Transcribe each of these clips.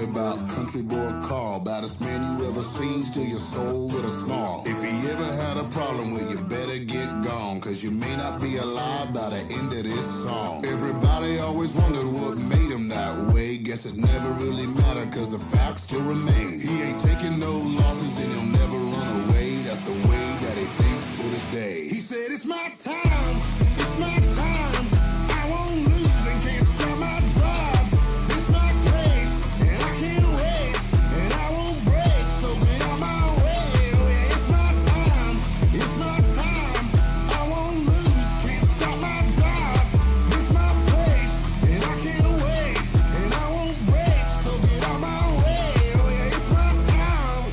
story about country boy Carl, baddest man you ever seen, still your soul with a small. If he ever had a problem with you, better get gone, cause you may not be alive by the end of this song. Everybody always wondered what made him that way. Guess it never really mattered, cause the facts still remain. He ain't taking no losses and he'll never run away. That's the way that he thinks to this day. He said, it's my time, it's my time. I won't lose and can't stop my drive. It's my place, and I can't wait, and I won't break, so get on my way. Oh yeah, it's my time, it's my time. I won't lose, can't stop my drive. It's my place, and I can't wait, and I won't break, so get on my way. Oh yeah, it's my time.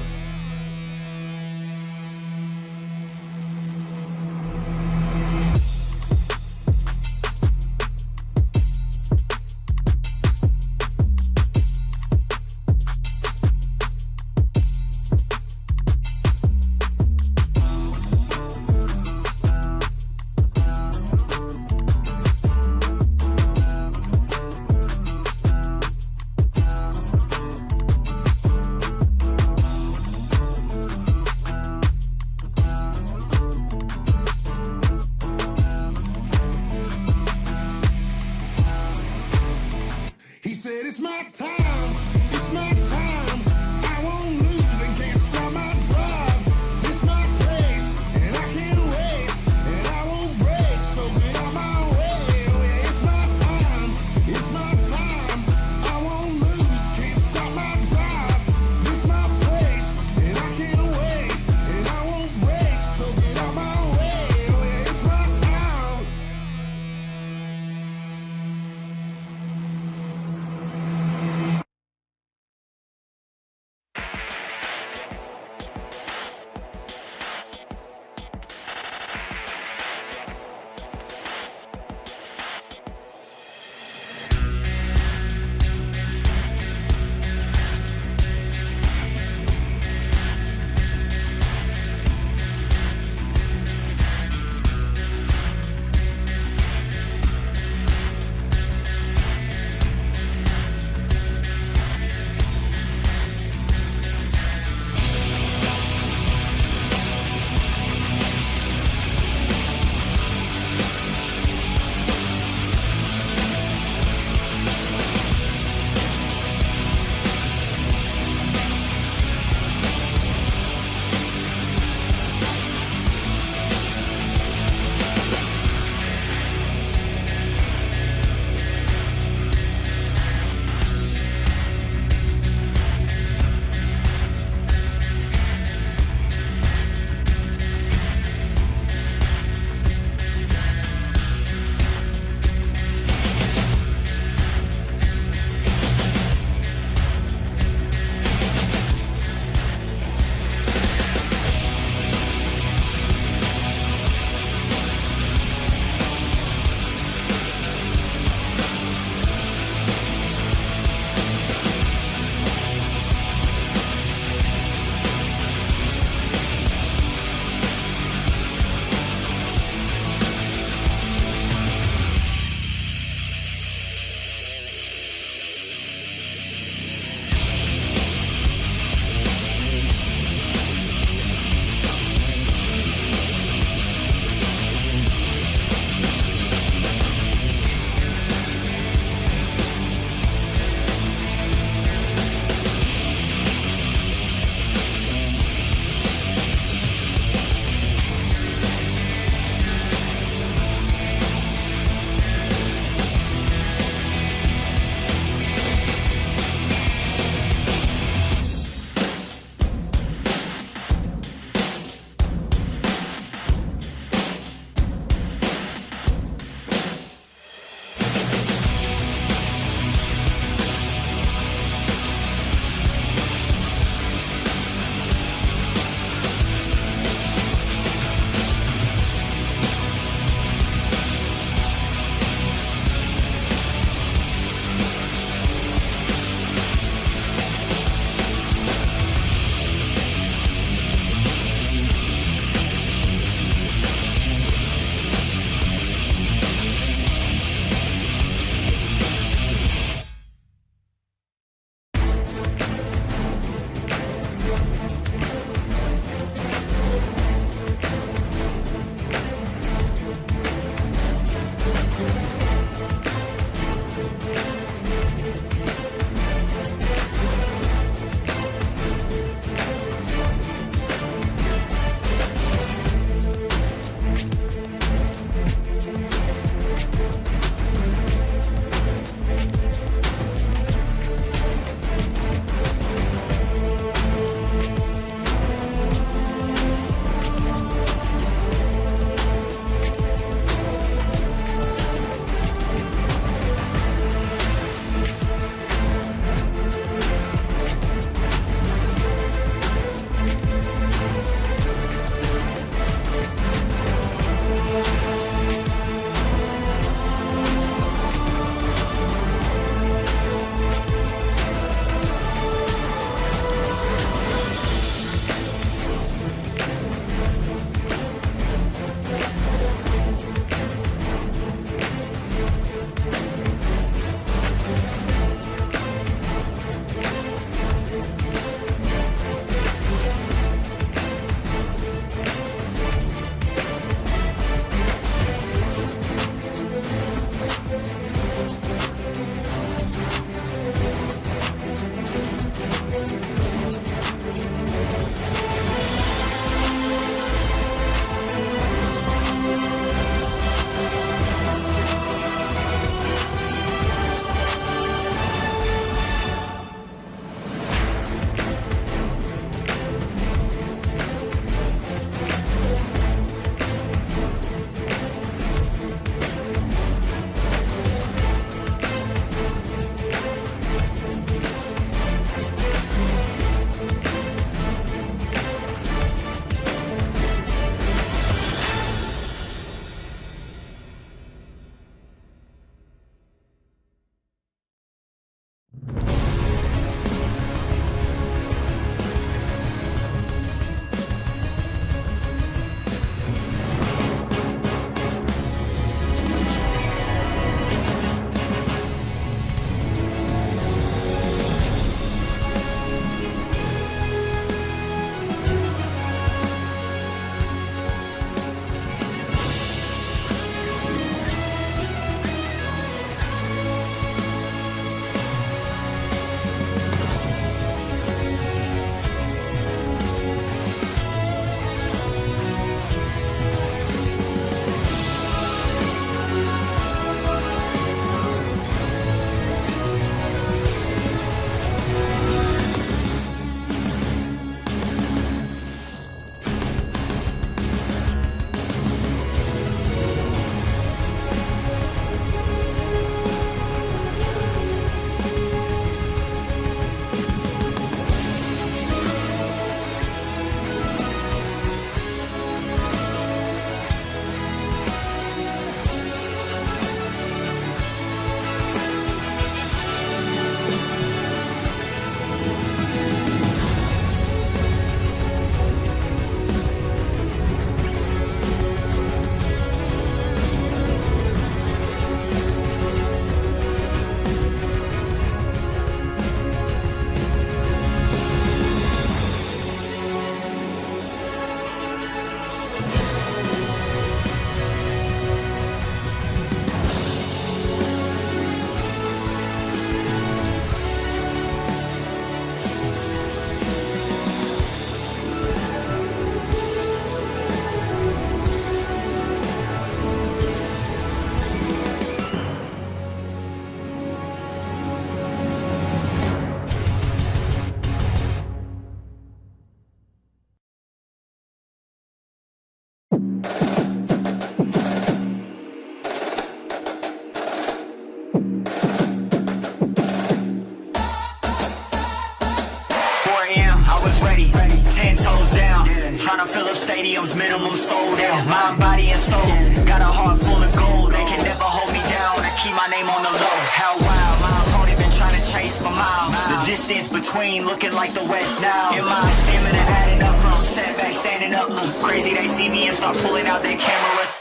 10 toes down. Trying to fill up stadiums, minimum sold out. Mind, body, and soul. Got a heart full of gold. They can never hold me down. I keep my name on the low. How wild, my opponent been trying to chase for miles. The distance between looking like the West now. And my stamina adding up from setback, standing up. Look crazy, they see me and start pulling out their cameras.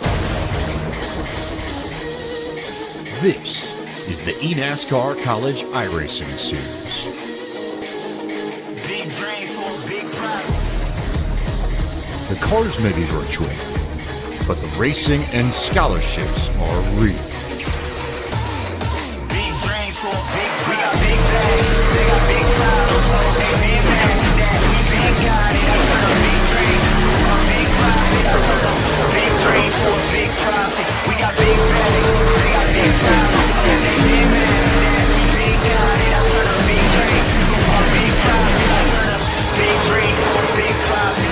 This is the eNASCAR College iRacing Series. Big dreams for a big pride. The cars may be virtual, but the racing and scholarships are real. Big dreams for a big pride. We got big bags, they got big problems. They been mad with that, we been got it. I turn a big dream into a big profit. I turn a big dream to a big profit. We got big bags, they got big problems. They been mad with that, we been got it. I turn a big dream to a big profit. I turn a big dream to a big profit.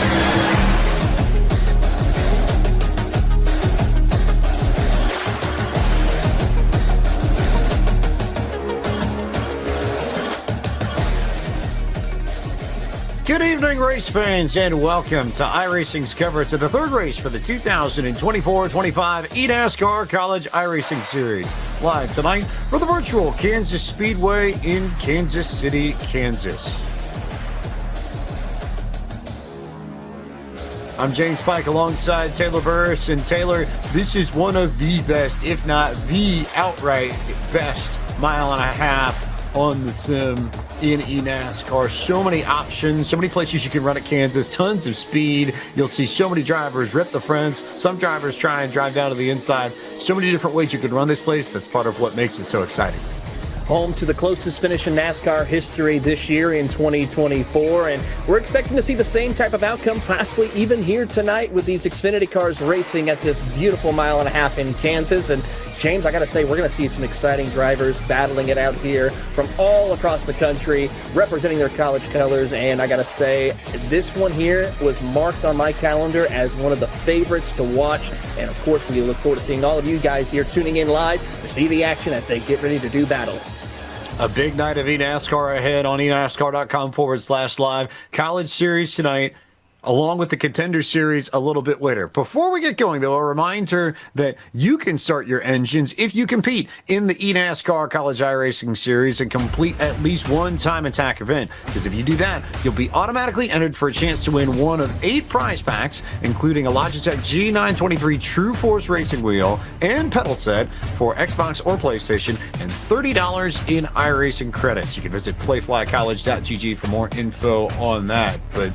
Good evening, race fans, and welcome to iRacing's coverage of the third race for the 2024-25 eNASCAR College iRacing Series. Live tonight from the virtual Kansas Speedway in Kansas City, Kansas. I'm James Pike alongside Taylor Burris, and Taylor, this is one of the best, if not the outright best mile and a half on the sim in eNASCAR. So many options, so many places you can run at Kansas, tons of speed. You'll see so many drivers rip the fence. Some drivers try and drive down to the inside. So many different ways you can run this place. That's part of what makes it so exciting. Home to the closest finish in NASCAR history this year in 2024, and we're expecting to see the same type of outcome possibly even here tonight with these Xfinity cars racing at this beautiful mile and a half in Kansas. And James, I got to say, we're going to see some exciting drivers battling it out here from all across the country, representing their college colors. And I got to say, this one here was marked on my calendar as one of the favorites to watch. And of course, we look forward to seeing all of you guys here tuning in live to see the action as they get ready to do battle. A big night of eNASCAR ahead on eNASCAR.com/live. College Series tonight, along with the Contender Series a little bit later. Before we get going, though, a reminder that you can start your engines if you compete in the eNASCAR College iRacing Series and complete at least one time attack event. Because if you do that, you'll be automatically entered for a chance to win one of 8 prize packs, including a Logitech G923 True Force racing wheel and pedal set for Xbox or PlayStation, and $30 in iRacing credits. You can visit playflycollege.gg for more info on that. But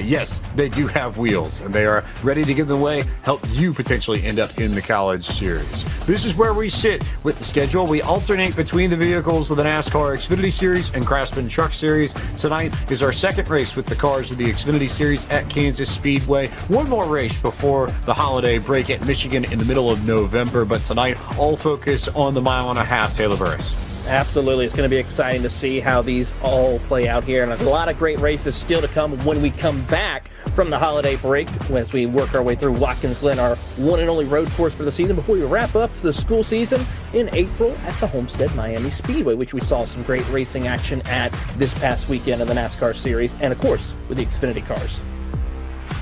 yes, they do have wheels, and they are ready to give them away, help you potentially end up in the College Series. This is where we sit with the schedule. We alternate between the vehicles of the NASCAR Xfinity Series and Craftsman Truck Series. Tonight is our second race with the cars of the Xfinity Series at Kansas Speedway. One more race before the holiday break at Michigan in the middle of November, but tonight all focus on the mile and a half. Taylor Burris. Absolutely. It's going to be exciting to see how these all play out here. And there's a lot of great races still to come when we come back from the holiday break, as we work our way through Watkins Glen, our one and only road course for the season, before we wrap up the school season in April at the Homestead Miami Speedway, which we saw some great racing action at this past weekend of the NASCAR Series, and of course with the Xfinity cars.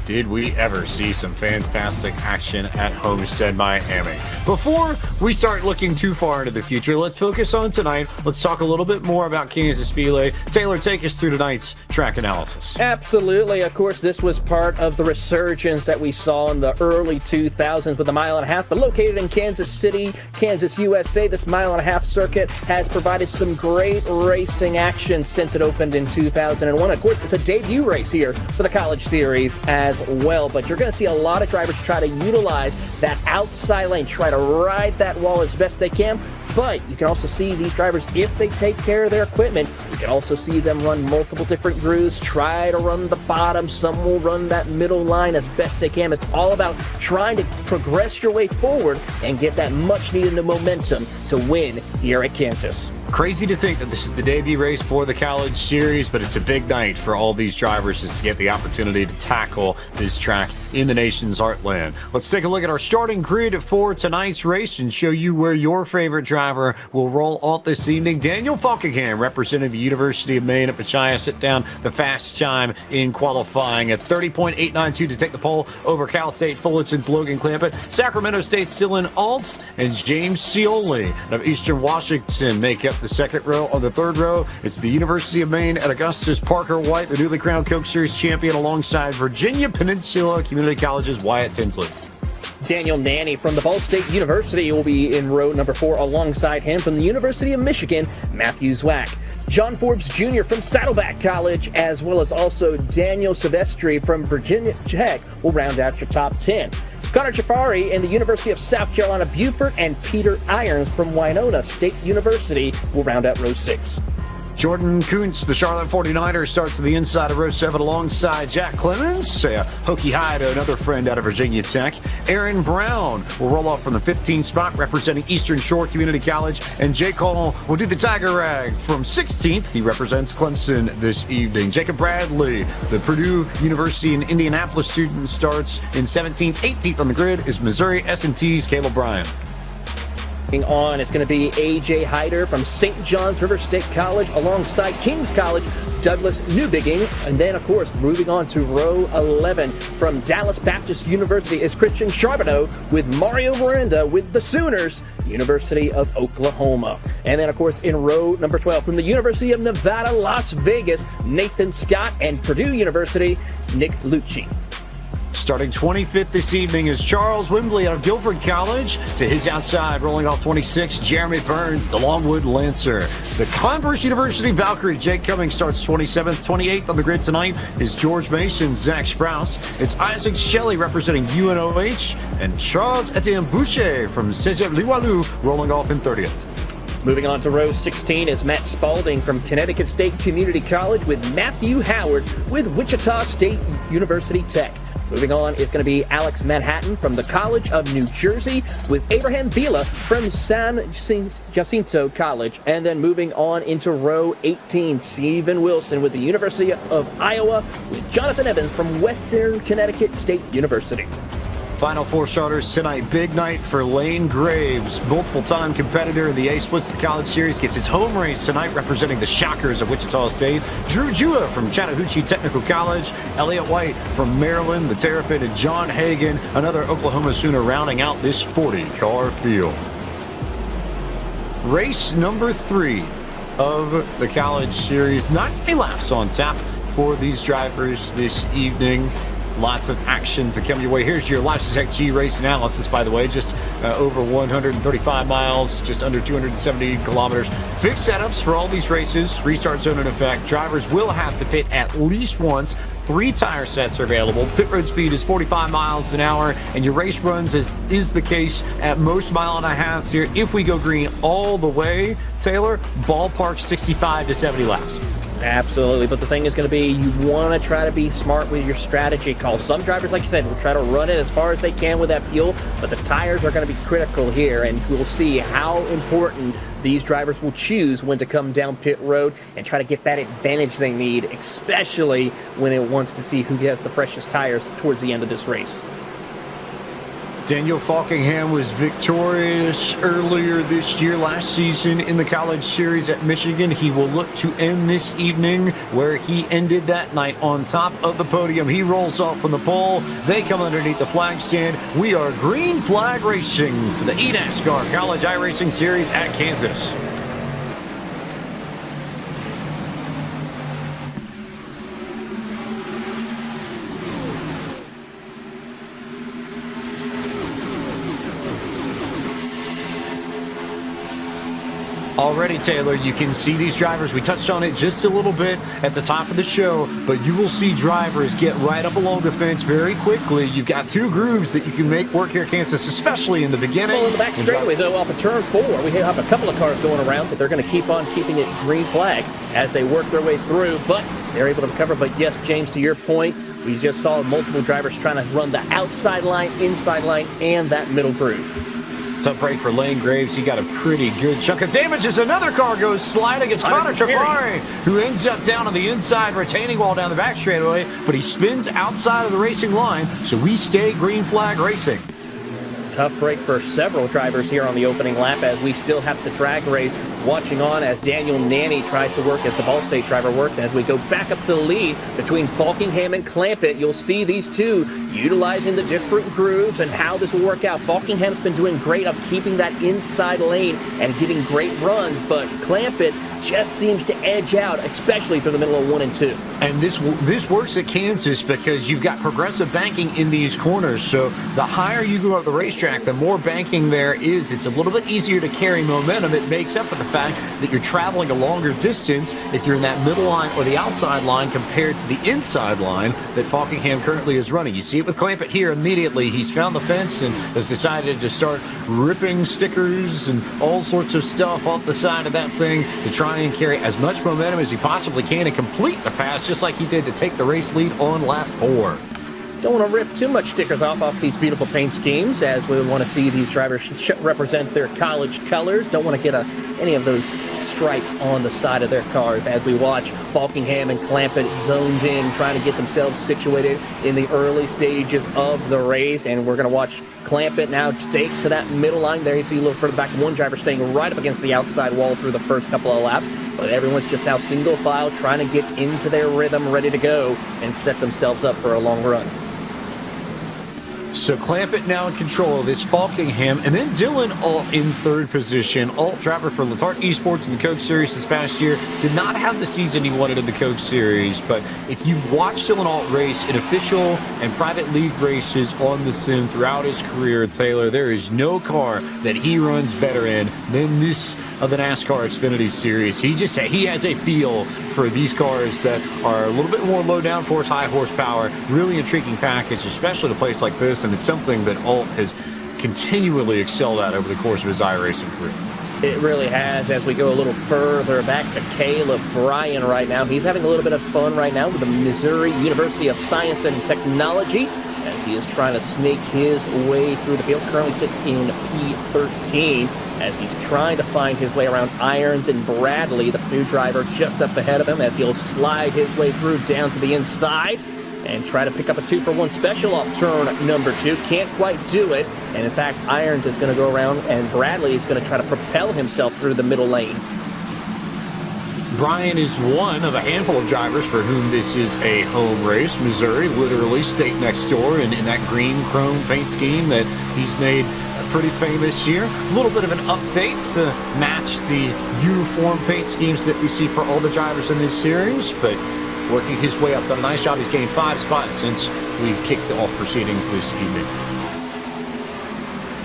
Did we ever see some fantastic action at Homestead Miami? Before we start looking too far into the future, let's focus on tonight. Let's talk a little bit more about Kansas Speedway. Taylor, take us through tonight's track analysis. Absolutely. Of course, this was part of the resurgence that we saw in the early 2000s with a mile and a half, but located in Kansas City, Kansas, USA, this mile and a half circuit has provided some great racing action since it opened in 2001. Of course, it's a debut race here for the College Series as well, but you're going to see a lot of drivers try to utilize that outside lane, try to ride that wall as best they can. But you can also see these drivers, if they take care of their equipment, you can also see them run multiple different grooves, try to run the bottom. Some will run that middle line as best they can. It's all about trying to progress your way forward and get that much needed momentum to win here at Kansas. Crazy to think that this is the debut race for the College Series, but it's a big night for all these drivers to get the opportunity to tackle this track in the nation's heartland. Let's take a look at our starting grid for tonight's race and show you where your favorite driver will roll out this evening. Daniel Falkingham, representing the University of Maine at Machias, sit down the fast time in qualifying at 30.892 to take the pole over Cal State Fullerton's Logan Clampett. Sacramento State's Dylan Altz and James Scioli of Eastern Washington make up the second row. On the third row, it's the University of Maine at Augusta's Parker White, the newly crowned Coke Series champion, alongside Virginia Peninsula Community College's Wyatt Tinsley. Daniel Nanny from the Ball State University will be in row number 4 alongside him from the University of Michigan, Matthew Zwack. John Forbes Jr. from Saddleback College, as well as also Daniel Silvestri from Virginia Tech, will round out your top 10. Connor Jafari in the University of South Carolina Beaufort and Peter Irons from Winona State University will round out row 6. Jordan Kuntz, the Charlotte 49ers, starts to the inside of row 7 alongside Jack Clemens, Hokie Hyde, another friend out of Virginia Tech. Aaron Brown will roll off from the 15th spot representing Eastern Shore Community College, and Jake Hall will do the Tiger Rag from 16th. He represents Clemson this evening. Jacob Bradley, the Purdue University in Indianapolis student, starts in 17th. 18th on the grid is Missouri S&T's Caleb Bryan. On, it's going to be A.J. Hyder from St. John's River State College alongside King's College, Douglas Newbigging. And then, of course, moving on to row 11 from Dallas Baptist University is Christian Charbonneau with Mario Miranda with the Sooners, University of Oklahoma. And then, of course, in row number 12 from the University of Nevada, Las Vegas, Nathan Scott, and Purdue University, Nick Lucci. Starting 25th this evening is Charles Wimbley out of Guilford College. To his outside, rolling off 26, Jeremy Burns, the Longwood Lancer. The Converse University Valkyrie, Jake Cummings, starts 27th. 28th on the grid tonight is George Mason, Zach Sprouse. It's Isaac Shelley representing UNOH, and Charles Etienne Boucher from Cégep Limoilou rolling off in 30th. Moving on to row 16 is Matt Spalding from Connecticut State Community College with Matthew Howard with Wichita State University Tech. Moving on is going to be Alex Manhattan from the College of New Jersey with Abraham Vila from San Jacinto College. And then moving on into row 18, Stephen Wilson with the University of Iowa with Jonathan Evans from Western Connecticut State University. Final 4 starters tonight. Big night for Lane Graves, multiple-time competitor in the A-Splits, the College Series, gets his home race tonight representing the Shockers of Wichita State. Drew Jua from Chattahoochee Technical College, Elliott White from Maryland, the Terrapin, and John Hagan, another Oklahoma Sooner, rounding out this 40-car field. Race number 3 of the College Series. Not many laps on tap for these drivers this evening. Lots of action to come your way. Here's your Live Tech G race analysis, by the way. Just over 135 miles, just under 270 kilometers. Fixed setups for all these races. Restart zone in effect. Drivers will have to pit at least once. 3 tire sets are available. Pit road speed is 45 miles an hour, and your race runs, as is the case at most mile and a half here. If we go green all the way, Taylor, ballpark 65 to 70 laps. Absolutely, but the thing is going to be you want to try to be smart with your strategy calls. Some drivers, like you said, will try to run it as far as they can with that fuel, but the tires are going to be critical here, and we'll see how important these drivers will choose when to come down pit road and try to get that advantage they need, especially when it wants to see who has the freshest tires towards the end of this race. Daniel Falkingham was victorious earlier this year, last season, in the College Series at Michigan. He will look to end this evening where he ended that night on top of the podium. He rolls off from the pole. They come underneath the flag stand. We are green flag racing for the eNASCAR College iRacing Series at Kansas. Already, Taylor, you can see these drivers. We touched on it just a little bit at the top of the show, but you will see drivers get right up along the fence very quickly. You've got 2 grooves that you can make work here at Kansas, especially in the beginning. Well, in the back straightaway, though, off of turn 4, we have a couple of cars going around, but they're going to keep on keeping it green flag as they work their way through, but they're able to recover. But yes, James, to your point, we just saw multiple drivers trying to run the outside line, inside line, and that middle groove. Tough break for Lane Graves. He got a pretty good chunk of damage as another car goes sliding. It's Connor Trapari, who ends up down on the inside, retaining wall down the back straightaway, but he spins outside of the racing line, so we stay green flag racing. Tough break for several drivers here on the opening lap, as we still have the drag race watching on as Daniel Nanny tries to work as the Ball State driver works. And as we go back up to the lead between Falkingham and Clampett, you'll see these two utilizing the different grooves and how this will work out. Falkingham's been doing great of keeping that inside lane and getting great runs, but Clampett just seems to edge out, especially through the middle of 1 and 2. And this works at Kansas because you've got progressive banking in these corners. So the higher you go up the racetrack, the more banking there is. It's a little bit easier to carry momentum. It makes up for the fact that you're traveling a longer distance if you're in that middle line or the outside line compared to the inside line that Falkingham currently is running. You see it with Clampett here immediately. He's found the fence and has decided to start ripping stickers and all sorts of stuff off the side of that thing to try and carry as much momentum as he possibly can and complete the pass just like he did to take the race lead on lap 4. Don't want to rip too much stickers off these beautiful paint schemes, as we want to see these drivers represent their college colors. Don't want to get any of those stripes on the side of their cars as we watch Falkingham and Clampett zoned in, trying to get themselves situated in the early stages of the race. And we're going to watch Clampett now take to that middle line there. You see a little further back, one driver staying right up against the outside wall through the first couple of laps. But everyone's just now single file trying to get into their rhythm, ready to go and set themselves up for a long run. So Clampett now in control of this Falkingham, and then Dylan Alt in third position. Alt, driver for Letarte Esports in the Coke Series this past year, did not have the season he wanted in the Coke Series, but if you've watched Dylan Alt race in official and private league races on the sim throughout his career, Taylor, there is no car that he runs better in than this of the NASCAR Xfinity Series. He has a feel for these cars that are a little bit more low downforce, high horsepower, really intriguing package, especially at a place like this, and it's something that Alt has continually excelled at over the course of his iRacing career. It really has. As we go a little further back to Caleb Bryan right now, he's having a little bit of fun right now with the Missouri University of Science and Technology, as he is trying to snake his way through the field. Currently sits in P13 as he's trying to find his way around Irons and Bradley, the Purdue driver, just up ahead of him, as he'll slide his way through down to the inside and try to pick up a 2-for-1 special off turn number 2. Can't quite do it. And in fact, Irons is going to go around and Bradley is going to try to propel himself through the middle lane. Bryan is one of a handful of drivers for whom this is a home race. Missouri, literally state next door, and in that green chrome paint scheme that he's made pretty famous here. A little bit of an update to match the uniform paint schemes that we see for all the drivers in this series, but working his way up. Done a nice job. He's gained 5 spots since we kicked off proceedings this evening.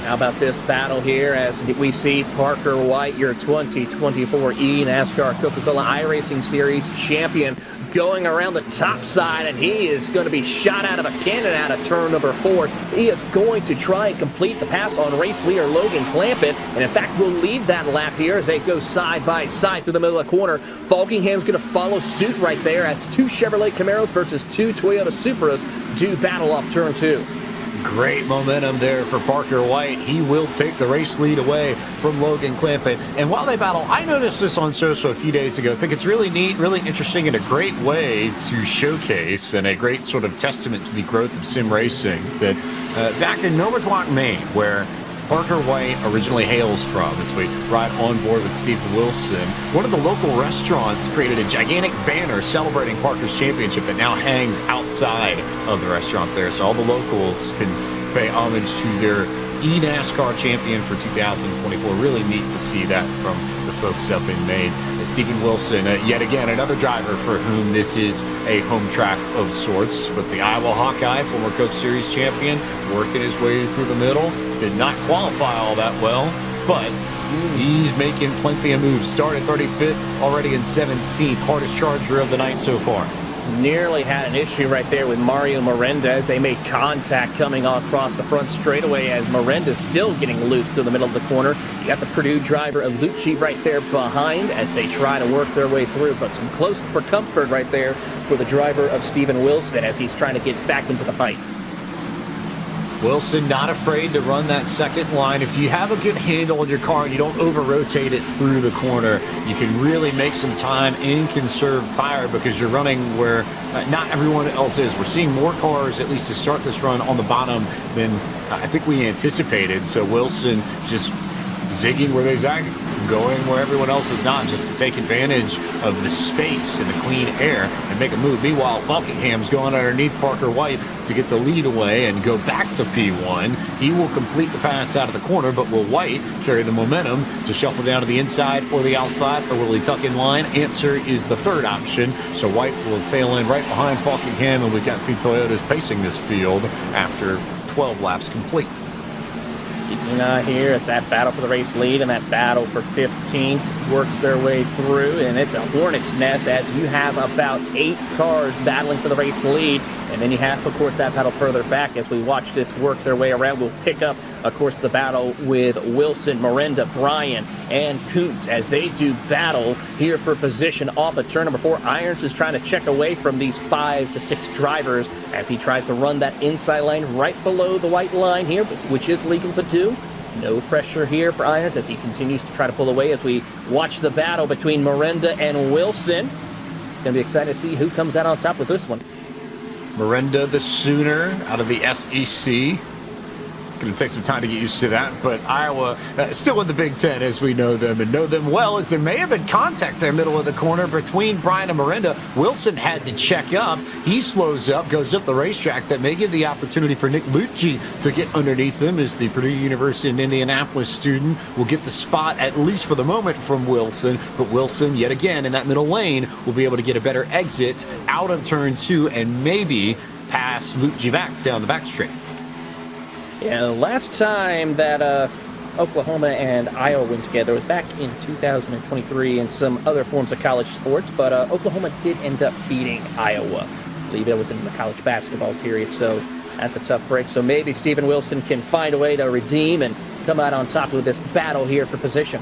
How about this battle here as we see Parker White, your 2024 eNASCAR Coca-Cola iRacing Series champion, going around the top side, and he is going to be shot out of a cannon out of turn number 4. He is going to try and complete the pass on race leader Logan Clampett, and in fact will lead that lap here as they go side by side through the middle of the corner. Falkingham's going to follow suit right there as 2 Chevrolet Camaros versus 2 Toyota Supras do battle off turn 2. Great momentum there for Parker White. He will take the race lead away from Logan Clampett. And while they battle, I noticed this on social a few days ago. I think it's really neat, really interesting, and a great way to showcase and a great sort of testament to the growth of sim racing that back in Norwood, Maine, where Parker White originally hails from, as we ride on board with Stephen Wilson, one of the local restaurants created a gigantic banner celebrating Parker's championship that now hangs outside of the restaurant there, so all the locals can pay homage to their eNASCAR champion for 2024. Really neat to see that from the folks up in Maine. Stephen Wilson, yet again, another driver for whom this is a home track of sorts, but the Iowa Hawkeye, former Coke Series champion, working his way through the middle. Did not qualify all that well, but he's making plenty of moves. Started 35th, already in 17th. Hardest charger of the night so far. Nearly had an issue right there with Mario Melendez. They made contact coming across the front straightaway as Melendez still getting loose to the middle of the corner. You got the Purdue driver Alucci right there behind as they try to work their way through, but some close for comfort right there for the driver of Stephen Wilson as he's trying to get back into the fight. Wilson not afraid to run that second line. If you have a good handle on your car and you don't over-rotate it through the corner, you can really make some time and conserve tire because you're running where not everyone else is. We're seeing more cars, at least to start this run, on the bottom than I think we anticipated. So Wilson just zigging where they zag, going where everyone else is not, just to take advantage of the space and the clean air and make a move. Meanwhile, Buckingham's going underneath Parker White to get the lead away and go back to P1. He will complete the pass out of the corner, but will White carry the momentum to shuffle down to the inside or the outside, or will he tuck in line? Answer is the third option. So White will tail in right behind Buckingham, and we've got two Toyotas pacing this field after 12 laps complete. Keeping an eye here at that battle for the race lead, and that battle for 15th works their way through, and it's a hornet's nest as you have about 8 cars battling for the race lead, and then you have, of course, that battle further back. As we watch this work their way around, we'll pick up, of course, the battle with Wilson, Miranda, Bryan, and Coombs as they do battle here for position off of turn number 4. Irons is trying to check away from these 5 to 6 drivers as he tries to run that inside lane right below the white line here, which is legal to do. No pressure here for Irons as he continues to try to pull away as we watch the battle between Miranda and Wilson. It's going to be exciting to see who comes out on top with this one. Miranda, the Sooner, out of the SEC. Going to take some time to get used to that, but Iowa still in the Big Ten as we know them and know them well, as there may have been contact there middle of the corner between Bryan and Miranda. Wilson had to check up. He slows up, goes up the racetrack. That may give the opportunity for Nick Lucci to get underneath them, as the Purdue University in Indianapolis student will get the spot, at least for the moment, from Wilson. But Wilson, yet again, in that middle lane, will be able to get a better exit out of turn 2 and maybe pass Lucci back down the back straight. Yeah, last time that Oklahoma and Iowa went together was back in 2023 in some other forms of college sports, but Oklahoma did end up beating Iowa. I believe it was in the college basketball period, so that's a tough break. So maybe Stephen Wilson can find a way to redeem and come out on top with this battle here for position.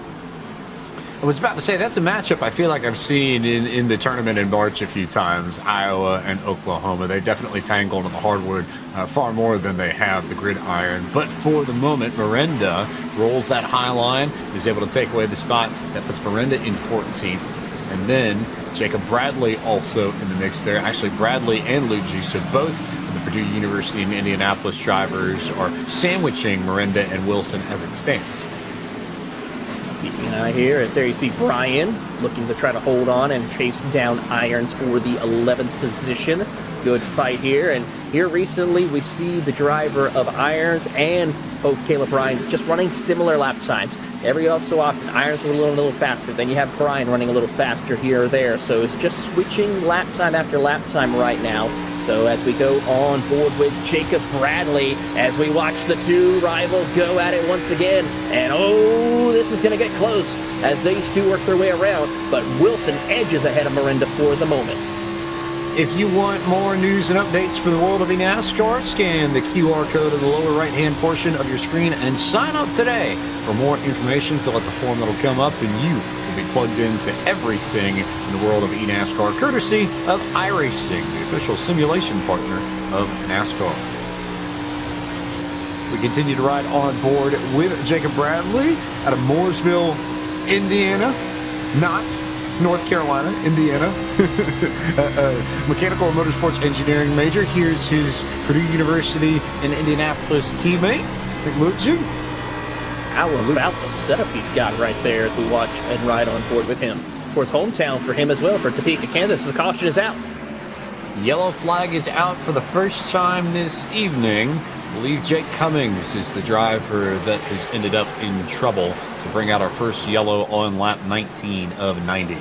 I was about to say, that's a matchup I feel like I've seen in the tournament in March a few times, Iowa and Oklahoma. They definitely tangled on the hardwood far more than they have the gridiron. But for the moment, Miranda rolls that high line, is able to take away the spot. That puts Miranda in 14th. And then Jacob Bradley also in the mix there. Actually, Bradley and Lucci, so both of the Purdue University and Indianapolis drivers are sandwiching Miranda and Wilson as it stands. Keeping an eye here, there you see Bryan looking to try to hold on and chase down Irons for the 11th position. Good fight here, and here recently we see the driver of Irons and both Caleb Bryan just running similar lap times. Every so often, Irons will run a little faster, then you have Bryan running a little faster here or there, so it's just switching lap time after lap time right now. So as we go on board with Jacob Bradley, as we watch the two rivals go at it once again, and oh, this is going to get close as these two work their way around, but Wilson edges ahead of Miranda for the moment. If you want more news and updates for the world of eNASCAR, scan the QR code in the lower right-hand portion of your screen and sign up today. For more information, fill out the form that'll come up, and you will be plugged into everything in the world of eNASCAR, courtesy of iRacing, the official simulation partner of NASCAR. We continue to ride on board with Jacob Bradley out of Mooresville, Indiana, not North Carolina, Indiana. Mechanical and motorsports engineering major. Here's his Purdue University in Indianapolis teammate, Nick Lucci. How about the setup he's got right there as we watch and ride on board with him. Of course, hometown for him as well, for Topeka, Kansas. The caution is out. Yellow flag is out for the first time this evening. I believe Jake Cummings is the driver that has ended up in trouble to bring out our first yellow on lap 19 of 90.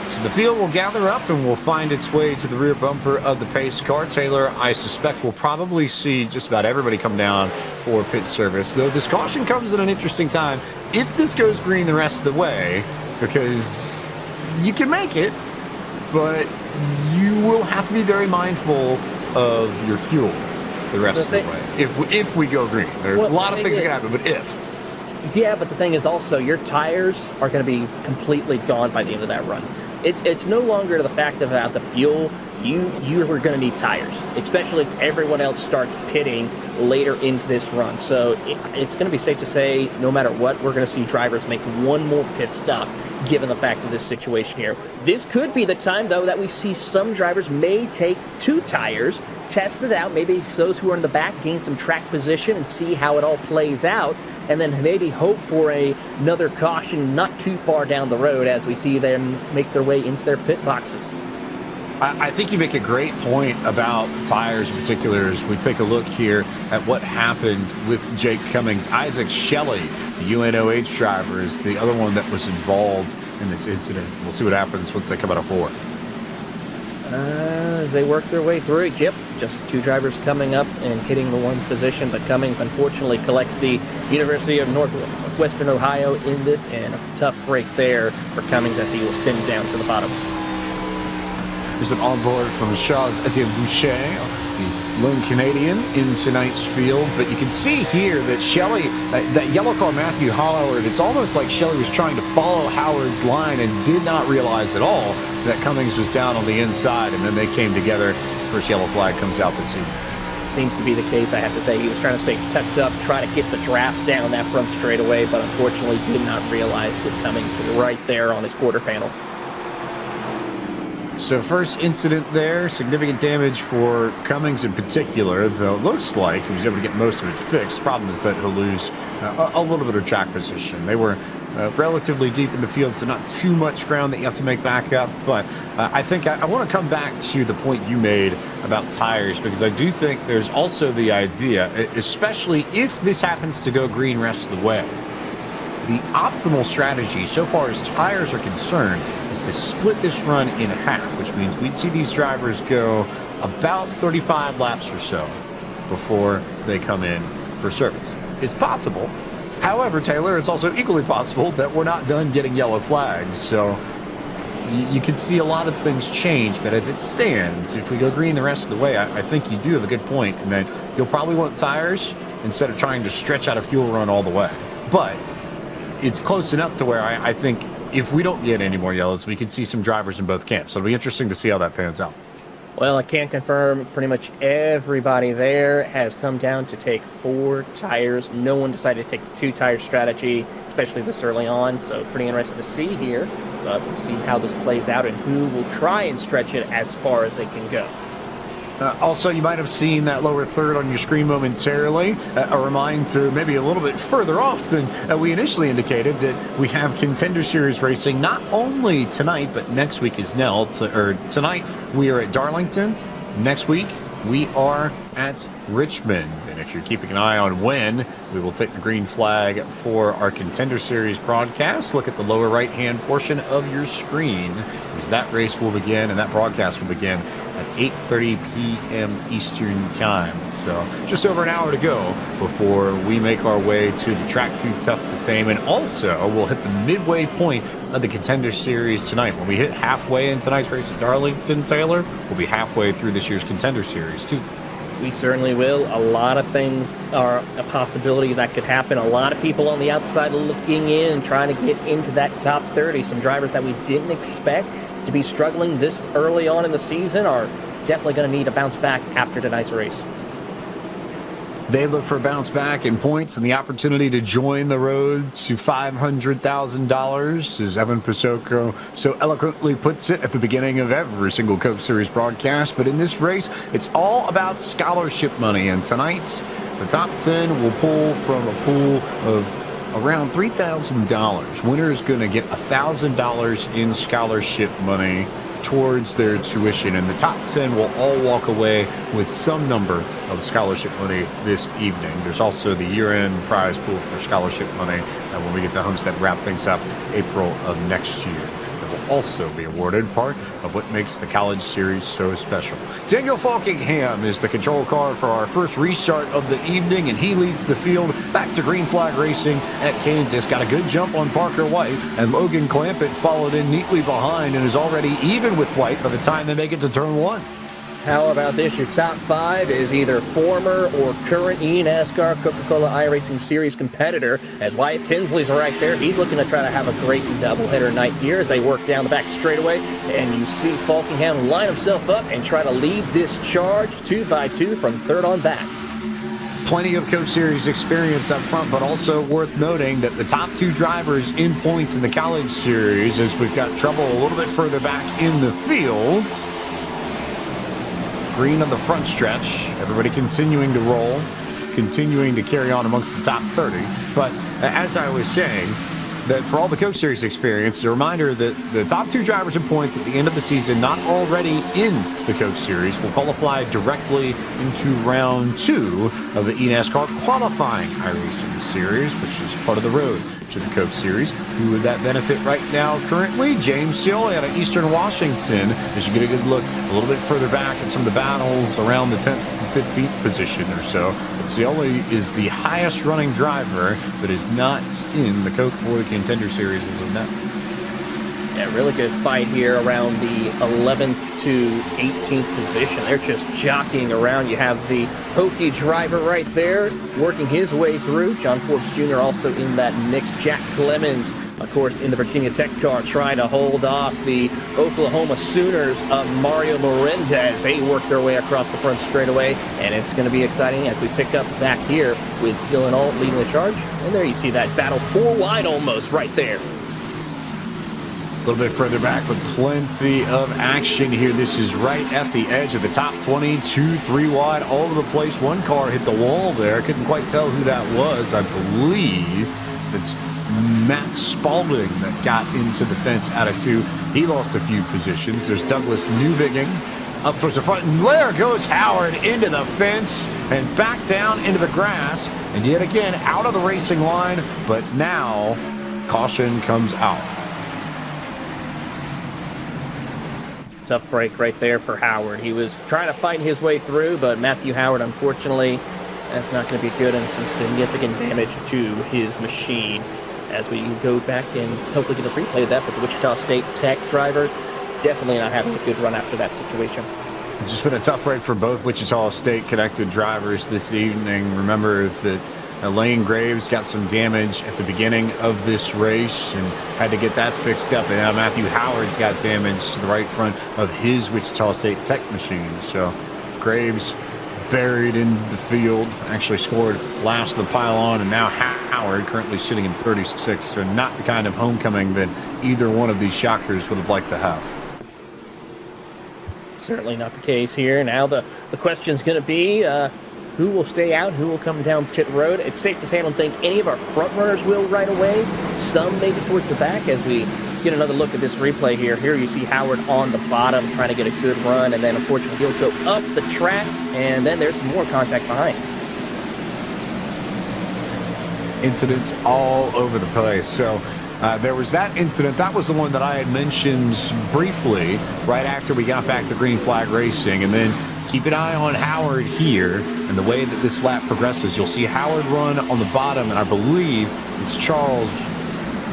So the field will gather up and will find its way to the rear bumper of the pace car. Taylor, I suspect, will probably see just about everybody come down for pit service, though this caution comes at an interesting time if this goes green the rest of the way, because you can make it, but you will have to be very mindful of your fuel the rest of the way. If we go green, there are a lot of things that can happen, but if. Yeah, but the thing is also your tires are going to be completely gone by the end of that run. it's no longer the fact about the fuel. You are going to need tires, especially if everyone else starts pitting later into this run. So it's going to be safe to say, no matter what, we're going to see drivers make one more pit stop, given the fact of this situation here. This could be the time, though, that we see some drivers may take 2 tires, test it out. Maybe those who are in the back gain some track position and see how it all plays out, and then maybe hope for another caution not too far down the road as we see them make their way into their pit boxes. I think you make a great point about tires in particular as we take a look here at what happened with Jake Cummings. Isaac Shelley, the UNOH driver, is the other one that was involved in this incident. We'll see what happens once they come out of 4. They work their way through it. Yep, just 2 drivers coming up and hitting the 1 position, but Cummings unfortunately collects the University of Northwestern Ohio in this, and a tough break there for Cummings as he will spin down to the bottom. There's an onboard from Charles Etienne Boucher, the lone Canadian in tonight's field. But you can see here that Shelley, that yellow car Matthew Howard, it's almost like Shelley was trying to follow Howard's line and did not realize at all that Cummings was down on the inside, and then they came together. First yellow flag comes out this evening. Seems to be the case, I have to say. He was trying to stay tucked up, try to get the draft down that front straightaway, but unfortunately did not realize that Cummings was right there on his quarter panel. So first incident there, significant damage for Cummings in particular, though it looks like he was able to get most of it fixed. Problem is that he'll lose a little bit of track position. They were relatively deep in the field, so not too much ground that you have to make back up. But I think I want to come back to the point you made about tires, because I do think there's also the idea, especially if this happens to go green rest of the way, the optimal strategy so far as tires are concerned is to split this run in half, which means we'd see these drivers go about 35 laps or so before they come in for service. It's possible. However, Taylor, it's also equally possible that we're not done getting yellow flags. So you can see a lot of things change, but as it stands, if we go green the rest of the way, I think you do have a good point, and that you'll probably want tires instead of trying to stretch out a fuel run all the way. But it's close enough to where I think if we don't get any more yellows, we can see some drivers in both camps. So it'll be interesting to see how that pans out. Well, I can confirm pretty much everybody there has come down to take 4 tires. No one decided to take the 2-tire strategy, especially this early on. So pretty interesting to see here. But we'll see how this plays out and who will try and stretch it as far as they can go. Also, you might have seen that lower third on your screen momentarily. A reminder, maybe a little bit further off than we initially indicated, that we have Contender Series racing not only tonight, but next week as well. Tonight, we are at Darlington. Next week, we are at Richmond. And if you're keeping an eye on when we will take the green flag for our Contender Series broadcast, look at the lower right-hand portion of your screen, because that race will begin and that broadcast will begin at 8:30 p.m. Eastern Time. So just over an hour to go before we make our way to the track too tough to tame. And also, we'll hit the midway point of the Contender Series tonight. When we hit halfway in tonight's race at Darlington, Taylor, we'll be halfway through this year's Contender Series too. We certainly will. A lot of things are a possibility that could happen. A lot of people on the outside looking in and trying to get into that top 30. Some drivers that we didn't expect to be struggling this early on in the season are definitely going to need a bounce back after tonight's race. They look for a bounce back in points and the opportunity to join the road to $500,000, as Evan Pasoko so eloquently puts it at the beginning of every single Coke Series broadcast. But in this race, it's all about scholarship money. And tonight, the top 10 will pull from a pool of around $3,000. Winner is going to get $1,000 in scholarship money towards their tuition, and the top 10 will all walk away with some number of scholarship money this evening. There's also the year-end prize pool for scholarship money, and when we get to Homestead, wrap things up April of next year. It will also be awarded part of what makes the College Series so special. Daniel Falkingham is the control car for our first restart of the evening, and he leads the field back to green flag racing at Kansas. Got a good jump on Parker White, and Logan Clampett followed in neatly behind and is already even with White by the time they make it to turn 1. How about this? Your top 5 is either former or current eNASCAR Coca-Cola iRacing Series competitor, as Wyatt Tinsley's right there. He's looking to try to have a great doubleheader night here as they work down the back straightaway. And you see Falkingham line himself up and try to lead this charge 2x2 from third on back. Plenty of Coke Series experience up front, but also worth noting that the top 2 drivers in points in the College Series, as we've got trouble a little bit further back in the field. Green on the front stretch. Everybody continuing to roll, continuing to carry on amongst the top 30. But as I was saying, that for all the Coke Series experience, a reminder that the top 2 drivers in points at the end of the season, not already in the Coke Series, will qualify directly into round 2 of the eNASCAR qualifying iRacing Series, which is part of the road to the Coke Series. Who would that benefit right now currently? James Sealy out of Eastern Washington. As you get a good look a little bit further back at some of the battles around the 10th and 15th position or so. But Sealy is the highest running driver that is not in the Coke or the Contender Series as of now. Yeah, really good fight here around the 11th to 18th position. They're just jockeying around. You have the Hokie driver right there working his way through. John Forbes Jr. also in that mix. Jack Clemens, of course, in the Virginia Tech car, trying to hold off the Oklahoma Sooners of Mario Melendez. They work their way across the front straightaway, and it's going to be exciting as we pick up back here with Dylan Alt leading the charge. And there you see that battle 4 wide almost right there. A little bit further back with plenty of action here. This is right at the edge of the top 20, 2-3 wide, all over the place. One car hit the wall there. Couldn't quite tell who that was. I believe it's Matt Spalding that got into the fence out of 2. He lost a few positions. There's Douglas Newbigging up towards the front. And there goes Howard into the fence and back down into the grass. And yet again, out of the racing line. But now, caution comes out. Tough break right there for Howard. He was trying to fight his way through, but Matthew Howard, unfortunately, that's not going to be good, and some significant damage to his machine. As we go back and hopefully get a replay of that, but the Wichita State Tech driver definitely not having a good run after that situation. It's just been a tough break for both Wichita State connected drivers this evening. Remember that Lane Graves got some damage at the beginning of this race and had to get that fixed up. And now Matthew Howard's got damage to the right front of his Wichita State Tech machine. So Graves buried in the field, actually scored last of the pile-on, and now Howard currently sitting in 36. So not the kind of homecoming that either one of these shockers would have liked to have. Certainly not the case here. Now the question's going to be who will stay out, who will come down pit road. It's safe to say I don't think any of our front runners will right away. Some maybe towards the back as we get another look at this replay here. Here you see Howard on the bottom trying to get a good run, and then unfortunately he'll go up the track, and then there's some more contact behind. Incidents all over the place. So there was that incident. That was the one that I had mentioned briefly right after we got back to Green Flag Racing. And then keep an eye on Howard here and the way that this lap progresses. You'll see Howard run on the bottom, and I believe it's Charles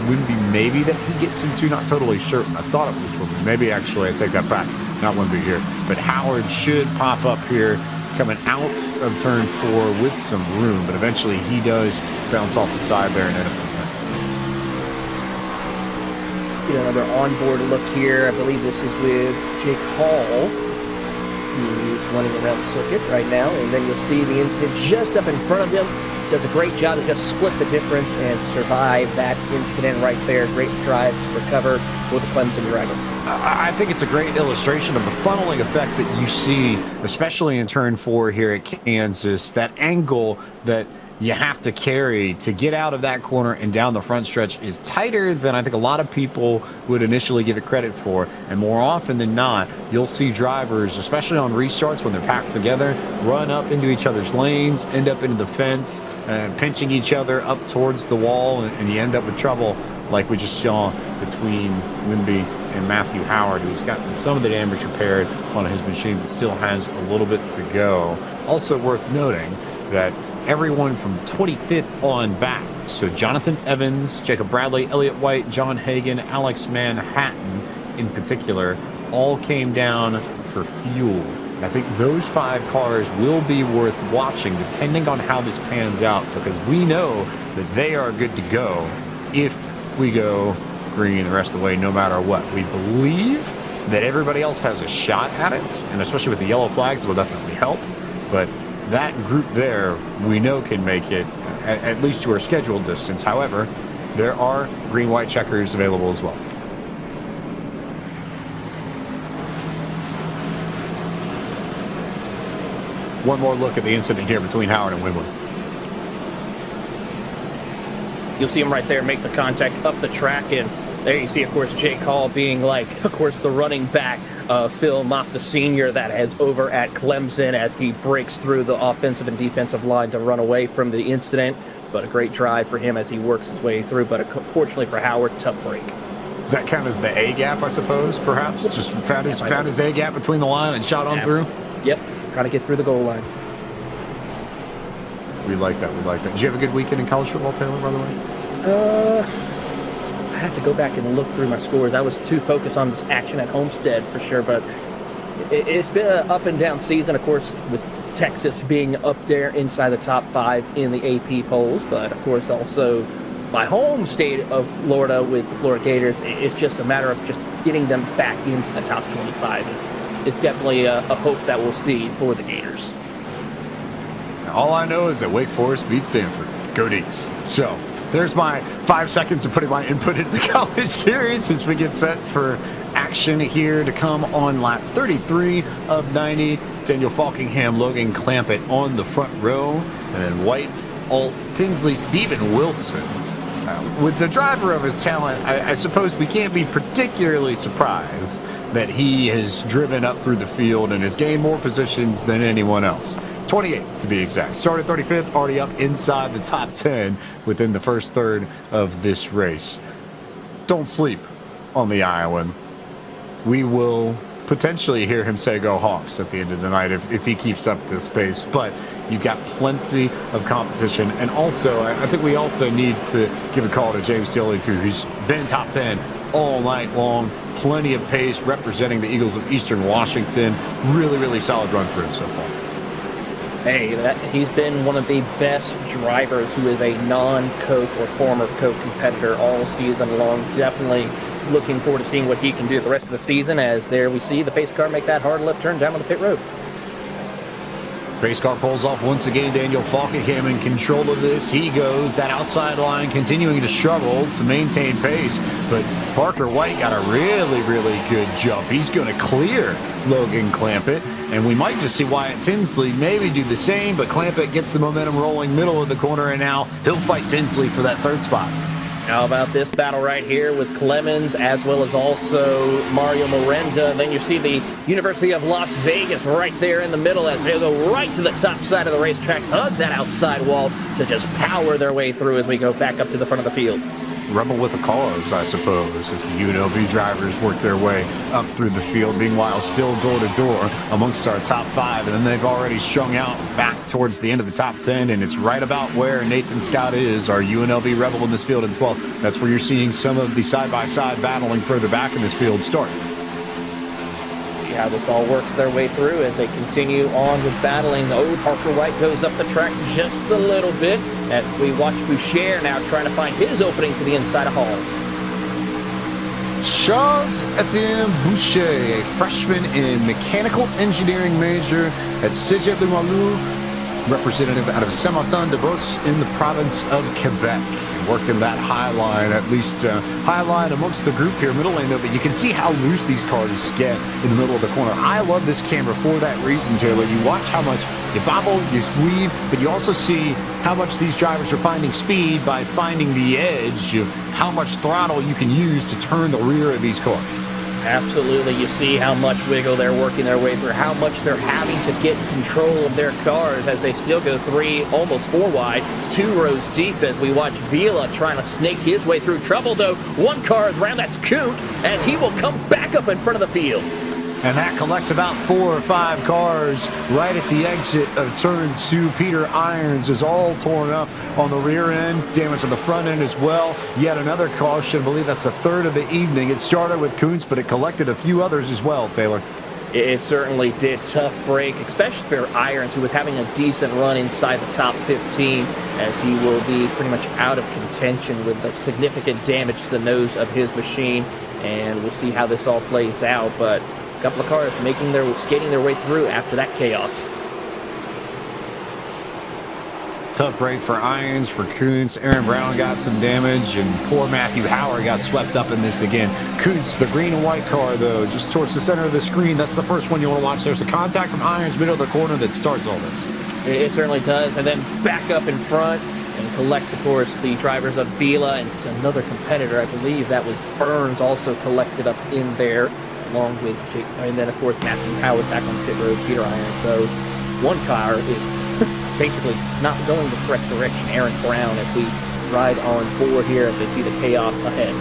Winby maybe that he gets into. Not totally certain. I thought it was Winby. Maybe actually I take that back. Not Winby here. But Howard should pop up here coming out of turn 4 with some room, but eventually he does bounce off the side there and end up in the fence. Get another onboard look here. I believe this is with Jake Hall, who's running around the circuit right now, and then you'll see the incident just up in front of him. Does a great job to just split the difference and survive that incident right there. Great drive to recover for the Clemson driver. I think it's a great illustration of the funneling effect that you see, especially in turn 4 here at Kansas. That angle that you have to carry to get out of that corner and down the front stretch is tighter than I think a lot of people would initially give it credit for. And more often than not, you'll see drivers, especially on restarts when they're packed together, run up into each other's lanes, end up into the fence, pinching each other up towards the wall, and you end up with trouble like we just saw between Winby and Matthew Howard, who's gotten some of the damage repaired on his machine but still has a little bit to go. Also worth noting that everyone from 25th on back, so Jonathan Evans, Jacob Bradley, Elliott White, John Hagan, Alex Manhattan in particular, all came down for fuel And I think those 5 cars will be worth watching depending on how this pans out, because we know that they are good to go if we go green the rest of the way no matter what. We believe that everybody else has a shot at it, and especially with the yellow flags, it'll definitely help. But that group there, we know can make it at least to our scheduled distance. However, there are green-white checkers available as well. One more look at the incident here between Howard and Winwood. You'll see him right there make the contact up the track, and there you see, of course, Jake Hall being like, of course, the running back, Phil Mofta Sr. that is over at Clemson as he breaks through the offensive and defensive line to run away from the incident. But a great drive for him as he works his way through. But unfortunately for Howard, tough break. Does that count as the A gap, I suppose, perhaps? Just found his A gap between the line and shot on through? Yep, trying to get through the goal line. We like that, we like that. Did you have a good weekend in college football, Taylor, by the way? I have to go back and look through my scores. I was too focused on this action at Homestead for sure, but it's been an up and down season, of course, with Texas being up there inside the top 5 in the AP polls, but of course also my home state of Florida with the Florida Gators. It's just a matter of just getting them back into the top 25. It's definitely a hope that we'll see for the Gators. All I know is that Wake Forest beat Stanford. Go Deeks. So there's my 5 seconds of putting my input into the college series as we get set for action here to come on lap 33 of 90. Daniel Falkingham, Logan Clampett on the front row, and then White, Alt, Tinsley, Steven Wilson. With the driver of his talent, I suppose we can't be particularly surprised that he has driven up through the field and has gained more positions than anyone else. 28 to be exact. Started 35th, already up inside the top 10 within the first third of this race. Don't sleep on the Iowan. We will potentially hear him say go Hawks at the end of the night if he keeps up this pace, but you've got plenty of competition. And also, I think we also need to give a call to James Sealy too, who's been top 10 all night long. Plenty of pace representing the Eagles of Eastern Washington. Really, really solid run for him so far. Hey, he's been one of the best drivers who is a non-Coke or former Coke competitor all season long. Definitely looking forward to seeing what he can do the rest of the season, as there we see the pace car make that hard left turn down on the pit road. Race car pulls off once again. Daniel Falkingham in control of this. He goes that outside line, continuing to struggle to maintain pace. But Parker White got a really, really good jump. He's going to clear Logan Clampett. And we might just see Wyatt Tinsley maybe do the same, but Clampett gets the momentum rolling middle of the corner, and now he'll fight Tinsley for that third spot. How about this battle right here with Clemens as well as also Mario Miranda? Then you see the University of Las Vegas right there in the middle as they go right to the top side of the racetrack, hug that outside wall to just power their way through as we go back up to the front of the field. Rebel with a cause, I suppose, as the UNLV drivers work their way up through the field, meanwhile still door to door amongst our top 5, and then they've already strung out back towards the end of the top 10, and it's right about where Nathan Scott is, our UNLV Rebel in this field in 12th. That's where you're seeing some of the side-by-side battling further back in this field start. See how this all works their way through as they continue on with battling. Parker White goes up the track just a little bit as we watch Boucher now trying to find his opening to the inside of Hall. Charles-Etienne Boucher, a freshman in mechanical engineering major at Cégep de Malou, representative out of Saint-Martin-de-Vos in the province of Quebec. Working that high line, at least high line amongst the group here, middle lane though, but you can see how loose these cars get in the middle of the corner. I love this camera for that reason, Taylor. You watch how much you bobble, you weave, but you also see how much these drivers are finding speed by finding the edge of how much throttle you can use to turn the rear of these cars. Absolutely. You see how much wiggle they're working their way through, how much they're having to get control of their cars as they still go 3, almost 4 wide, 2 rows deep as we watch Vila trying to snake his way through trouble, though. 1 car is around, that's Coot, as he will come back up in front of the field. And that collects about 4 or 5 cars right at the exit of turn 2. Peter Irons is all torn up on the rear end, damage on the front end as well. Yet another caution, I believe that's the 3rd of the evening. It started with Kuntz, but it collected a few others as well, Taylor. It certainly did. Tough break, especially for Irons, who was having a decent run inside the top 15, as he will be pretty much out of contention with the significant damage to the nose of his machine. And we'll see how this all plays out. But a couple of cars skating their way through after that chaos. Tough break for Irons, for Kuntz. Aaron Brown got some damage, and poor Matthew Howard got swept up in this again. Kuntz, the green and white car, though, just towards the center of the screen. That's the first one you want to watch. There's a contact from Irons, middle of the corner, that starts all this. It certainly does. And then back up in front and collects, of course, the drivers of Vila and another competitor. I believe that was Burns also collected up in there, along with Jake. And then, of course, Matthew Howard back on pit road, Peter Irons. So one car is basically not going the correct direction. Aaron Brown, as we ride on board here, as they see the chaos ahead.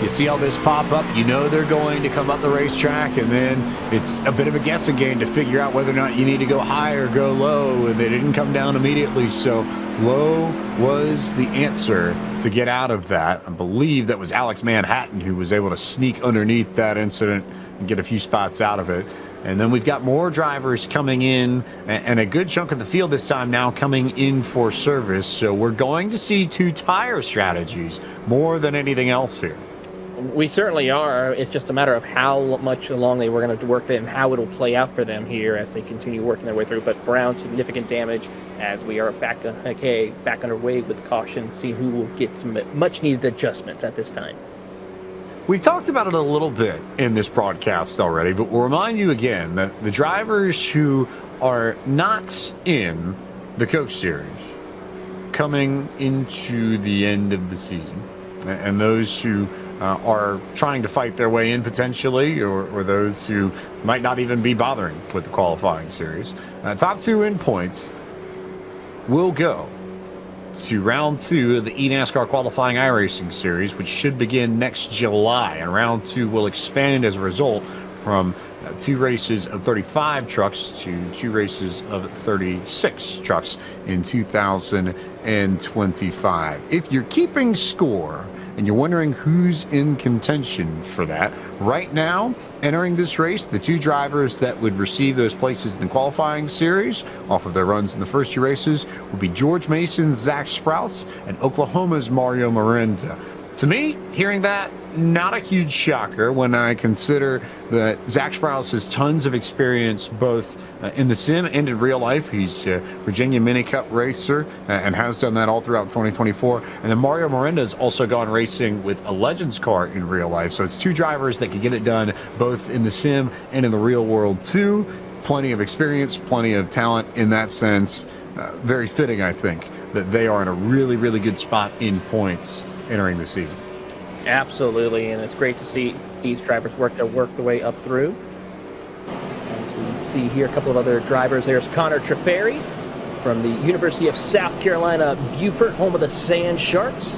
You see all this pop up, you know they're going to come up the racetrack, and then it's a bit of a guessing game to figure out whether or not you need to go high or go low, and they didn't come down immediately, so low was the answer to get out of that. I believe that was Alex Manhattan who was able to sneak underneath that incident and get a few spots out of it. And then we've got more drivers coming in, and a good chunk of the field this time now coming in for service. So we're going to see two tire strategies more than anything else here. We certainly are. It's just a matter of how much along they were going to work it and how it'll play out for them here as they continue working their way through. But Brown, significant damage as we are back underway with caution, see who will get some much-needed adjustments at this time. We talked about it a little bit in this broadcast already, but we'll remind you again that the drivers who are not in the Coke Series coming into the end of the season, and those who are trying to fight their way in potentially, or those who might not even be bothering with the qualifying series, top two in points will go to round 2 of the eNASCAR qualifying iRacing series, which should begin next July. And round 2 will expand as a result from 2 races of 35 trucks to 2 races of 36 trucks in 2025. If you're keeping score and you're wondering who's in contention for that, right now, entering this race, the 2 drivers that would receive those places in the qualifying series off of their runs in the first 2 races would be George Mason's Zach Sprouse and Oklahoma's Mario Miranda. To me, hearing that, not a huge shocker when I consider that Zach Sprouse has tons of experience both in the sim and in real life. He's a Virginia Mini Cup racer and has done that all throughout 2024. And then Mario Miranda has also gone racing with a Legends car in real life. So it's 2 drivers that can get it done both in the sim and in the real world too. Plenty of experience, plenty of talent in that sense. Very fitting, I think, that they are in a really, really good spot in points entering the season. Absolutely, and it's great to see these drivers work their way up through. And we see here a couple of other drivers. There's Connor Treferi from the University of South Carolina, Beaufort, home of the Sand Sharks,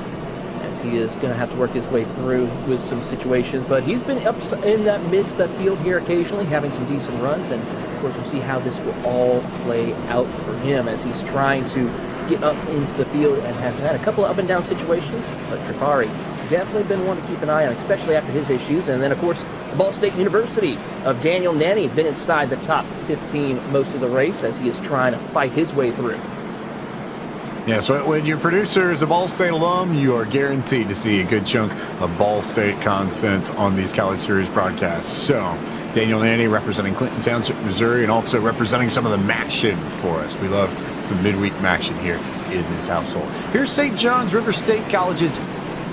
as he is going to have to work his way through with some situations. But he's been up in that midst of that field here occasionally, having some decent runs, and of course we'll see how this will all play out for him as he's trying to get up into the field and has had a couple of up and down situations. But Treferi definitely been one to keep an eye on, especially after his issues. And then, of course, the Ball State University of Daniel Nanny been inside the top 15 most of the race as he is trying to fight his way through. Yeah, so when your producer is a Ball State alum, you are guaranteed to see a good chunk of Ball State content on these College Series broadcasts. So, Daniel Nanny representing Clinton Township, Missouri, and also representing some of the MACtion for us. We love some midweek MACtion here in this household. Here's St. John's River State College's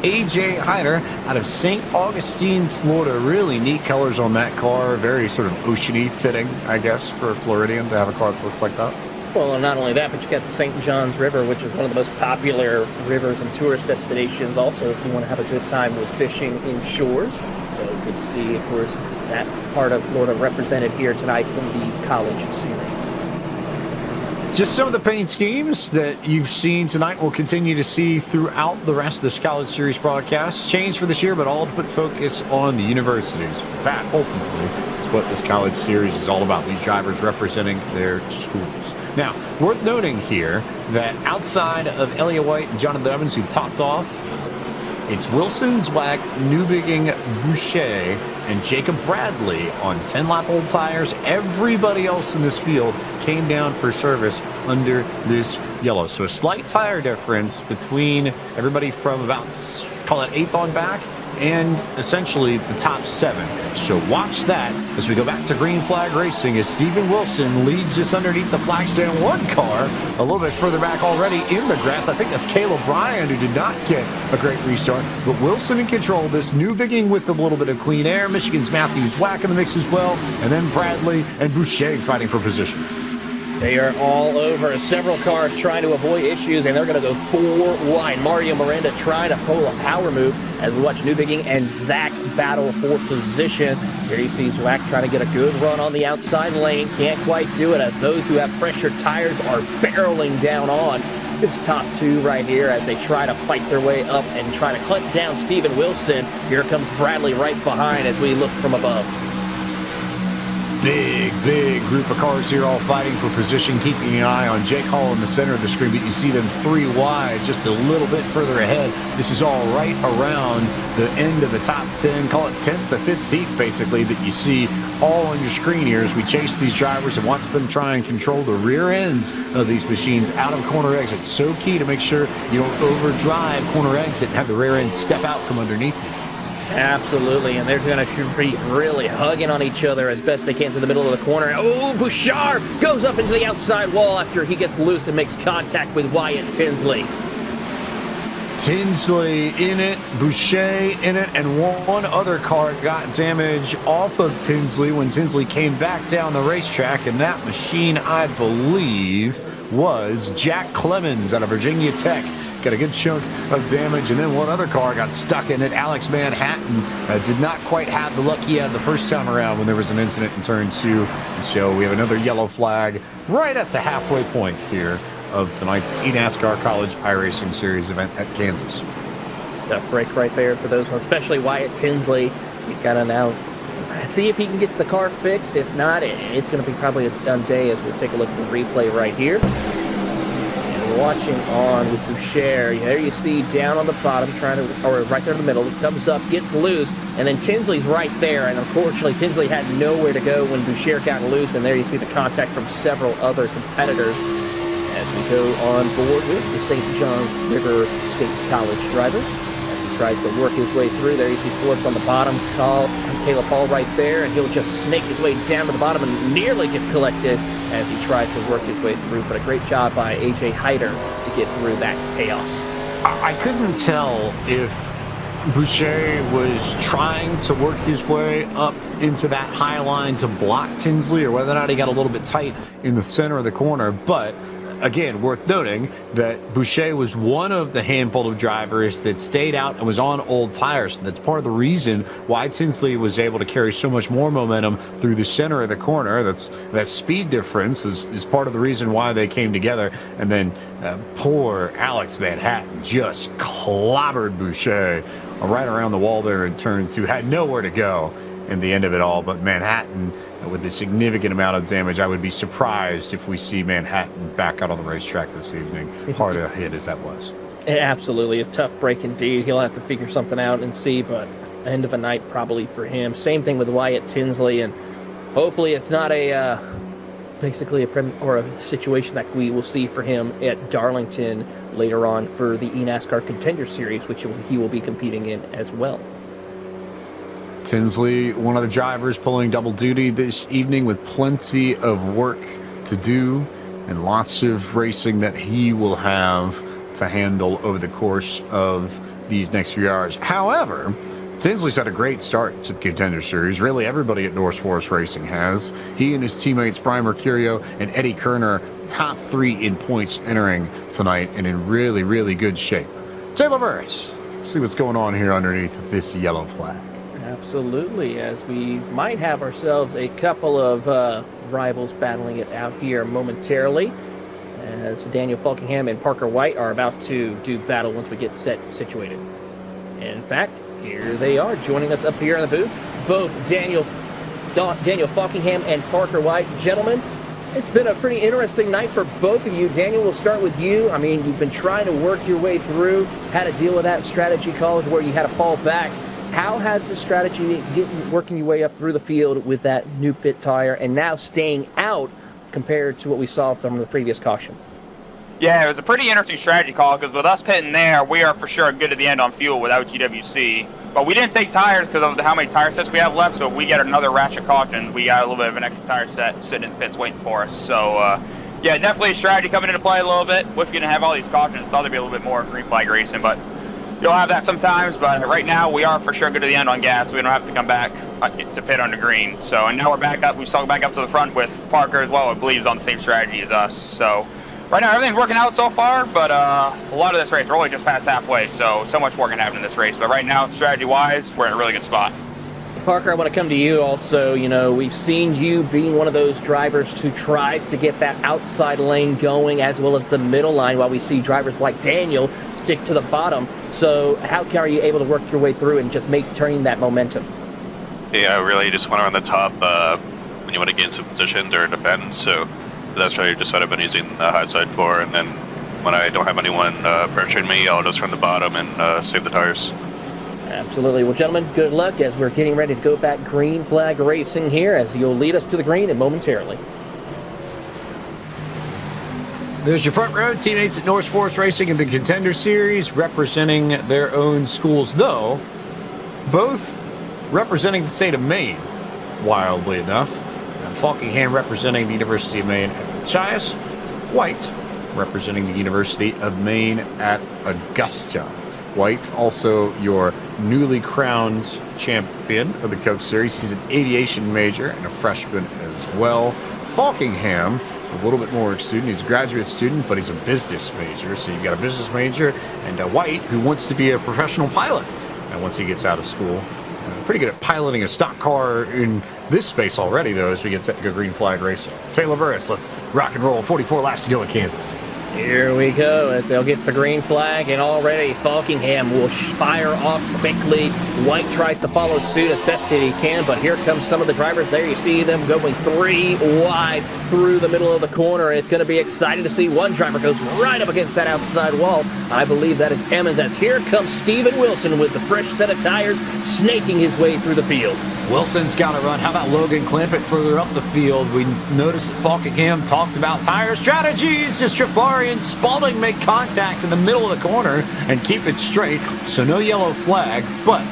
A.J. Hyder out of St. Augustine, Florida. Really neat colors on that car. Very sort of oceany fitting, I guess, for a Floridian to have a car that looks like that. Well, not only that, but you got the St. John's River, which is one of the most popular rivers and tourist destinations. Also, if you want to have a good time with fishing inshores. So good to see, of course, that part of Florida represented here tonight in the College Series. Just some of the paint schemes that you've seen tonight will continue to see throughout the rest of this College Series broadcast. Change for this year, but all to put focus on the universities. That ultimately is what this College Series is all about. These drivers representing their schools. Now, worth noting here that outside of Elliott White and Jonathan Evans, who topped off, it's Wilson, Zweig, Newbegin, Boucher, and Jacob Bradley on 10-lap old tires. Everybody else in this field came down for service under this yellow. So a slight tire difference between everybody from about, call it 8th on back, and essentially the top 7. So watch that as we go back to green flag racing as Steven Wilson leads just underneath the flag stand. One car a little bit further back already in the grass. I think that's Caleb Bryan, who did not get a great restart. But Wilson in control. This new bigging with a little bit of clean air. Michigan's Matthews Wack in the mix as well. And then Bradley and Boucher fighting for position. They are all over. Several cars trying to avoid issues, and they're going to go 4 wide. Mario Miranda trying to pull a power move as we watch Newbigging and Zach battle for position. Here you see Zwack trying to get a good run on the outside lane. Can't quite do it as those who have fresher tires are barreling down on this top 2 right here as they try to fight their way up and try to hunt down Steven Wilson. Here comes Bradley right behind as we look from above. Big group of cars here all fighting for position, keeping an eye on Jake Hall in the center of the screen, but you see them 3 wide, just a little bit further ahead. This is all right around the end of the top 10, call it 10th to 15th basically, that you see all on your screen here as we chase these drivers and watch them try and control the rear ends of these machines out of corner exit. So key to make sure you don't overdrive corner exit and have the rear end step out from underneath you. Absolutely, and they're going to be really hugging on each other as best they can to the middle of the corner. Oh, Bouchard goes up into the outside wall after he gets loose and makes contact with Wyatt Tinsley. Tinsley in it, Boucher in it, and one other car got damage off of Tinsley when Tinsley came back down the racetrack, and that machine, I believe, was Jack Clemens out of Virginia Tech. Got a good chunk of damage, and then one other car got stuck in it. Alex Manhattan did not quite have the luck he had the first time around when there was an incident in turn 2. So we have another yellow flag right at the halfway point here of tonight's eNASCAR College iRacing Series event at Kansas. Tough break right there for those ones, especially Wyatt Tinsley. He's got to now see if he can get the car fixed. If not, it's going to be probably a done day as we'll take a look at the replay right here. Watching on with Boucher. There you see down on the bottom, or right there in the middle, comes up, gets loose, and then Tinsley's right there, and unfortunately Tinsley had nowhere to go when Boucher got loose, and there you see the contact from several other competitors as we go on board with the St. John's River State College driver. As he tries to work his way through, there you see fourth on the bottom, Caleb Hall right there, and he'll just snake his way down to the bottom and nearly gets collected as he tries to work his way through, but a great job by A.J. Hyder to get through that chaos. I couldn't tell if Boucher was trying to work his way up into that high line to block Tinsley or whether or not he got a little bit tight in the center of the corner, but again, worth noting that Boucher was one of the handful of drivers that stayed out and was on old tires. That's part of the reason why Tinsley was able to carry so much more momentum through the center of the corner. That speed difference is part of the reason why they came together. And then poor Alex Manhattan just clobbered Boucher right around the wall there in turn 2. Had nowhere to go in the end of it all, but Manhattan with a significant amount of damage. I would be surprised if we see Manhattan back out on the racetrack this evening. Hard a hit as that was. Absolutely, a tough break indeed. He'll have to figure something out and see, but end of a night probably for him. Same thing with Wyatt Tinsley, and hopefully it's not a situation that we will see for him at Darlington later on for the eNASCAR Contender Series, which he will be competing in as well. Tinsley, one of the drivers pulling double duty this evening with plenty of work to do and lots of racing that he will have to handle over the course of these next few hours. However, Tinsley's had a great start to the Contender Series. Really, everybody at North Forest Racing has. He and his teammates Brian Mercurio and Eddie Kerner, top 3 in points entering tonight and in really, really good shape. Taylor Burris, let's see what's going on here underneath this yellow flag. Absolutely, as we might have ourselves a couple of rivals battling it out here momentarily, as Daniel Falkingham and Parker White are about to do battle once we get situated. And in fact, here they are joining us up here in the booth, both Daniel Falkingham and Parker White. Gentlemen, it's been a pretty interesting night for both of you. Daniel, we'll start with you. I mean, you've been trying to work your way through, had to deal with that strategy call where you had to fall back. How has the strategy working your way up through the field with that new pit tire and now staying out compared to what we saw from the previous caution? Yeah, it was a pretty interesting strategy call because with us pitting there, we are for sure good at the end on fuel without GWC. But we didn't take tires because of how many tire sets we have left, so if we get another ratchet caution, we got a little bit of an extra tire set sitting in the pits waiting for us. So, yeah, definitely a strategy coming into play a little bit. If you're going to have all these cautions, thought there'd be a little bit more green flag racing, but you'll have that sometimes. But right now, we are for sure good at the end on gas, so we don't have to come back to pit on the green. So, and now we're back up. We still back up to the front with Parker as well, I believe, is on the same strategy as us. So, right now, everything's working out so far, but a lot of this race, we're only just past halfway, so much more can happen in this race. But right now, strategy-wise, we're in a really good spot. Parker, I want to come to you also. You know, we've seen you being one of those drivers who tries to get that outside lane going as well as the middle line, while we see drivers like Daniel stick to the bottom. So how are you able to work your way through and just turning that momentum? Yeah, really just want to run the top when you want to gain some positions or defend. So that's really just what I've been using the high side for. And then when I don't have anyone pressuring me, I'll just run the bottom and save the tires. Absolutely. Well, gentlemen, good luck as we're getting ready to go back green flag racing here, as you'll lead us to the green momentarily. There's your front row teammates at North Forest Racing in the Contender Series, representing their own schools, though both representing the state of Maine, wildly enough. Falkingham representing the University of Maine at Chias, White representing the University of Maine at Augusta. White, also your newly crowned champion of the Coach Series. He's an aviation major and a freshman as well. Falkingham, a little bit more student. He's a graduate student, but he's a business major. So you've got a business major and a White who wants to be a professional pilot. And once he gets out of school, pretty good at piloting a stock car in this space already, though, as we get set to go green flag racing. Taylor Burris, let's rock and roll. 44 laps to go in Kansas. Here we go, as they'll get the green flag, and already Falkingham will fire off quickly. White tries to follow suit as best he can, but here comes some of the drivers there. You see them going 3 wide through the middle of the corner, and it's going to be exciting to see one driver goes right up against that outside wall. I believe that is Emmons, as here comes Steven Wilson with the fresh set of tires, snaking his way through the field. Wilson's got to run. How about Logan Clampett further up the field? We noticed that Falkingham talked about tire strategies as Trafari and Spalding make contact in the middle of the corner and keep it straight, so no yellow flag. But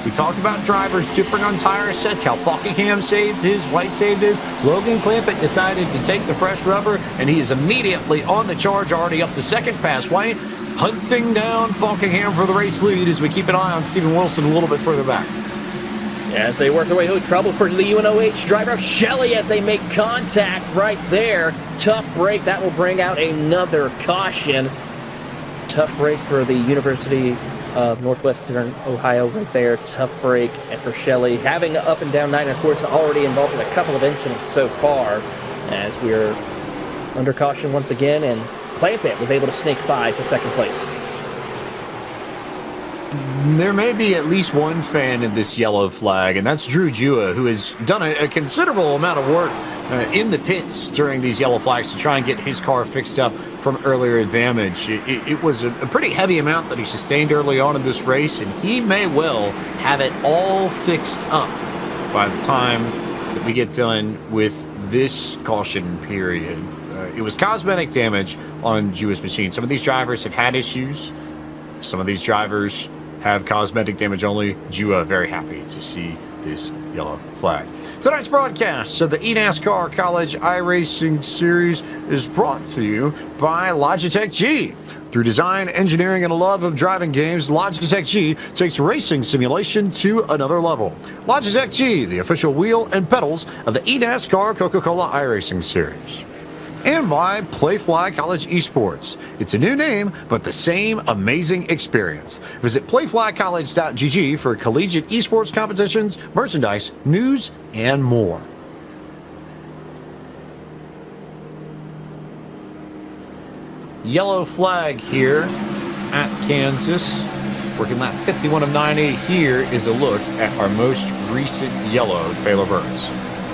we talked about drivers differing on tire sets, how Falkingham saved his, White saved his. Logan Clampett decided to take the fresh rubber, and he is immediately on the charge, already up to second past White, hunting down Falkingham for the race lead as we keep an eye on Steven Wilson a little bit further back. As they work their way through trouble for the UNOH driver Shelley as they make contact right there. Tough break. That will bring out another caution. Tough break for the University of Northwestern Ohio right there. Tough break. And for Shelley, having an up and down night, and of course already involved in a couple of incidents so far, as we're under caution once again, and Clampett was able to snake by to second place. There may be at least one fan in this yellow flag, and that's Drew Jua, who has done a considerable amount of work in the pits during these yellow flags to try and get his car fixed up from earlier damage. It was a pretty heavy amount that he sustained early on in this race, and he may well have it all fixed up by the time that we get done with this caution period. It was cosmetic damage on Jua's machine. Some of these drivers have had issues. Some of these drivers have cosmetic damage only. Jua very happy to see this yellow flag. Tonight's broadcast of the eNASCAR College iRacing Series is brought to you by Logitech G. Through design, engineering, and a love of driving games, Logitech G takes racing simulation to another level. Logitech G, the official wheel and pedals of the eNASCAR Coca-Cola iRacing Series. And by Playfly College Esports. It's a new name, but the same amazing experience. Visit playflycollege.gg for collegiate esports competitions, merchandise, news, and more. Yellow flag here at Kansas. Working lap 51 of 90. Here is a look at our most recent yellow, Taylor Burris.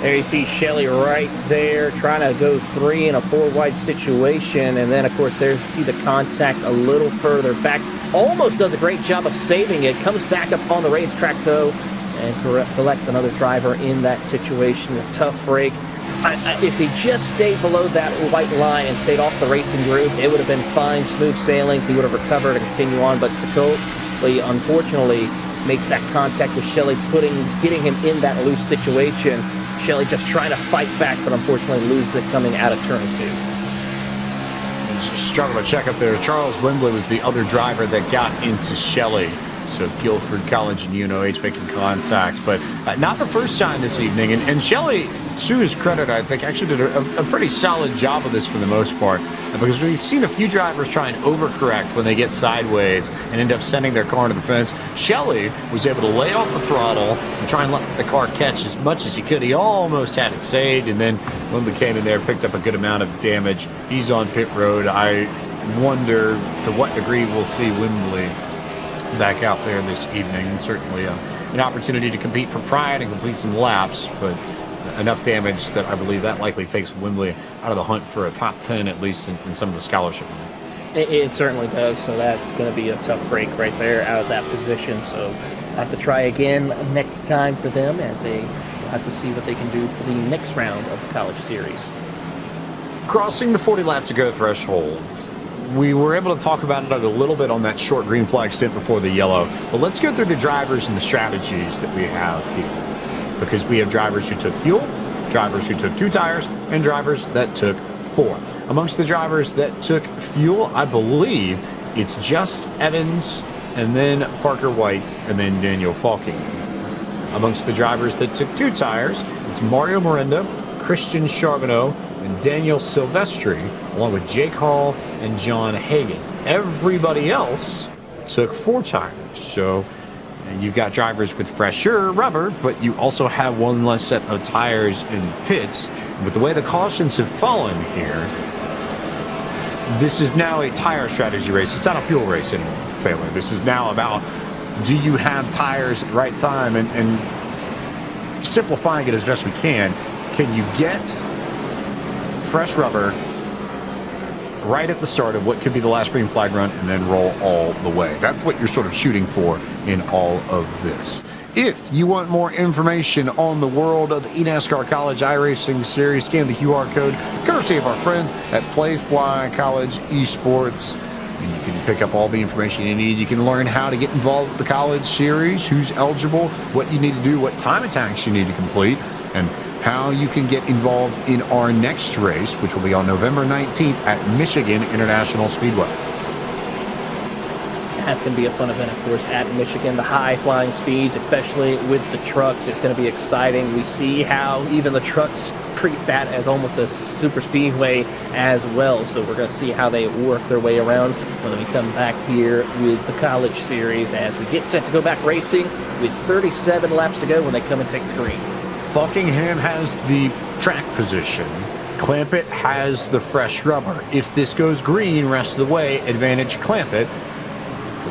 There you see Shelley right there trying to go 3 in a 4 wide situation. And then, of course, there's see the contact a little further back. Almost does a great job of saving it. Comes back up on the racetrack, though, and collects another driver in that situation. A tough break. If he just stayed below that white line and stayed off the racing group, it would have been fine, smooth sailings. He would have recovered and continue on. But Stokely, unfortunately, makes that contact with Shelley, getting him in that loose situation. Shelley just trying to fight back, but unfortunately loses it coming out of turn 2. Struggle to check up there. Charles Wembley was the other driver that got into Shelley. So Guilford College and UNOH making contact, but not the first time this evening. And Shelley, to his credit, I think actually did a pretty solid job of this for the most part, because we've seen a few drivers try and overcorrect when they get sideways and end up sending their car into the fence. Shelley was able to lay off the throttle and try and let the car catch as much as he could. He almost had it saved, and then Wembley came in there, picked up a good amount of damage. He's on pit road. I wonder to what degree we'll see Wembley back out there this evening. Certainly an opportunity to compete for pride and complete some laps, but enough damage that I believe that likely takes Wembley out of the hunt for a top 10, at least in some of the scholarship. It certainly does, so that's going to be a tough break right there out of that position. So have to try again next time for them, as they have to see what they can do for the next round of the College Series. Crossing the 40 lap to go threshold. We were able to talk about it a little bit on that short green flag stint before the yellow, but let's go through the drivers and the strategies that we have here, because we have drivers who took fuel, drivers who took 2 tires, and drivers that took 4. Amongst the drivers that took fuel, I believe it's just Evans, and then Parker White, and then Daniel Falking. Amongst the drivers that took 2 tires, it's Mario Miranda, Christian Charbonneau, and Daniel Silvestri, along with Jake Hall and John Hagan. Everybody else took 4 tires. So and you've got drivers with fresher rubber, but you also have one less set of tires in pits. With the way the cautions have fallen here, this is now a tire strategy race. It's not a fuel race anymore, Taylor. This is now about, do you have tires at the right time? And simplifying it as best we can you get fresh rubber right at the start of what could be the last green flag run and then roll all the way? That's what you're sort of shooting for in all of this. If you want more information on the world of the eNASCAR College iRacing Series, scan the QR code, courtesy of our friends at Playfly College Esports. And you can pick up all the information you need. You can learn how to get involved with the College Series, who's eligible, what you need to do, what time attacks you need to complete, and how you can get involved in our next race, which will be on November 19th at Michigan International Speedway. That's going to be a fun event, of course, at Michigan. The high-flying speeds, especially with the trucks, it's going to be exciting. We see how even the trucks treat that as almost a super speedway as well. So we're going to see how they work their way around when we come back here with the College Series as we get set to go back racing with 37 laps to go when they come and take the green. Falkingham has the track position. Clampett has the fresh rubber. If this goes green rest of the way, advantage Clampett.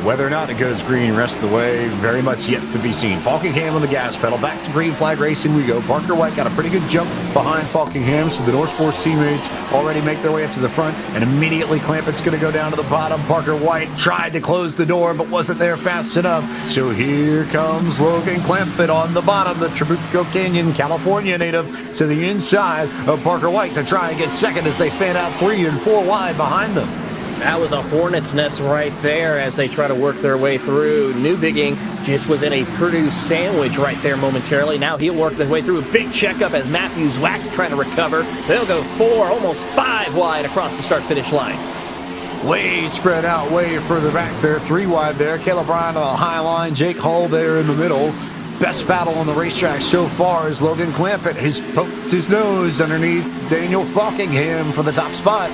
Whether or not it goes green rest of the way, very much yet to be seen. Falkingham on the gas pedal. Back to green flag racing we go. Parker White got a pretty good jump behind Falkingham, so the North Force teammates already make their way up to the front, and immediately Clampett's going to go down to the bottom. Parker White tried to close the door, but wasn't there fast enough. So here comes Logan Clampett on the bottom, the Trabuco Canyon, California native, to the inside of Parker White to try and get second as they fan out 3 and 4 wide behind them. That was a hornet's nest right there as they try to work their way through. Newbigging just was in a Purdue sandwich right there momentarily. Now he'll work his way through a big checkup as Matthews Wax trying to recover. They'll go 4, almost 5 wide across the start-finish line. Way spread out, way further back there. 3 wide there. Caleb Bryan on the high line. Jake Hull there in the middle. Best battle on the racetrack so far is Logan Clampett has poked his nose underneath Daniel Falkingham for the top spot.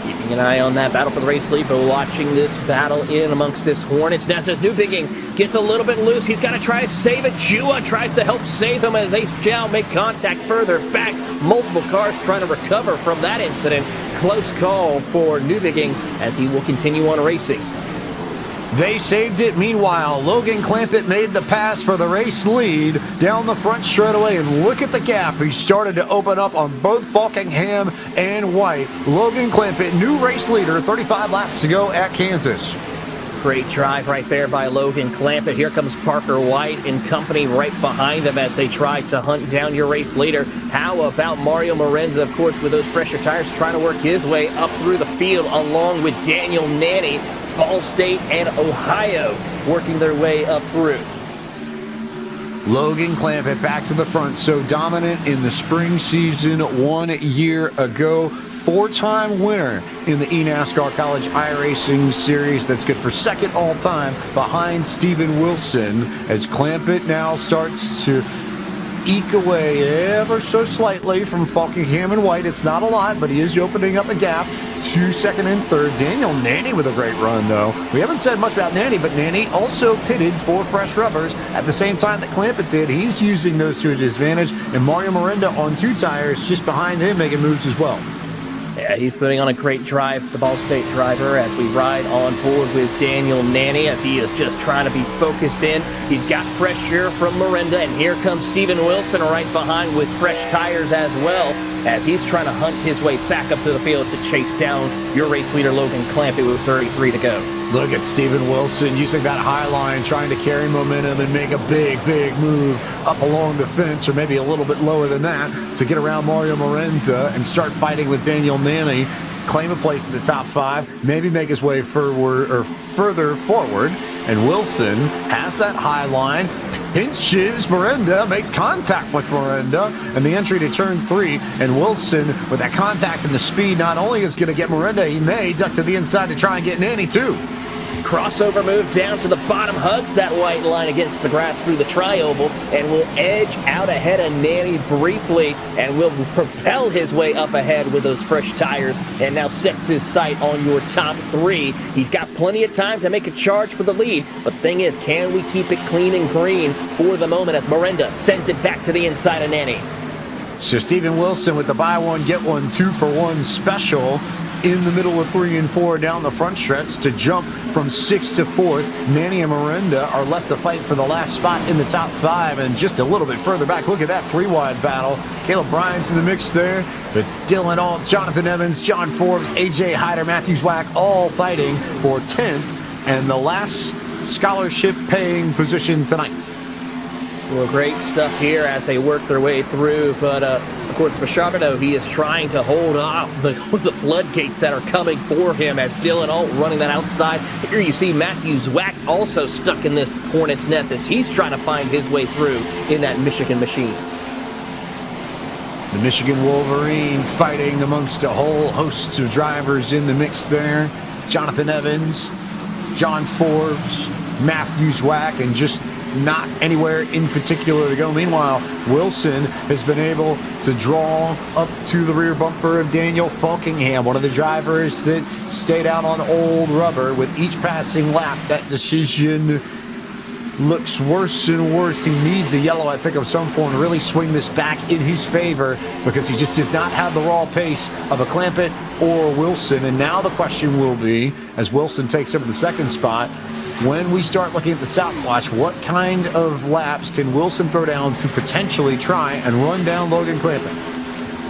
Keeping an eye on that battle for the race lead, but watching this battle in amongst this Hornets nest as Newbigging gets a little bit loose. He's got to try to save it. Jua tries to help save him as they shall make contact further back. Multiple cars trying to recover from that incident. Close call for Newbigging as he will continue on racing. They saved it. Meanwhile, Logan Clampett made the pass for the race lead down the front straightaway, and look at the gap. He started to open up on both Falkingham and White. Logan Clampett, new race leader, 35 laps to go at Kansas. Great drive right there by Logan Clampett. Here comes Parker White and company right behind them as they try to hunt down your race leader. How about Mario Miranda, of course, with those fresher tires, trying to work his way up through the field along with Daniel Nanny. Ball State and Ohio working their way up through. Logan Clampett back to the front, so dominant in the spring season 1 year ago. 4-time winner in the eNASCAR College iRacing Series. That's good for second all-time behind Steven Wilson, as Clampett now starts to eke away ever so slightly from Falkingham and White. It's not a lot, but he is opening up a gap to second and third. Daniel Nanny with a great run, though. We haven't said much about Nanny, but Nanny also pitted for fresh rubbers at the same time that Clampett did. He's using those to his advantage, and Mario Miranda on 2 tires just behind him making moves as well. Yeah, he's putting on a great drive, the Ball State driver, as we ride on board with Daniel Nanny as he is just trying to be focused in. He's got fresh air from Miranda, and here comes Steven Wilson right behind with fresh tires as well, as he's trying to hunt his way back up to the field to chase down your race leader Logan Clampett with 33 to go. Look at Steven Wilson using that high line, trying to carry momentum and make a big move up along the fence, or maybe a little bit lower than that, to get around Mario Miranda and start fighting with Daniel Nanny, claim a place in the top 5, maybe make his way forward or further forward. And Wilson has that high line, pinches Miranda, makes contact with Miranda, and the entry to turn 3. And Wilson, with that contact and the speed, not only is going to get Miranda, he may duck to the inside to try and get Nanny too. Crossover move down to the bottom, hugs that white line against the grass through the tri-oval, and will edge out ahead of Nanny briefly, and will propel his way up ahead with those fresh tires, and now sets his sight on your top 3. He's got plenty of time to make a charge for the lead, but the thing is, can we keep it clean and green for the moment as Miranda sends it back to the inside of Nanny? So Steven Wilson with the buy one, get one, 2-for-1 special in the middle of 3 and 4 down the front stretch to jump from 6th to 4th. Nanny and Miranda are left to fight for the last spot in the top 5, and just a little bit further back, look at that 3-wide battle. Caleb Bryant's in the mix there, but Dylan Alt, Jonathan Evans, John Forbes, AJ Hyder, Matthew Zwack, all fighting for 10th and the last scholarship paying position tonight. Well, great stuff here as they work their way through, but of course for Charbonneau, he is trying to hold off the floodgates that are coming for him as Dylan Alt running that outside. Here you see Matthew Zwack also stuck in this hornet's nest as he's trying to find his way through in that Michigan machine. The Michigan Wolverine fighting amongst a whole host of drivers in the mix there. Jonathan Evans, John Forbes, Matthew Zwack, and just not anywhere in particular to go. Meanwhile, Wilson has been able to draw up to the rear bumper of Daniel Falkingham, one of the drivers that stayed out on old rubber. With each passing lap, that decision looks worse and worse. He needs a yellow, I think, of some form to really swing this back in his favor, because he just does not have the raw pace of a Clampett or Wilson. And now the question will be, as Wilson takes over the 2nd spot, when we start looking at the stopwatch, what kind of laps can Wilson throw down to potentially try and run down Logan Clampett?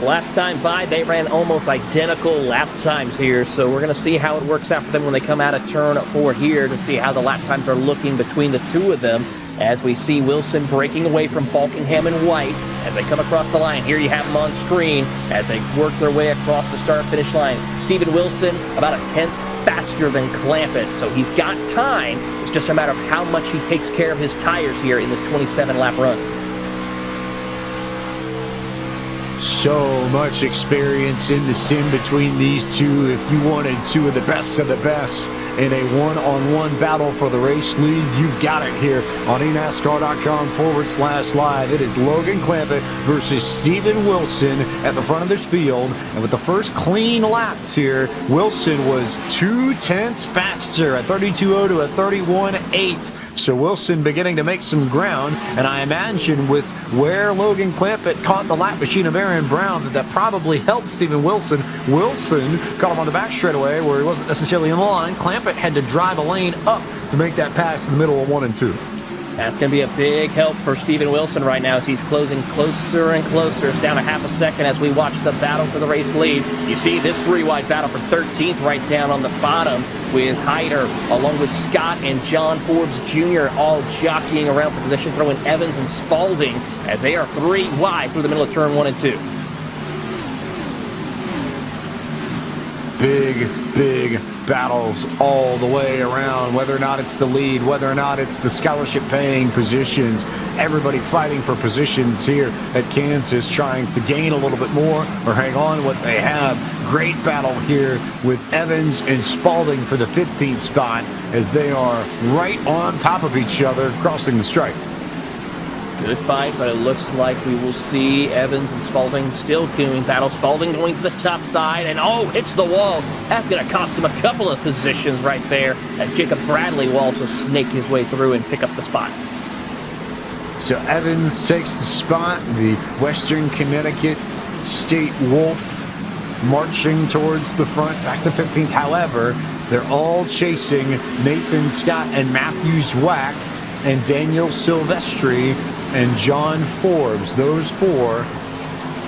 Last time by, they ran almost identical lap times here, so we're going to see how it works out for them when they come out of turn 4 here to see how the lap times are looking between the 2 of them, as we see Wilson breaking away from Falkingham and White as they come across the line. Here you have them on screen as they work their way across the start-finish line. Steven Wilson about a 10th faster than Clampett, so he's got time. It's just a matter of how much he takes care of his tires here in this 27-lap run. So much experience in the sim between these two. If you wanted 2 of the best in a one-on-one battle for the race lead, you've got it here on eNASCAR.com/live. It is Logan Clampett versus Steven Wilson at the front of this field. And with the first clean laps here, Wilson was 0.2 faster at 32.0 to a 31.8. So Wilson beginning to make some ground, and I imagine with where Logan Clampett caught the lap machine of Aaron Brown, that probably helped Steven Wilson. Wilson caught him on the back straightaway where he wasn't necessarily in the line. Clampett had to drive a lane up to make that pass in the middle of 1 and 2. That's going to be a big help for Steven Wilson right now as he's closing closer and closer. It's down a half a second as we watch the battle for the race lead. You see this three-wide battle for 13th right down on the bottom with Hyder along with Scott and John Forbes Jr. all jockeying around for position, throwing Evans and Spalding as they are 3 wide through the middle of turn 1 and 2. Big battles all the way around, whether or not it's the lead, whether or not it's the scholarship paying positions. Everybody fighting for positions here at Kansas, trying to gain a little bit more or hang on to what they have. Great battle here with Evans and Spalding for the 15th spot as they are right on top of each other, crossing the stripe. Good fight, but it looks like we will see Evans and Spalding still doing battle. Spalding going to the top side, and hits the wall. That's going to cost him a couple of positions right there, as Jacob Bradley will also snake his way through and pick up the spot. So Evans takes the spot, the Western Connecticut State Wolf marching towards the front, back to 15th. However, they're all chasing Nathan Scott and Matthew Zwack and Daniel Silvestri and John Forbes, those 4,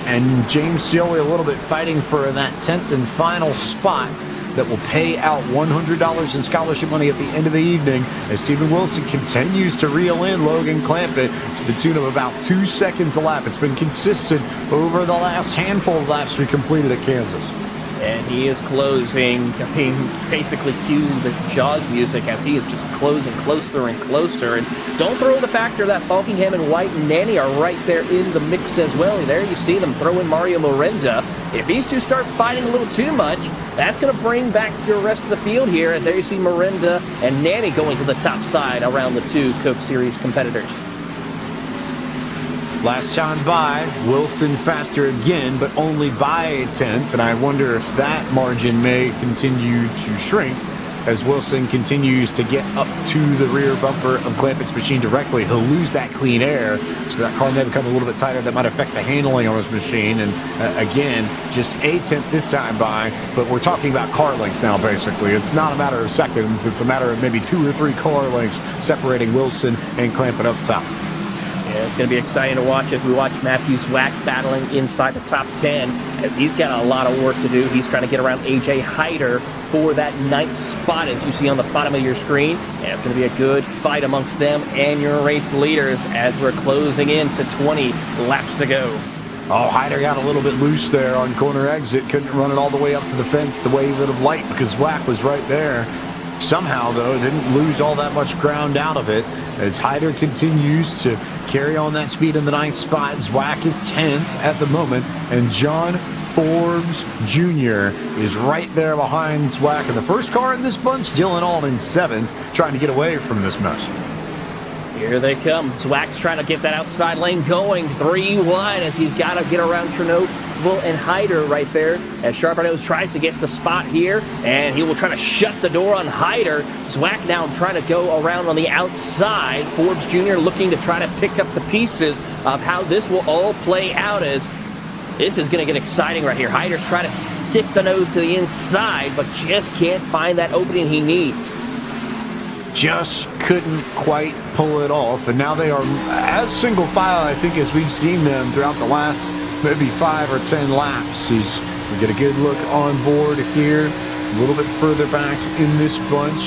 and James Cioli a little bit fighting for that 10th and final spot that will pay out $100 in scholarship money at the end of the evening as Steven Wilson continues to reel in Logan Clampett to the tune of about 2 seconds a lap. It's been consistent over the last handful of laps we completed at Kansas. And he is closing. I mean, basically cue the Jaws music as he is just closing closer and closer. And don't throw the factor that Falkingham and White and Nanny are right there in the mix as well. There you see them throw in Mario Miranda. If these two start fighting a little too much, that's going to bring back the rest of the field here. And there you see Miranda and Nanny going to the top side around the 2 Coke Series competitors. Last time by, Wilson faster again, but only by a 10th, and I wonder if that margin may continue to shrink as Wilson continues to get up to the rear bumper of Clampett's machine directly. He'll lose that clean air, so that car may become a little bit tighter. That might affect the handling on his machine, and again, just a 10th this time by, but we're talking about car lengths now, basically. It's not a matter of seconds, it's a matter of maybe 2 or 3 car lengths separating Wilson and Clampett up top. Yeah, it's going to be exciting to watch as we watch Matthew Zwack battling inside the top 10 as he's got a lot of work to do. He's trying to get around A.J. Hyder for that 9th spot as you see on the bottom of your screen. And it's going to be a good fight amongst them and your race leaders as we're closing in to 20 laps to go. Oh, Hyder got a little bit loose there on corner exit. Couldn't run it all the way up to the fence the way he would have liked because Zwack was right there. Somehow, though, didn't lose all that much ground out of it as Hyder continues to carry on that speed in the 9th spot. Zwack is 10th at the moment, and John Forbes Jr. is right there behind Zwack. And the first car in this bunch, Dylan Alden 7th, trying to get away from this mess. Here they come. Zwack's trying to get that outside lane going. 3 wide as he's got to get around Chernobyl and Hyder right there. As Sharpernose tries to get the spot here, and he will try to shut the door on Hyder. Zwack now trying to go around on the outside. Forbes Jr. looking to try to pick up the pieces of how this will all play out as this is going to get exciting right here. Hyder's trying to stick the nose to the inside, but just can't find that opening he needs. Just couldn't quite pull it off, and now they are as single file, I think, as we've seen them throughout the last maybe 5 or 10 laps. As we get a good look on board here, a little bit further back in this bunch.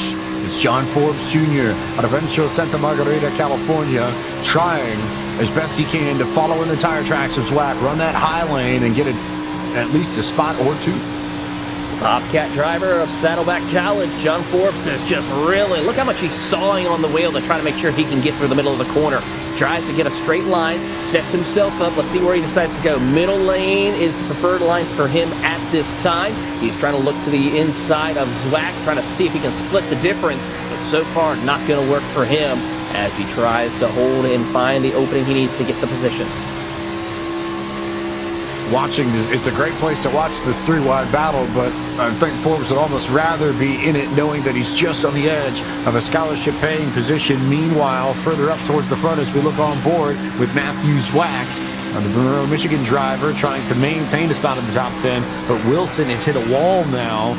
It's John Forbes Jr. out of Rancho Santa Margarita, California, trying as best he can to follow in the tire tracks of Zwack, run that high lane, and get at least a spot or 2. Bobcat driver of Saddleback College, John Forbes is just really, look how much he's sawing on the wheel to try to make sure he can get through the middle of the corner. Tries to get a straight line, sets himself up. Let's see where he decides to go. Middle lane is the preferred line for him at this time. He's trying to look to the inside of Zwack, trying to see if he can split the difference, but so far not going to work for him as he tries to hold and find the opening he needs to get the positions. Watching this, it's a great place to watch this 3-wide battle, but I think Forbes would almost rather be in it knowing that he's just on the edge of a scholarship paying position. Meanwhile, further up towards the front as we look on board with Matthew Zwack, the Monroe, Michigan driver, trying to maintain a spot in the top 10, but Wilson has hit a wall now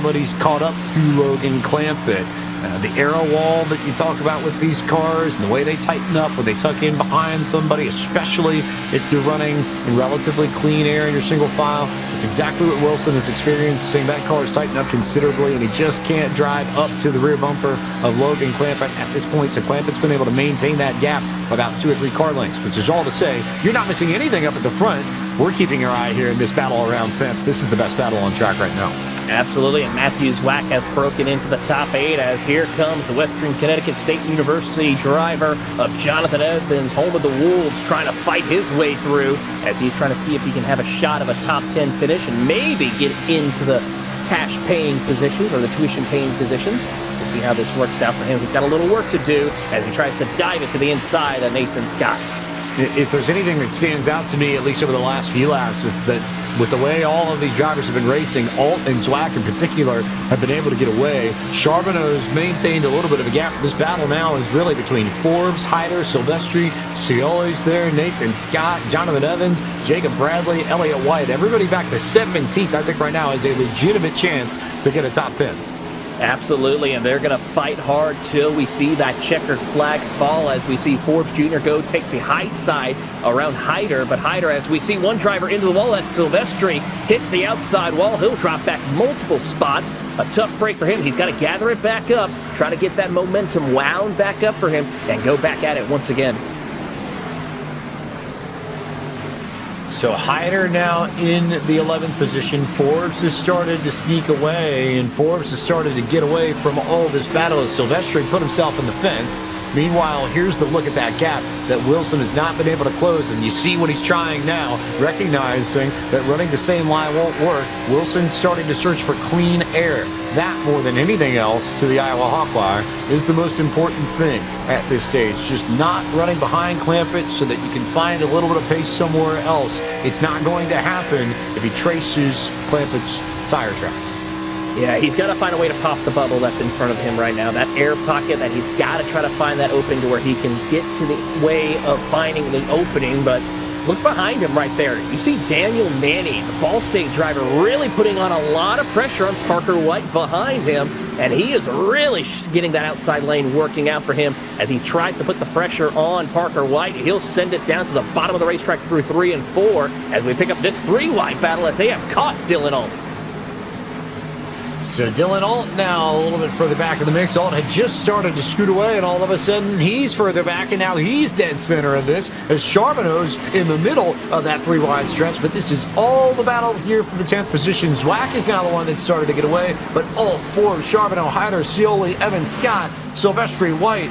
that he's caught up to Logan Clampett. The arrow wall that you talk about with these cars and the way they tighten up when they tuck in behind somebody, especially if you're running in relatively clean air in your single file. It's exactly what Wilson is experiencing. That car is tightened up considerably, and he just can't drive up to the rear bumper of Logan Clampett at this point. So Clampett's been able to maintain that gap about 2 or 3 car lengths, which is all to say you're not missing anything up at the front. We're keeping our eye here in this battle around 10th. This is the best battle on track right now. Absolutely, and Matthew Zwack has broken into the top 8 as here comes the Western Connecticut State University driver of Jonathan Evans, home of the Wolves, trying to fight his way through as he's trying to see if he can have a shot of a top 10 finish and maybe get into the cash-paying positions or the tuition-paying positions. We'll see how this works out for him. He's got a little work to do as he tries to dive it to the inside of Nathan Scott. If there's anything that stands out to me, at least over the last few laps, it's that with the way all of these drivers have been racing, Alt and Zwack in particular have been able to get away. Charbonneau's maintained a little bit of a gap. This battle now is really between Forbes, Hyder, Silvestri, Cioli's there, Nathan Scott, Jonathan Evans, Jacob Bradley, Elliott White. Everybody back to 17th, I think right now is a legitimate chance to get a top 10. Absolutely, and they're going to fight hard till we see that checkered flag fall as we see Forbes Jr. go take the high side around Hyder. But Hyder, as we see one driver into the wall, at Silvestri, hits the outside wall. He'll drop back multiple spots. A tough break for him. He's got to gather it back up, try to get that momentum wound back up for him, and go back at it once again. So Hyder now in the 11th position. Forbes has started to sneak away, and Forbes has started to get away from all this battle as Silvestri put himself in the fence. Meanwhile, here's the look at that gap that Wilson has not been able to close, and you see what he's trying now, recognizing that running the same line won't work. Wilson's starting to search for clean air. That, more than anything else, to the Iowa Hawkeye, is the most important thing at this stage. Just not running behind Clampett so that you can find a little bit of pace somewhere else. It's not going to happen if he traces Clampett's tire tracks. Yeah, he's got to find a way to pop the bubble that's in front of him right now. That air pocket that he's got to try to find that opening to where he can get to the way of finding the opening. But look behind him right there. You see Daniel Nanny, the Ball State driver, really putting on a lot of pressure on Parker White behind him. And he is really getting that outside lane working out for him as he tries to put the pressure on Parker White. He'll send it down to the bottom of the racetrack through 3 and 4 as we pick up this 3-wide battle as they have caught Dylan Alt. So Dylan Alt now a little bit further back in the mix. Alt had just started to scoot away, and all of a sudden he's further back, and now he's dead center of this as Charbonneau's in the middle of that 3-wide stretch. But this is all the battle here for the 10th position. Zwack is now the one that started to get away, but Alt, Forbes, Charbonneau, Hyder, Cioli, Evan Scott, Silvestri, White,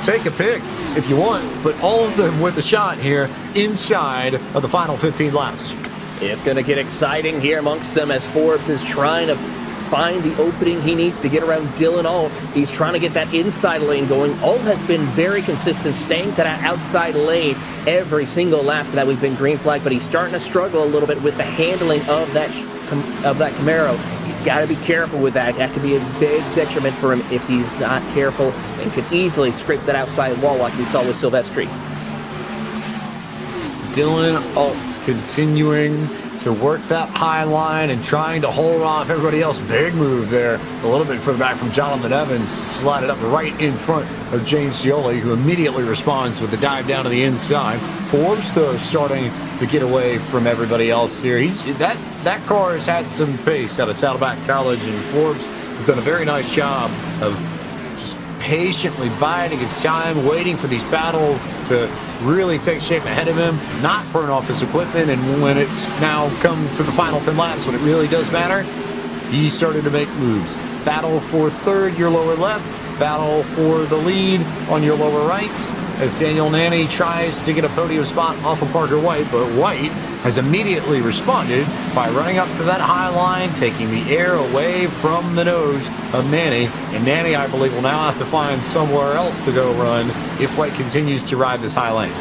take a pick if you want, but all of them with a shot here inside of the final 15 laps. It's going to get exciting here amongst them as Forbes is trying to find the opening he needs to get around Dylan Alt. He's trying to get that inside lane going. Alt has been very consistent, staying to that outside lane every single lap that we've been green flag, but he's starting to struggle a little bit with the handling of that Camaro. He's got to be careful with that. That could be a big detriment for him if he's not careful and could easily scrape that outside wall like we saw with Silvestri. Dylan Alt continuing to work that high line and trying to hold off everybody else. Big move there. A little bit further back from Jonathan Evans to slide it up right in front of James Cioli, who immediately responds with a dive down to the inside. Forbes, though, starting to get away from everybody else here. That car has had some pace out of Saddleback College, and Forbes has done a very nice job of just patiently biding his time, waiting for these battles to really take shape ahead of him, not burn off his equipment, and when it's now come to the final 10 laps, when it really does matter, he started to make moves. Battle for third, your lower left. Battle for the lead on your lower right, as Daniel Nanny tries to get a podium spot off of Parker White, but White has immediately responded by running up to that high line, taking the air away from the nose of Nanny. And Nanny, I believe, will now have to find somewhere else to go run if White continues to ride this high lane.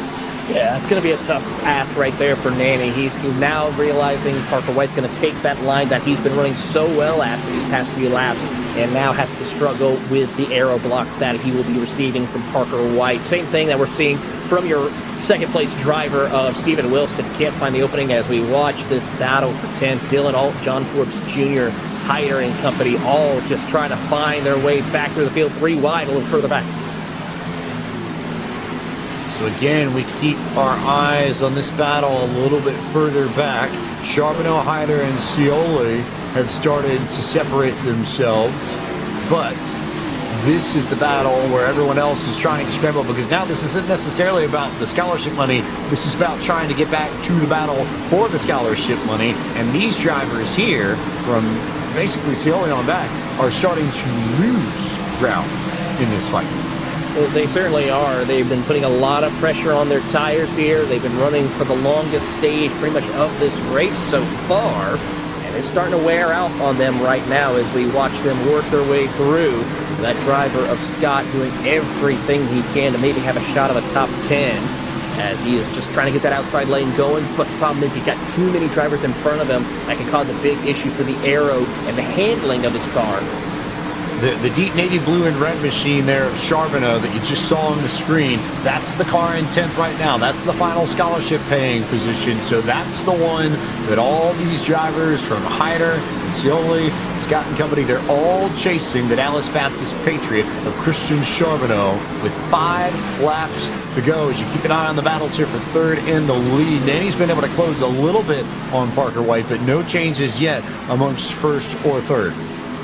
Yeah, it's going to be a tough ask right there for Nanny. He's now realizing Parker White's going to take that line that he's been running so well at these past few laps, and now has to struggle with the aero block that he will be receiving from Parker White. Same thing that we're seeing from your second place driver of Stephen Wilson. Can't find the opening as we watch this battle for 10th. Dylan Alt, John Forbes Jr. Hyder and company all just trying to find their way back through the field, 3 wide, a little further back. So again, we keep our eyes on this battle a little bit further back. Charbonneau, Hyder, and Scioli have started to separate themselves, but this is the battle where everyone else is trying to scramble, because now this isn't necessarily about the scholarship money. This is about trying to get back to the battle for the scholarship money. And these drivers here, from basically Scioli on back, are starting to lose ground in this fight. Well, they certainly are. They've been putting a lot of pressure on their tires here. They've been running for the longest stage pretty much of this race so far, and it's starting to wear out on them right now as we watch them work their way through. That driver of Scott doing everything he can to maybe have a shot of a top 10 as he is just trying to get that outside lane going, but the problem is he's got too many drivers in front of him. That can cause a big issue for the aero and the handling of his car. The deep navy blue and red machine there of Charbonneau that you just saw on the screen, that's the car in 10th right now. That's the final scholarship paying position. So that's the one that all these drivers from Hyder and Scioli, Scott and company, they're all chasing, the Dallas Baptist Patriot of Christian Charbonneau with 5 laps to go as you keep an eye on the battles here for third in the lead. Nanny's been able to close a little bit on Parker White, but no changes yet amongst first or third.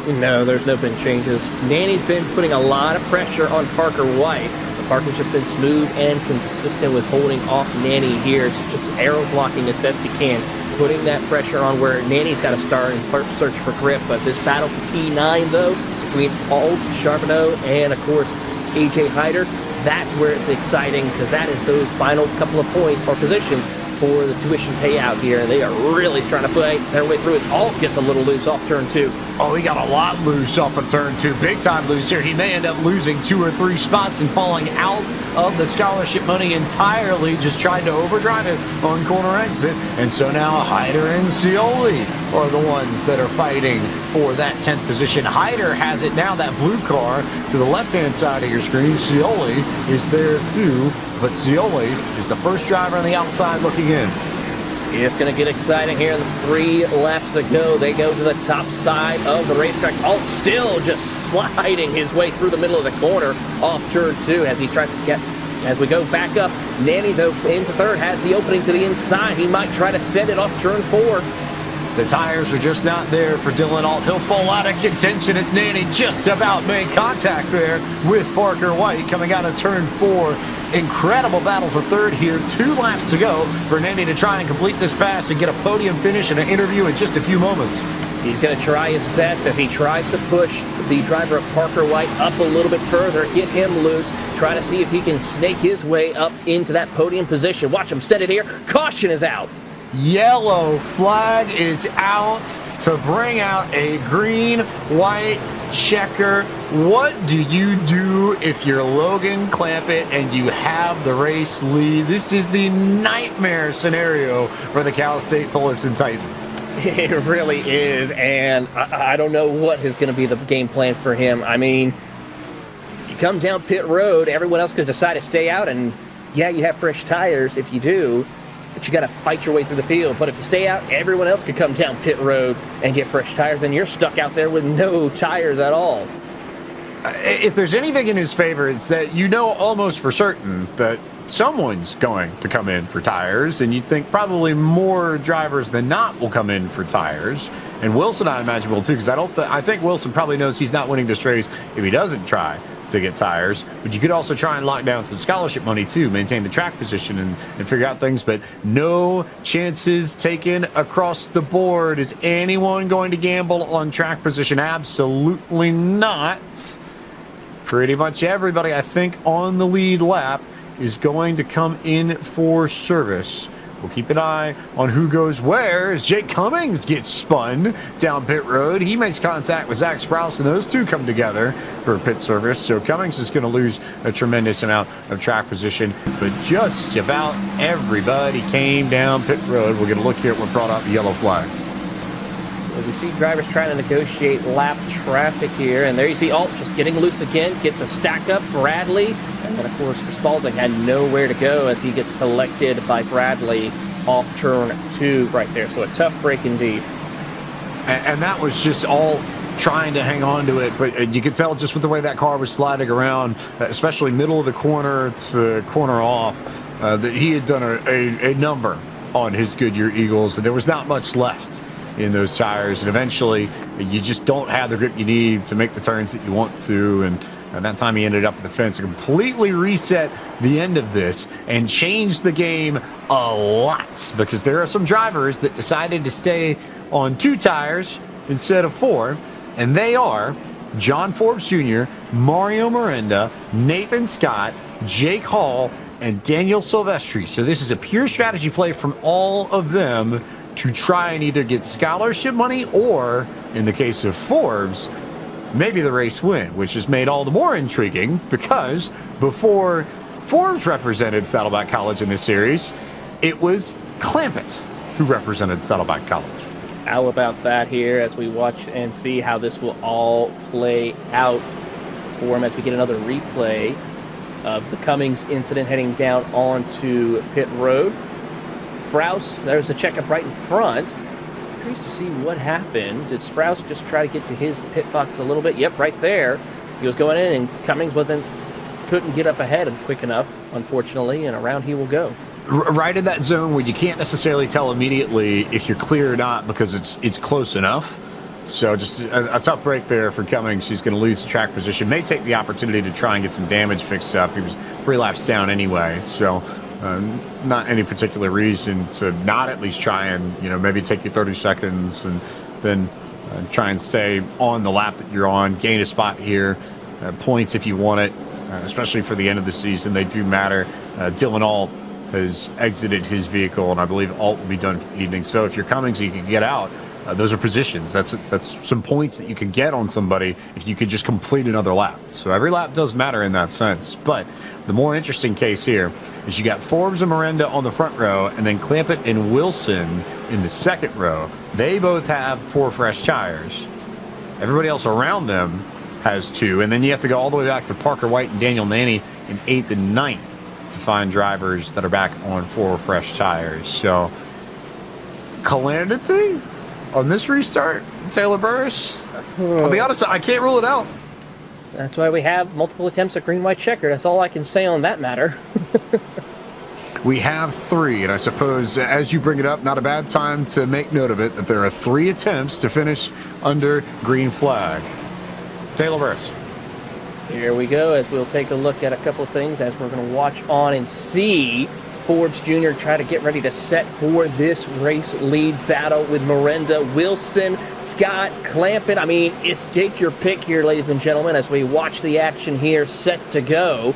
No, there's no been changes. Nanny's been putting a lot of pressure on Parker White. The Parker's just been smooth and consistent with holding off Nanny here. It's just aero blocking as best he can, putting that pressure on where Nanny's got to start and search for grip. But this battle for P9, though, between Alt, Charbonneau, and, of course, AJ Hyder, that's where it's exciting, because that is those final couple of points or positions for the tuition payout here. They are really trying to fight their way through it. Alt gets a little loose off turn 2. Oh, he got a lot loose off of turn 2. Big time loose here. He may end up losing 2 or 3 spots and falling out of the scholarship money entirely, just trying to overdrive it on corner exit. And so now Hyder and Scioli are the ones that are fighting for that 10th position. Hyder has it now, that blue car to the left-hand side of your screen. Scioli is there too, but Scioli is the first driver on the outside looking in. It's going to get exciting here. 3 laps to go. They go to the top side of the racetrack. Alt still just sliding his way through the middle of the corner off turn 2 as he tries to get, as we go back up. Nanny, though, into third, has the opening to the inside. He might try to send it off turn 4. The tires are just not there for Dylan Alt. He'll fall out of contention. It's Nanny just about made contact there with Parker White coming out of turn 4. Incredible battle for third here. 2 laps to go for Nanny to try and complete this pass and get a podium finish and an interview in just a few moments. He's going to try his best as he tries to push the driver of Parker White up a little bit further, get him loose, try to see if he can snake his way up into that podium position. Watch him set it here. Caution is out. Yellow flag is out to bring out a green-white checker. What do you do if you're Logan Clampett and you have the race lead? This is the nightmare scenario for the Cal State Fullerton Titan. It really is, and I don't know what is going to be the game plan for him. I mean, you come down pit road, everyone else could decide to stay out, and yeah, you have fresh tires if you do, but you got to fight your way through the field. But if you stay out, everyone else could come down pit road and get fresh tires, and you're stuck out there with no tires at all. If there's anything in his favor, it's that you know almost for certain that someone's going to come in for tires, and you think probably more drivers than not will come in for tires. And Wilson, I imagine, will too, because I think Wilson probably knows he's not winning this race if he doesn't try to get tires. But you could also try and lock down some scholarship money too, maintain the track position and figure out things. But no chances taken across the board. Is anyone going to gamble on track position? Absolutely not. Pretty much everybody, I think, on the lead lap is going to come in for service. We'll keep an eye on who goes where as Jake Cummings gets spun down pit road. He makes contact with Zach Sprouse, and those two come together for pit service. So Cummings is going to lose a tremendous amount of track position, but just about everybody came down pit road. We're going to look here at what brought out the yellow flag. As we see drivers trying to negotiate lap traffic here, and there you see Alt just getting loose again, gets a stack up Bradley, and then of course Spalding had nowhere to go as he gets collected by Bradley off turn 2 right there. So a tough break indeed. And that was just all trying to hang on to it, but you could tell just with the way that car was sliding around, especially middle of the corner to corner off, that he had done a number on his Goodyear Eagles, and there was not much left in those tires, and eventually you just don't have the grip you need to make the turns that you want to, and that time he ended up at the fence and completely reset the end of this and changed the game a lot, because there are some drivers that decided to stay on 2 tires instead of 4, and they are John Forbes Jr., Mario Miranda, Nathan Scott, Jake Hall, and Daniel Silvestri. So this is a pure strategy play from all of them to try and either get scholarship money or, in the case of Forbes, maybe the race win, which has made all the more intriguing because before Forbes represented Saddleback College in this series, it was Clampett who represented Saddleback College. How about that here as we watch and see how this will all play out for him as we get another replay of the Cummings incident heading down onto pit road. Sprouse, there's a checkup right in front. Curious to see what happened. Did Sprouse just try to get to his pit box a little bit? Yep, right there. He was going in and Cummings couldn't get up ahead quick enough, unfortunately, and around he will go. Right in that zone where you can't necessarily tell immediately if you're clear or not because it's close enough. So just a tough break there for Cummings. He's going to lose the track position. May take the opportunity to try and get some damage fixed up. He was 3 laps down anyway, so not any particular reason to not at least try and maybe take you 30 seconds and then try and stay on the lap that you're on. Gain a spot here, points if you want it, especially for the end of the season. They do matter. Dylan Alt has exited his vehicle, and I believe Alt will be done for the evening. So if you're Cummings, you can get out. Those are positions. That's some points that you can get on somebody if you could just complete another lap. So every lap does matter in that sense. But the more interesting case here is you got Forbes and Miranda on the front row, and then Clampett and Wilson in the second row. They both have 4 fresh tires. Everybody else around them has 2, and then you have to go all the way back to Parker White and Daniel Nanny in 8th and 9th to find drivers that are back on 4 fresh tires. So calamity on this restart, Taylor Burris. I'll be honest, I can't rule it out. That's why we have multiple attempts at green-white checker. That's all I can say on that matter. We have 3, and I suppose as you bring it up, not a bad time to make note of it, that there are 3 attempts to finish under green flag. Taylor Burris. Here we go as we'll take a look at a couple of things as we're going to watch on and see Forbes Jr. try to get ready to set for this race lead battle with Miranda, Wilson, Scott, Clampett. I mean, it's take your pick here, ladies and gentlemen, as we watch the action here set to go.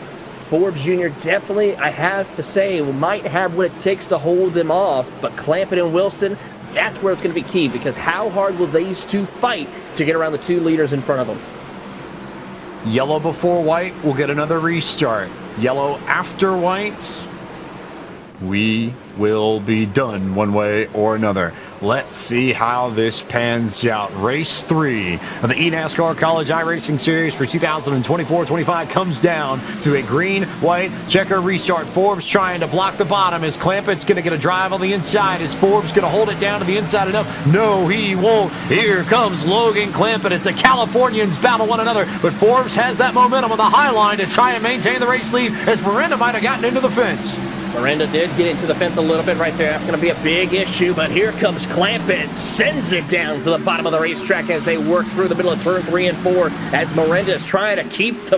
Forbes Jr. definitely, I have to say, might have what it takes to hold them off, but Clampett and Wilson, that's where it's going to be key, because how hard will these 2 fight to get around the 2 leaders in front of them? Yellow before white, we'll get another restart. Yellow after white, we will be done one way or another. Let's see how this pans out. Race 3 of the eNASCAR College iRacing Series for 2024-25 comes down to a green-white checker restart. Forbes trying to block the bottom as Clampett's going to get a drive on the inside. Is Forbes going to hold it down to the inside enough? No, he won't. Here comes Logan Clampett as the Californians battle one another, but Forbes has that momentum on the high line to try and maintain the race lead as Miranda might have gotten into the fence. Miranda did get into the fence a little bit right there. That's going to be a big issue, but here comes Clampett. Sends it down to the bottom of the racetrack as they work through the middle of turn 3 and 4 as Miranda is trying to keep the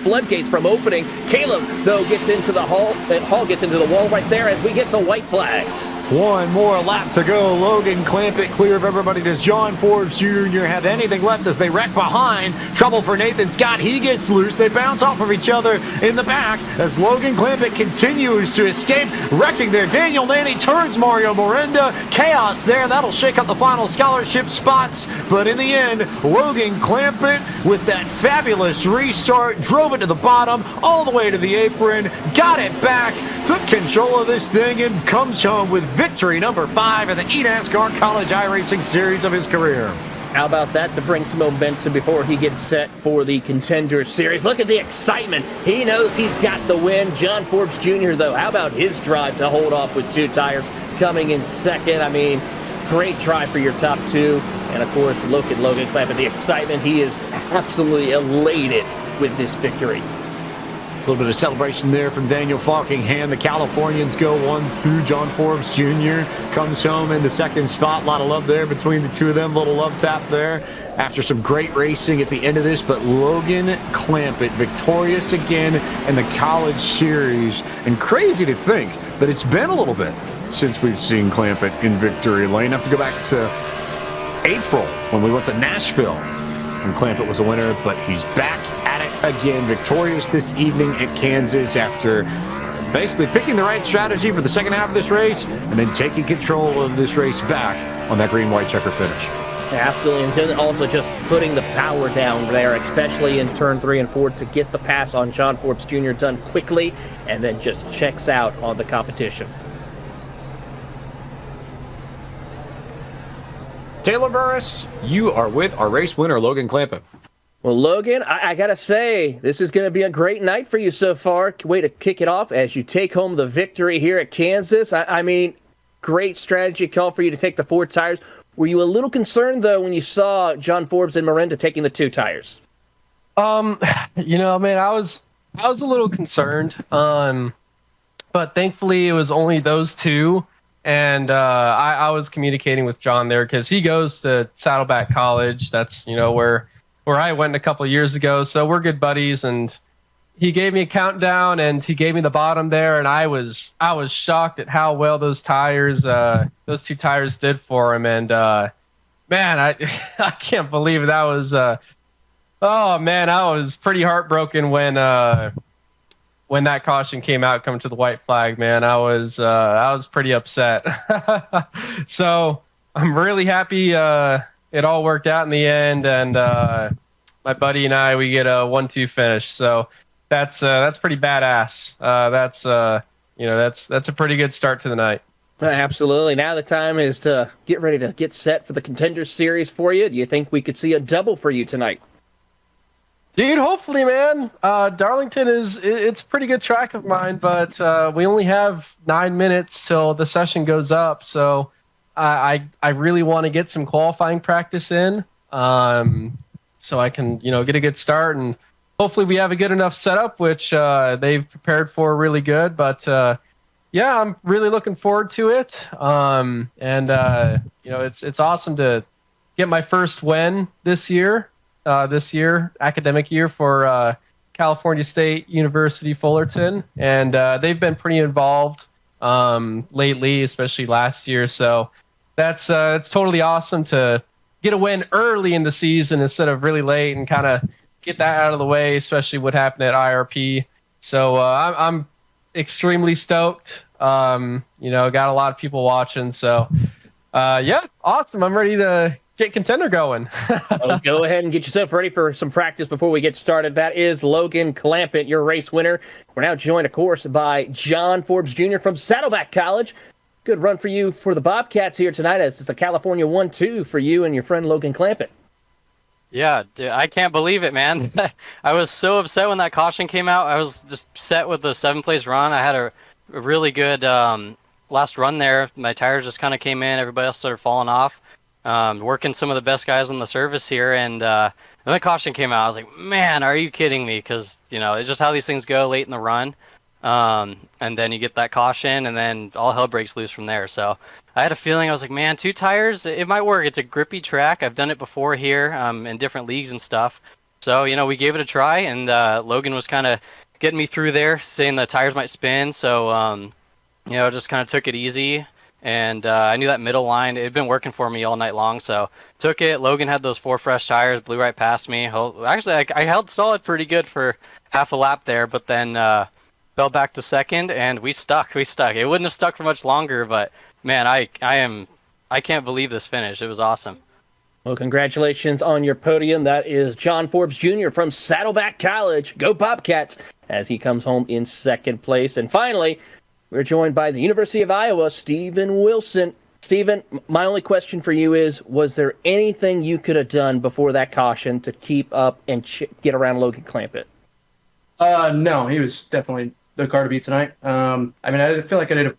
floodgates from opening. Caleb, though, gets into the Hall, and Hall gets into the wall right there as we get the white flag. One more lap to go. Logan Clampett clear of everybody. Does John Forbes Jr. have anything left as they wreck behind? Trouble for Nathan Scott. He gets loose. They bounce off of each other in the back as Logan Clampett continues to escape, wrecking there. Daniel Nanny turns Mario Miranda. Chaos there. That'll shake up the final scholarship spots. But in the end, Logan Clampett, with that fabulous restart, drove it to the bottom, all the way to the apron, got it back, took control of this thing, and comes home with victory number 5 in the eNASCAR College iRacing Series of his career. How about that to bring some momentum before he gets set for the Contender Series? Look at the excitement. He knows he's got the win. John Forbes Jr., though, how about his drive to hold off with 2 tires coming in second? I mean, great try for your top 2. And of course, look at Logan Clampett, the excitement. He is absolutely elated with this victory. A little bit of celebration there from Daniel Falkingham. The Californians go 1-2. John Forbes Jr. comes home in the second spot. A lot of love there between the two of them. Little love tap there after some great racing at the end of this. But Logan Clampett victorious again in the College Series. And crazy to think that it's been a little bit since we've seen Clampett in victory lane. I have to go back to April when we went to Nashville and Clampett was the winner, but he's back at it again, victorious this evening at Kansas after basically picking the right strategy for the second half of this race and then taking control of this race back on that green-white checker finish. Absolutely, and then also just putting the power down there, especially in turn 3 and 4, to get the pass on John Forbes Jr. done quickly, and then just checks out on the competition. Taylor Burris, you are with our race winner, Logan Clampett. Well, Logan, I got to say, this is going to be a great night for you so far. Way to kick it off as you take home the victory here at Kansas. I mean, great strategy call for you to take the 4 tires. Were you a little concerned, though, when you saw John Forbes and Miranda taking the 2 tires? Man, I was a little concerned. But thankfully, it was only those 2. And I was communicating with John there because he goes to Saddleback College. That's, where I went a couple of years ago. So we're good buddies. And he gave me a countdown and he gave me the bottom there. And I was shocked at how well those 2 tires did for him. And, man, I can't believe it. That was, I was pretty heartbroken when that caution came out coming to the white flag, man. I was pretty upset. So I'm really happy it all worked out in the end, and my buddy and I, we get a 1-2 finish. So that's pretty badass. That's a pretty good start to the night. Absolutely. Now the time is to get ready to get set for the Contender Series for you. Do you think we could see a double for you tonight? Dude, hopefully, man. Darlington it's a pretty good track of mine, but we only have 9 minutes till the session goes up, so I really want to get some qualifying practice in, so I can get a good start, and hopefully we have a good enough setup, which they've prepared for really good. But yeah, I'm really looking forward to it, it's awesome to get my first win this year. Academic year for California State University Fullerton, and they've been pretty involved lately, especially last year. So that's it's totally awesome to get a win early in the season instead of really late and kind of get that out of the way, especially what happened at IRP. So I'm extremely stoked. Got a lot of people watching. So yeah, awesome. I'm ready to get Contender going. Well, go ahead and get yourself ready for some practice before we get started. That is Logan Clampett, your race winner. We're now joined, of course, by John Forbes Jr. from Saddleback College. Good run for you for the Bobcats here tonight, as it's a California 1-2 for you and your friend Logan Clampett. Yeah, dude, I can't believe it, man. I was so upset when that caution came out. I was just set with the 7th-place run. I had a really good last run there. My tires just kind of came in. Everybody else started falling off. Working some of the best guys on the service here, and then the caution came out. I was like, man, are you kidding me? Because, it's just how these things go late in the run. And then you get that caution, and then all hell breaks loose from there. So I had a feeling, I was like, man, 2 tires, it might work. It's a grippy track. I've done it before here in different leagues and stuff. So, we gave it a try, and Logan was kind of getting me through there, saying the tires might spin. So, just kind of took it easy. And I knew that middle line, it had been working for me all night long, so took it. Logan had those 4 fresh tires, blew right past me. Actually, I held solid pretty good for half a lap there, but then fell back to second, and we stuck. It wouldn't have stuck for much longer, but man, I can't believe this finish. It was awesome. Well, congratulations on your podium. That is John Forbes Jr. from Saddleback College. Go Bobcats, as he comes home in 2nd place. And finally, we're joined by the University of Iowa, Stephen Wilson. Stephen, my only question for you is, was there anything you could have done before that caution to keep up and get around Logan Clampett? No, he was definitely the car to beat tonight. I feel like I did a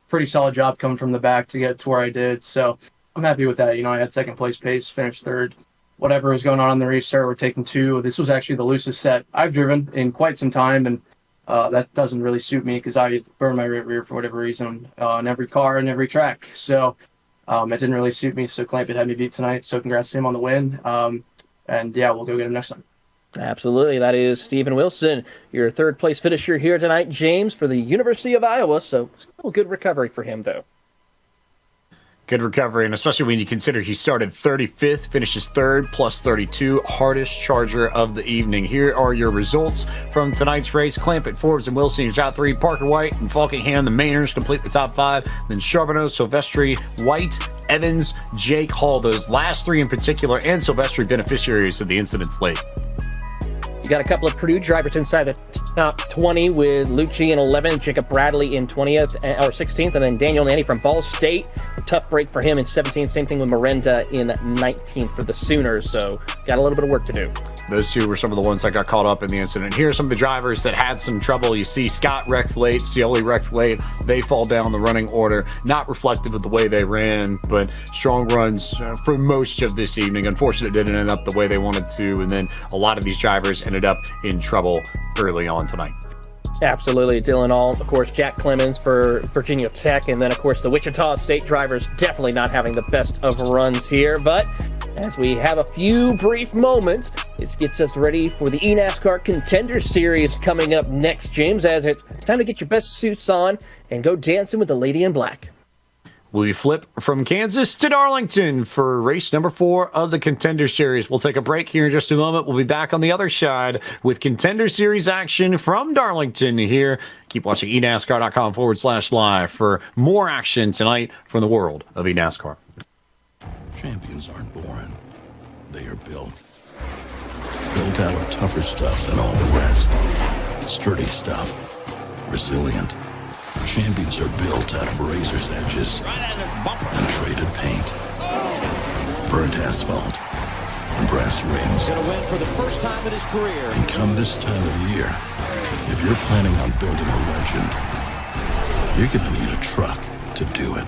pretty solid job coming from the back to get to where I did. So I'm happy with that. You know, I had second place pace, finished third. Whatever was going on the restart, we're taking 2. This was actually the loosest set I've driven in quite some time, and that doesn't really suit me because I burn my rear for whatever reason on every car and every track. So it didn't really suit me. So Clampett had me beat tonight. So congrats to him on the win. And yeah, we'll go get him next time. Absolutely. That is Stephen Wilson, your third place finisher here tonight, James, for the University of Iowa. So still good recovery for him, though. Good recovery, and especially when you consider he started 35th, finishes third, plus 32, hardest charger of the evening. Here are your results from tonight's race. Clampett, Forbes, and Wilson, your top 3. Parker White and Falkingham, the Mainers, complete the top 5. Then Charbonneau, Silvestri, White, Evans, Jake Hall. Those last 3 in particular, and Silvestri, beneficiaries of the incidents late. You got a couple of Purdue drivers inside the top 20 with Lucci in 11th, Jacob Bradley in 20th or 16th, and then Daniel Nanny from Ball State. Tough break for him in 17th. Same thing with Miranda in 19th for the Sooners. So got a little bit of work to do. Those 2 were some of the ones that got caught up in the incident. Here are some of the drivers that had some trouble. You see Scott wrecked late, Scioli wrecked late. They fall down the running order. Not reflective of the way they ran, but strong runs for most of this evening. Unfortunately, it didn't end up the way they wanted to, and then a lot of these drivers ended up in trouble early on tonight. Absolutely. Dylan Ault, of course, Jack Clemens for Virginia Tech, and then, of course, the Wichita State drivers definitely not having the best of runs here. But as we have a few brief moments, this gets us ready for the eNASCAR Contender Series coming up next, James, as it's time to get your best suits on and go dancing with the lady in black. We flip from Kansas to Darlington for race number 4 of the Contender Series. We'll take a break here in just a moment. We'll be back on the other side with Contender Series action from Darlington here. Keep watching eNASCAR.com/live for more action tonight from the world of eNASCAR. Champions aren't born. They are built. Built out of tougher stuff than all the rest. Sturdy stuff. Resilient. Champions are built out of razor's edges and traded paint, burnt asphalt, and brass rings. Gonna win for the first time in his career. And come this time of year, if you're planning on building a legend, you're gonna need a truck to do it.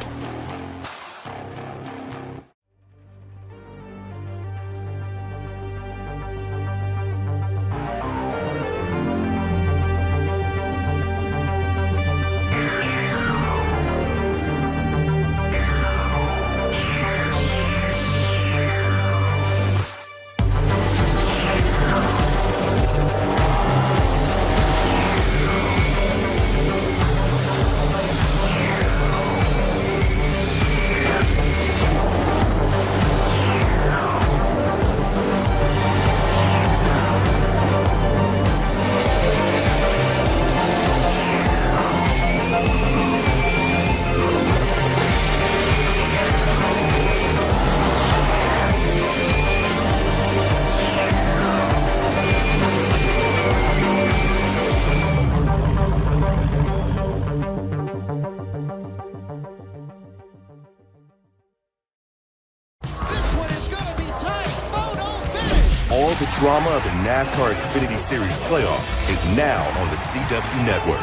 All the drama of the NASCAR Xfinity Series playoffs is now on the CW Network.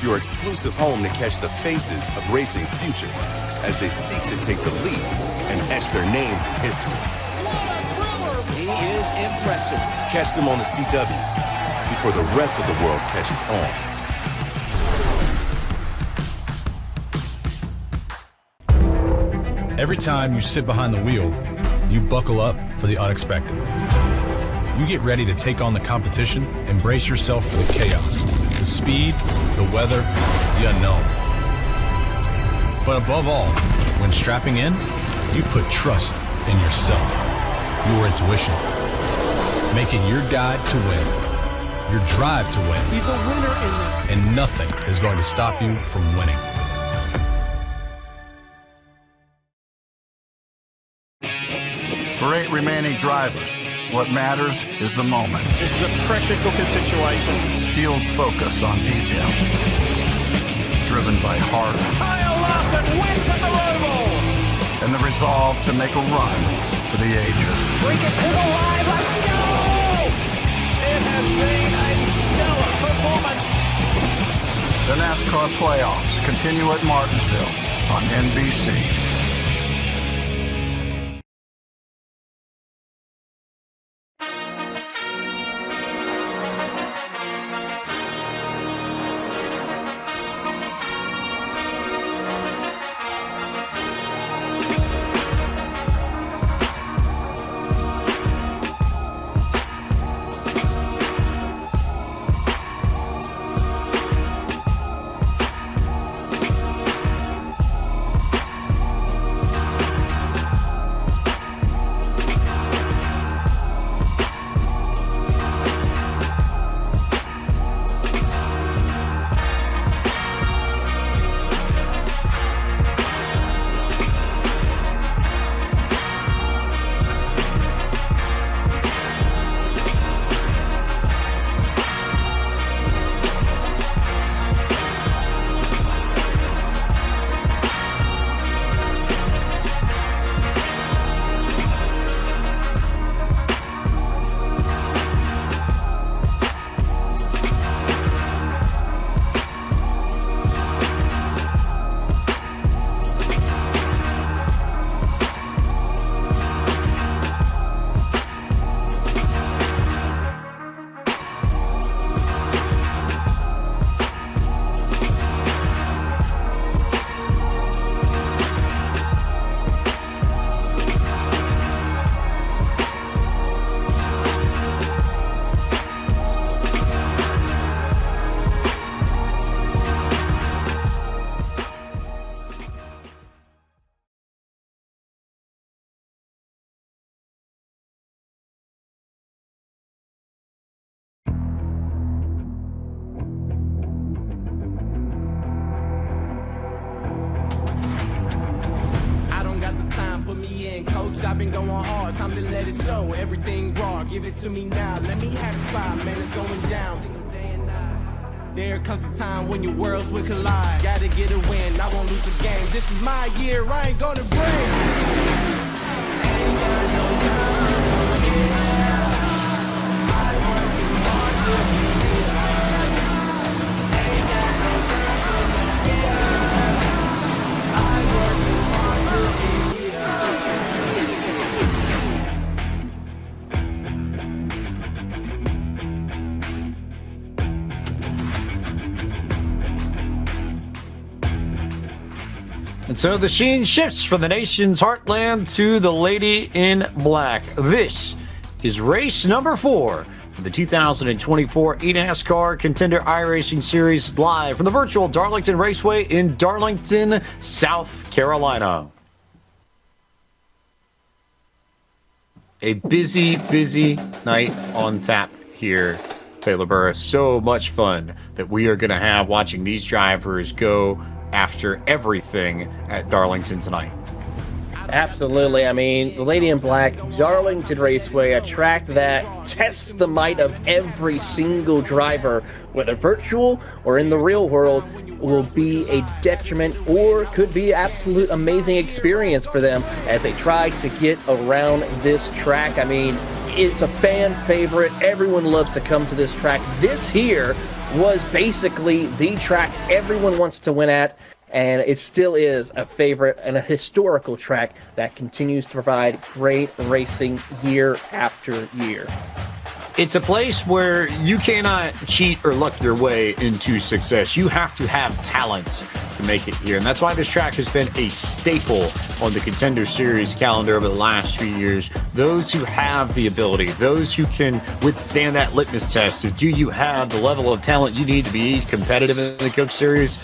Your exclusive home to catch the faces of racing's future as they seek to take the lead and etch their names in history. He is impressive. Catch them on the CW before the rest of the world catches on. Every time you sit behind the wheel, you buckle up for the unexpected. You get ready to take on the competition and brace yourself for the chaos, the speed, the weather, the unknown. But above all, when strapping in, you put trust in yourself, your intuition. Make it your guide to win, your drive to win. He's a winner in this. And nothing is going to stop you from winning. For 8 remaining drivers, what matters is the moment. This is a pressure cooker situation. Steeled focus on detail. Driven by heart. Kyle Larson wins at the Roval. And the resolve to make a run for the ages. Bring it to the line, let's go! It has been a stellar performance. The NASCAR playoffs continue at Martinsville on NBC. I've been going hard, time to let it show. Everything raw, give it to me now. Let me have a spot, man, it's going down. Day and night. There comes a time when your worlds will collide. Gotta get a win, I won't lose a game. This is my year, I ain't gonna break. Ain't got no time for me. I work too hard to be here. Ain't got no time for me. I work too hard to be here. And so the sheen shifts from the nation's heartland to the lady in black. This is race number 4 for the 2024 eNASCAR Contender iRacing Series live from the virtual Darlington Raceway in Darlington, South Carolina. A busy, busy night on tap here, Taylor Burris. So much fun that we are going to have watching these drivers go after everything at Darlington tonight. Absolutely. I mean, the Lady in Black, Darlington Raceway, a track that tests the might of every single driver, whether virtual or in the real world, will be a detriment or could be absolute amazing experience for them as they try to get around this track. I mean, it's a fan favorite. Everyone loves to come to this track. This here was basically the track everyone wants to win at, and it still is a favorite and a historical track that continues to provide great racing year after year. It's a place where you cannot cheat or luck your way into success. You have to have talent to make it here. And that's why this track has been a staple on the Contender Series calendar over the last few years. Those who have the ability, those who can withstand that litmus test of do you have the level of talent you need to be competitive in the Cup Series,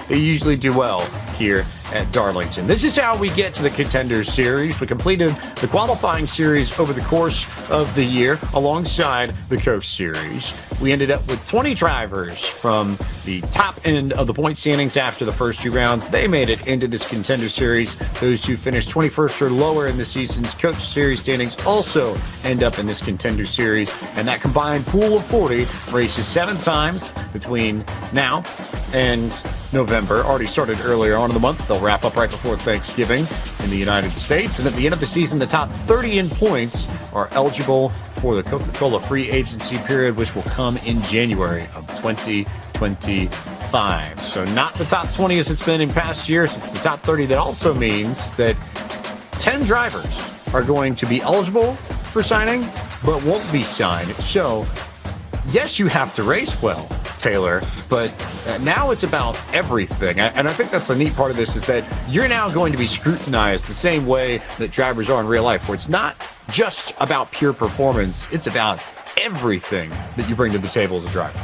they usually do well here at Darlington. This is how we get to the Contender Series. We completed the qualifying series over the course of the year alongside the Coach Series. We ended up with 20 drivers from the top end of the point standings after the first 2 rounds. They made it into this Contender Series. Those who finished 21st or lower in the season's Coach Series standings also end up in this Contender Series. And that combined pool of 40 races 7 times between now and November. Already started earlier on in the month. They'll wrap up right before Thanksgiving in the United States. And at the end of the season, the top 30 in points are eligible for the Coca-Cola free agency period, which will come in January of 2025. 35. So not the top 20 as it's been in past years. It's the top 30. That also means that 10 drivers are going to be eligible for signing, but won't be signed. So, yes, you have to race well, Taylor, but now it's about everything. And I think that's the neat part of this, is that you're now going to be scrutinized the same way that drivers are in real life, where it's not just about pure performance. It's about everything that you bring to the table as a driver.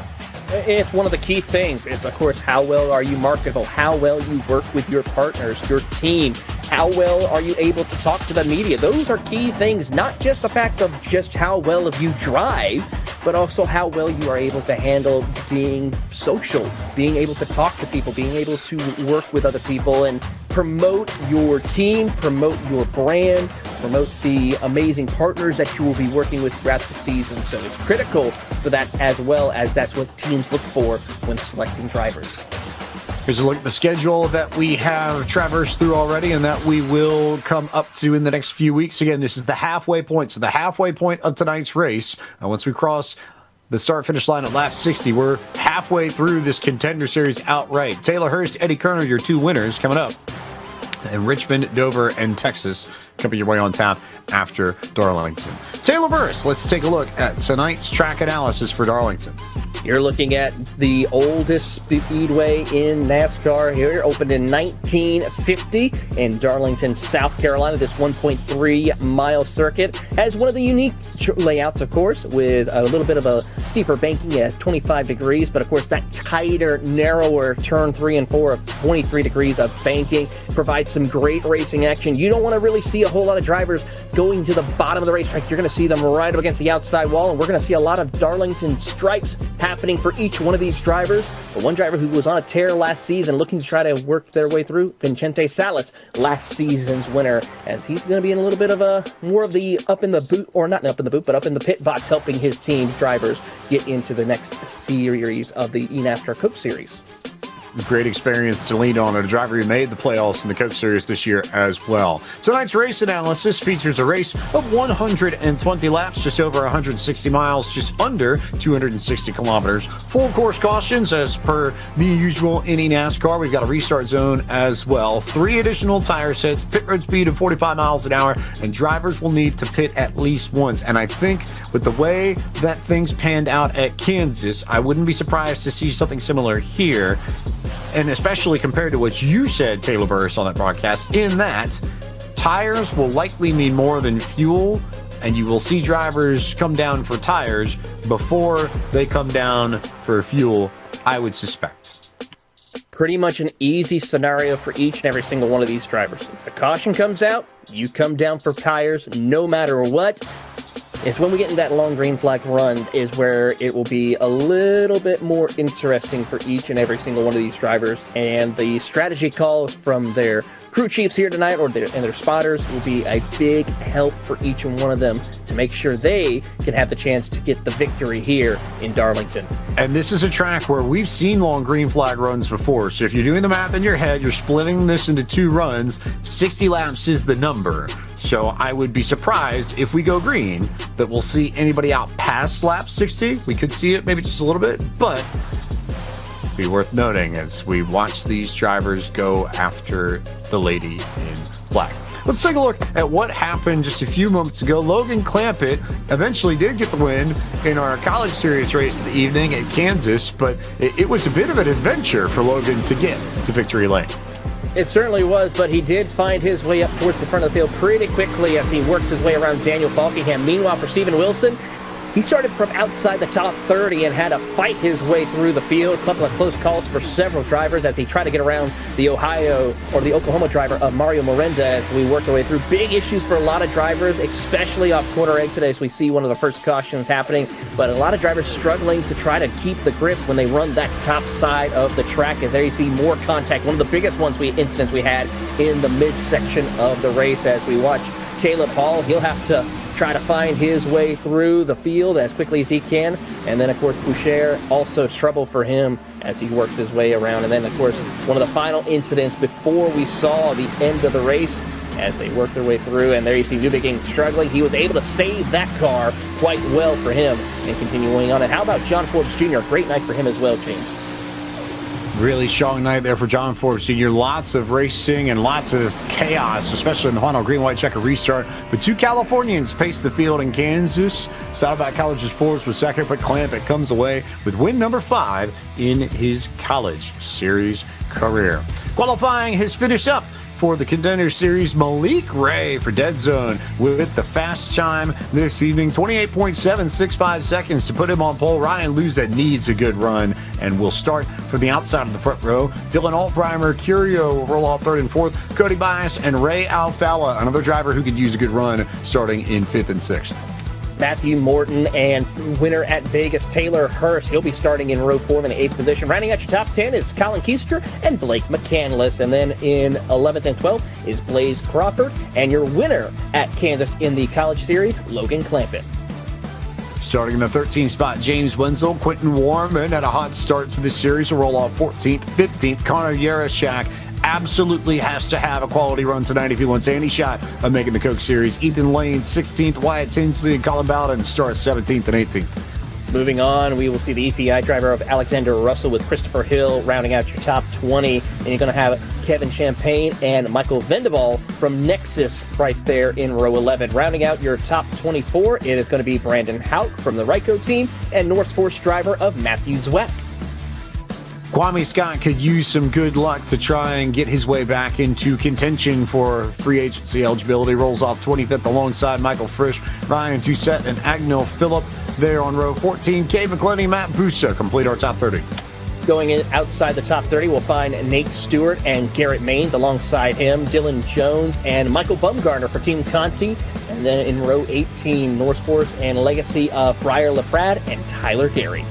It's one of the key things. It's, of course, how well are you marketable? How well you work with your partners, your team? How well are you able to talk to the media? Those are key things, not just the fact of just how well you drive, but also how well you are able to handle being social, being able to talk to people, being able to work with other people and promote your team, promote your brand, promote the amazing partners that you will be working with throughout the season. So it's critical for that, as well as that's what teams look for when selecting drivers. Here's a look at the schedule that we have traversed through already and that we will come up to in the next few weeks. Again, this is the halfway point. So the halfway point of tonight's race. And once we cross the start-finish line at lap 60, we're halfway through this Contender Series outright. Taylor Hurst, Eddie Kerner, your two winners coming up. And Richmond, Dover, and Texas coming your way on tap after Darlington. Taylor Burris, let's take a look at tonight's track analysis for Darlington. You're looking at the oldest speedway in NASCAR here, opened in 1950 in Darlington, South Carolina. This 1.3-mile circuit has one of the unique layouts, of course, with a little bit of a steeper banking at 25 degrees, but of course that tighter, narrower turn 3 and 4 of 23 degrees of banking provides some great racing action. You don't want to really see a whole lot of drivers going to the bottom of the racetrack. You're going to see them right up against the outside wall, and we're going to see a lot of Darlington stripes happening for each one of these drivers. But one driver who was on a tear last season looking to try to work their way through, Vincente Salas, last season's winner, as he's going to be in a little bit of a more of the up in the boot, or not up in the boot, but up in the pit box, helping his team drivers get into the next series of the eNASCAR Cup Series. Great experience to lean on, and a driver who made the playoffs in the Coke Series this year as well. Tonight's race analysis features a race of 120 laps, just over 160 miles, just under 260 kilometers. Full course cautions as per the usual in eNASCAR. We've got a restart zone as well. 3 additional tire sets, pit road speed of 45 miles an hour, and drivers will need to pit at least once. And I think with the way that things panned out at Kansas, I wouldn't be surprised to see something similar here. And especially compared to what you said, Taylor Burris, on that broadcast, in that tires will likely mean more than fuel, and you will see drivers come down for tires before they come down for fuel, I would suspect. Pretty much an easy scenario for each and every single one of these drivers. If the caution comes out, you come down for tires no matter what. It's when we get in that long green flag run is where it will be a little bit more interesting for each and every single one of these drivers. And the strategy calls from their crew chiefs here tonight and their spotters will be a big help for each and one of them to make sure they can have the chance to get the victory here in Darlington. And this is a track where we've seen long green flag runs before. So if you're doing the math in your head, you're splitting this into 2 runs. 60 laps is the number. So I would be surprised if we go green that we'll see anybody out past lap 60. We could see it maybe just a little bit, but be worth noting as we watch these drivers go after the lady in black. Let's take a look at what happened just a few moments ago. Logan Clampett eventually did get the win in our College Series race of the evening at Kansas, but it was a bit of an adventure for Logan to get to victory lane. It certainly was, but he did find his way up towards the front of the field pretty quickly as he works his way around Daniel Falkingham. Meanwhile, for Steven Wilson, he started from outside the top 30 and had to fight his way through the field. A couple of close calls for several drivers as he tried to get around the Oklahoma driver of Mario Miranda as we worked our way through. Big issues for a lot of drivers, especially off quarter exit as we see one of the first cautions happening. But a lot of drivers struggling to try to keep the grip when they run that top side of the track. As there you see more contact. One of the biggest incidents we had in the midsection of the race as we watch Caleb Hall. He'll have to try to find his way through the field as quickly as he can. And then, of course, Boucher, also trouble for him as he works his way around. And then, of course, one of the final incidents before we saw the end of the race as they worked their way through. And there you see Newbegin struggling. He was able to save that car quite well for him and continuing on. And how about John Forbes Jr.? Great night for him as well, James. Really strong night there for John Forbes Sr. Lots of racing and lots of chaos, especially in the final green-white checker restart. But 2 Californians paced the field in Kansas. Saddleback College's Forbes was second, but Clampett comes away with win number 5 in his College Series career. Qualifying has finished up for the Contender Series. Malik Ray for Dead Zone with the fast time this evening. 28.765 seconds to put him on pole. Ryan Luza needs a good run and will start from the outside of the front row. Dylan Altbrimer, Curio will roll off 3rd and 4th. Cody Bias and Ray Alfala, another driver who could use a good run, starting in 5th and 6th. Matthew Morton and winner at Vegas, Taylor Hurst. He'll be starting in row 4 in the 8th position. Rounding out your top 10 is Colin Keister and Blake McCandless. And then in 11th and 12th is Blaze Crawford. And your winner at Kansas in the College Series, Logan Clampett. Starting in the 13th spot, James Wenzel. Quentin Warman had a hot start to this series. Will roll off 14th. 15th, Connor Yarashak absolutely has to have a quality run tonight if he wants any shot of making the Coke Series. Ethan Lane, 16th. Wyatt Tinsley and Colin Bowden start 17th and 18th. Moving on, we will see the EPI driver of Alexander Russell with Christopher Hill rounding out your top 20. And you're going to have Kevin Champagne and Michael Vendaval from Nexus right there in row 11. Rounding out your top 24, it is going to be Brandon Hout from the Ryco team and North Force driver of Matthew Zweck. Kwame Scott could use some good luck to try and get his way back into contention for free agency eligibility. Rolls off 25th alongside Michael Frisch, Ryan Doucette, and Agnel Phillip there on row 14. Cave McClenny, Matt Busa complete our top 30. Going in outside the top 30, we'll find Nate Stewart and Garrett Maines alongside him, Dylan Jones and Michael Bumgarner for Team Conti. And then in row 18, North Force and Legacy of Briar LaPrade and Tyler Gary.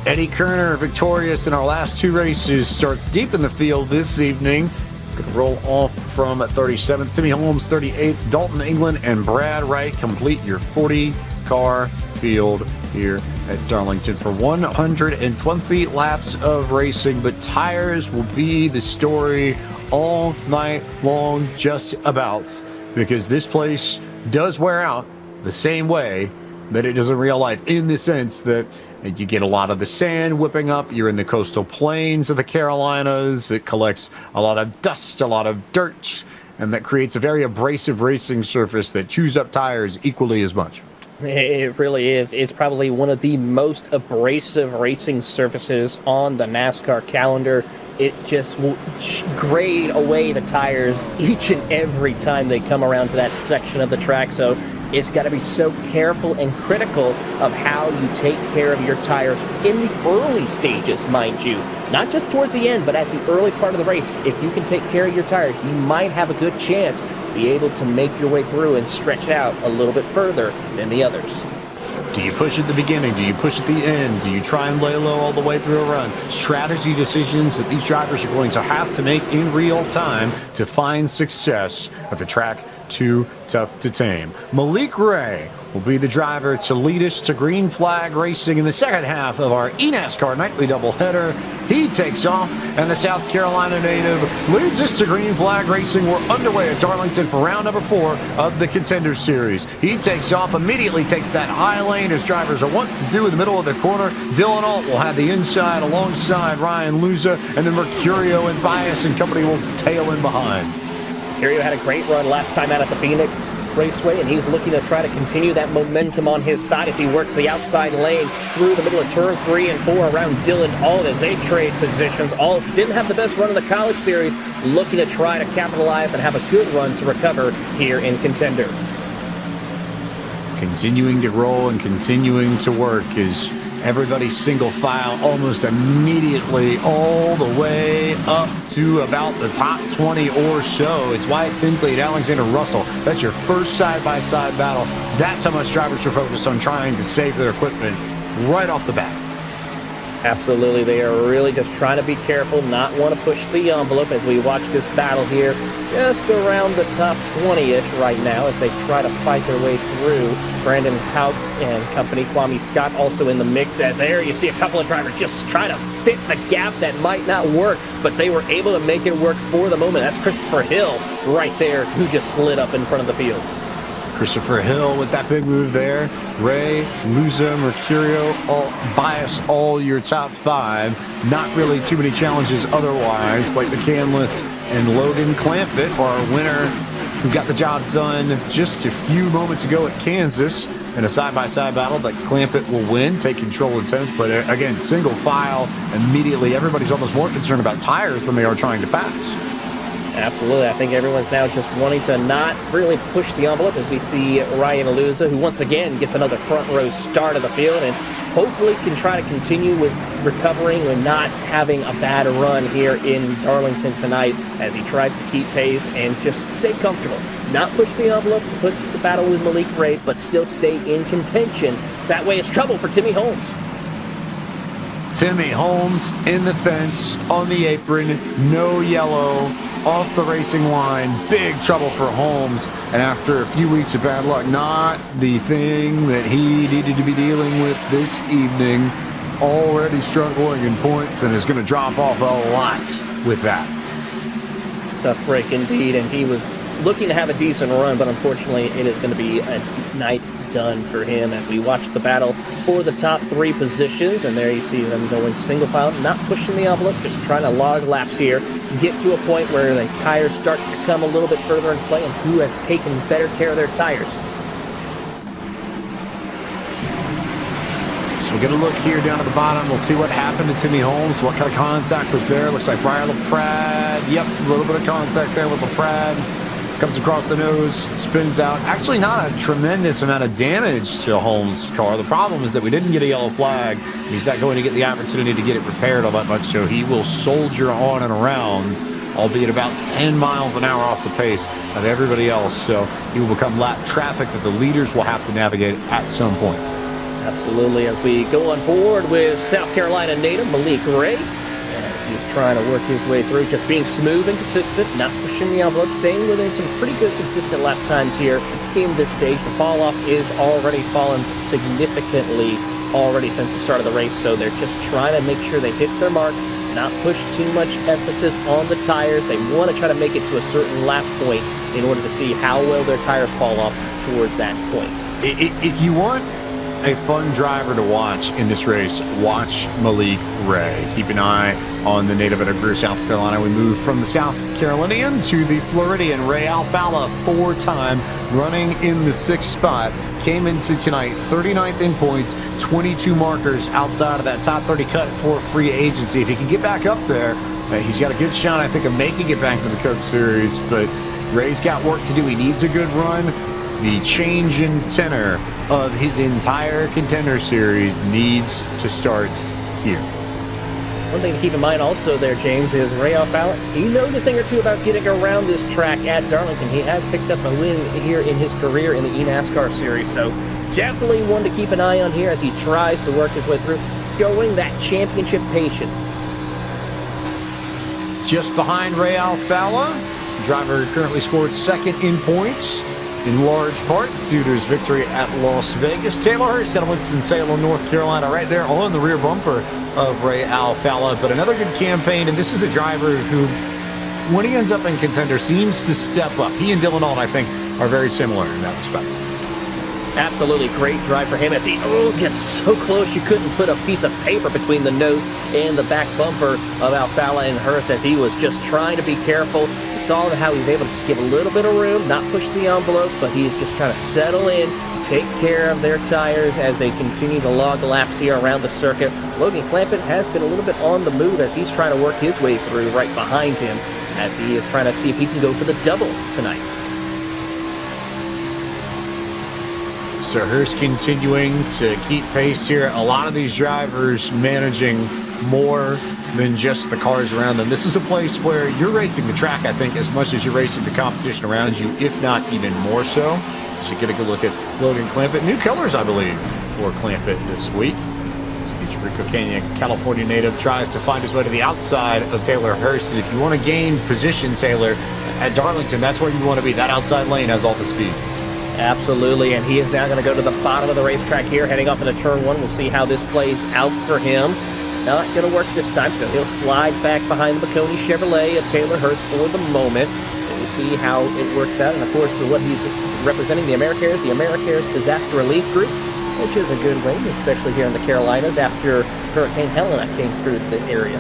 Eddie Kerner, victorious in our last 2 races, starts deep in the field this evening. Going to roll off from 37th. Timmy Holmes, 38th. Dalton England and Brad Wright complete your 40-car field here at Darlington for 120 laps of racing. But tires will be the story all night long, just about, because this place does wear out the same way that it does in real life, in the sense that you get a lot of the sand whipping up. You're in the coastal plains of the Carolinas. It collects a lot of dust, a lot of dirt, and that creates a very abrasive racing surface that chews up tires equally as much. It really is. It's probably one of the most abrasive racing surfaces on the NASCAR calendar. It just will grade away the tires each and every time they come around to that section of the track. So it's got to be so careful and critical of how you take care of your tires in the early stages, mind you. Not just towards the end, but at the early part of the race. If you can take care of your tires, you might have a good chance to be able to make your way through and stretch out a little bit further than the others. Do you push at the beginning? Do you push at the end? Do you try and lay low all the way through a run? Strategy decisions that these drivers are going to have to make in real time to find success at the track too tough to tame. Malik Ray will be the driver to lead us to green flag racing in the second half of our eNASCAR nightly doubleheader. He takes off, and the South Carolina native leads us to green flag racing. We're underway at Darlington for round number 4 of the Contender Series. He takes off, immediately takes that high lane, as drivers are wont to do in the middle of the corner. Dylan Alt will have the inside alongside Ryan Luza, and then Mercurio and Bias and company will tail in behind. Mercurio had a great run last time out at the Phoenix Raceway, and he's looking to try to continue that momentum on his side as he works the outside lane through the middle of turn 3 and 4 around Dylan Alt as they trade positions. Alt didn't have the best run in the College Series, looking to try to capitalize and have a good run to recover here in Contender. Continuing to roll and continuing to work is everybody single file almost immediately all the way up to about the top 20 or so. It's Wyatt Tinsley and Alexander Russell. That's your first side-by-side battle. That's how much drivers are focused on trying to save their equipment right off the bat. Absolutely, they are really just trying to be careful, not want to push the envelope as we watch this battle here just around the top 20-ish right now as they try to fight their way through. Brandon Hout and company, Kwame Scott also in the mix, as there you see a couple of drivers just trying to fit the gap that might not work, but they were able to make it work for the moment. That's Christopher Hill right there, who just slid up in front of the field. Christopher Hill with that big move there. Ray, Luza, Mercurio, bias all your top 5. Not really too many challenges otherwise. Blake McCandless and Logan Clampett are our winner, who got the job done just a few moments ago at Kansas in a side-by-side battle that Clampett will win, take control of 10th. But again, single file immediately. Everybody's almost more concerned about tires than they are trying to pass. Absolutely. I think everyone's now just wanting to not really push the envelope as we see Ryan Aluza, who once again gets another front row start of the field and hopefully can try to continue with recovering and not having a bad run here in Darlington tonight as he tries to keep pace and just stay comfortable. Not push the envelope, put the battle with Malik Ray, but still stay in contention. That way it's trouble for Timmy Holmes. Timmy Holmes in the fence, on the apron, no yellow, off the racing line. Big trouble for Holmes. And after a few weeks of bad luck, not the thing that he needed to be dealing with this evening. Already struggling in points and is going to drop off a lot with that. Tough break indeed, and he was looking to have a decent run, but unfortunately it is going to be a night done for him as we watch the battle for the top 3 positions. And there you see them going single file, not pushing the envelope, just trying to log laps here, get to a point where the tires start to come a little bit further in play and who has taken better care of their tires. So we'll get a look here down at the bottom. We'll see what happened to Timmy Holmes. What kind of contact was there? Looks like Brian LaPrade. Yep, a little bit of contact there with LaPrade. Comes across the nose, spins out. Actually not a tremendous amount of damage to Holmes' car. The problem is that we didn't get a yellow flag. He's not going to get the opportunity to get it repaired all that much, so he will soldier on and around, albeit about 10 miles an hour off the pace of everybody else. So he will become lap traffic that the leaders will have to navigate at some point. Absolutely. As we go on board with South Carolina native Malik Ray, he's trying to work his way through, just being smooth and consistent, not pushing the envelope, staying within some pretty good consistent lap times here in this stage. The fall off is already fallen significantly already since the start of the race, so they're just trying to make sure they hit their mark, not push too much emphasis on the tires. They want to try to make it to a certain lap point in order to see how well their tires fall off towards that point. If you want a fun driver to watch in this race, watch Malik Ray. Keep an eye on the native out of Greer, South Carolina. We move from the South Carolinian to the Floridian. Ray Alfalla, 4-time, running in the 6th spot. Came into tonight 39th in points, 22 markers outside of that top 30 cut for free agency. If he can get back up there, he's got a good shot, I think, of making it back to the Cup Series. But Ray's got work to do. He needs a good run. The change in tenor of his entire Contender Series needs to start here. One thing to keep in mind also there, James, is Ray Alfalla. He knows a thing or two about getting around this track at Darlington. He has picked up a win here in his career in the eNASCAR Series, so definitely one to keep an eye on here as he tries to work his way through, showing that championship patience. Just behind Ray Alfalla, the driver currently scored 2nd in points, in large part due to his victory at Las Vegas. Taylor Hurst at Winston-Salem, North Carolina, right there on the rear bumper of Ray Alfalla. But another good campaign, and this is a driver who, when he ends up in Contender, seems to step up. He and Dylan Ault, I think, are very similar in that respect. Absolutely great drive for him as he gets so close you couldn't put a piece of paper between the nose and the back bumper of Alfalla and Hurst as he was just trying to be careful. Saw how he was able to just give a little bit of room, not push the envelope, but he's just trying to settle in, take care of their tires as they continue to log laps here around the circuit. Logan Clampett has been a little bit on the move as he's trying to work his way through right behind him as he is trying to see if he can go for the double tonight. So Hurst continuing to keep pace here. A lot of these drivers managing more than just the cars around them. This is a place where you're racing the track, I think, as much as you're racing the competition around you, if not even more so. So you get a good look at Logan Clampett. New colors, I believe, for Clampett this week. As the Chirico Canyon, California native tries to find his way to the outside of Taylor Hurst. And if you want to gain position, Taylor, at Darlington, that's where you want to be. That outside lane has all the speed. Absolutely, and he is now going to go to the bottom of the racetrack here, heading off into turn 1. We'll see how this plays out for him. Not going to work this time, so he'll slide back behind the McConey Chevrolet of Taylor Hurst for the moment. So we'll see how it works out. And of course, for what he's representing, the AmeriCares Disaster Relief Group, which is a good win, especially here in the Carolinas after Hurricane Helena came through the area.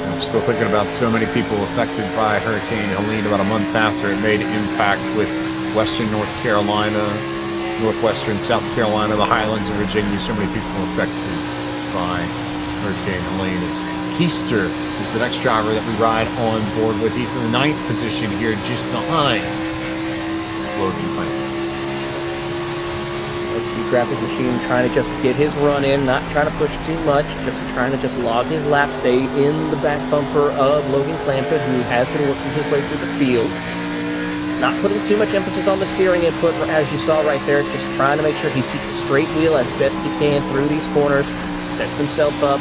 I'm still thinking about so many people affected by Hurricane Helene about a month after it made impact with western North Carolina, northwestern South Carolina, the Highlands of Virginia. So many people affected by Hurricane Helene. It's Keister, who's the next driver that we ride on board with. He's in the 9th position here, just behind Logan Clancy. The graphics machine trying to just get his run in, not trying to push too much, just trying to just log his lap, stay in the back bumper of Logan Clancy, who has been working his way through the field. Not putting too much emphasis on the steering input, as you saw right there, just trying to make sure he keeps a straight wheel as best he can through these corners, sets himself up,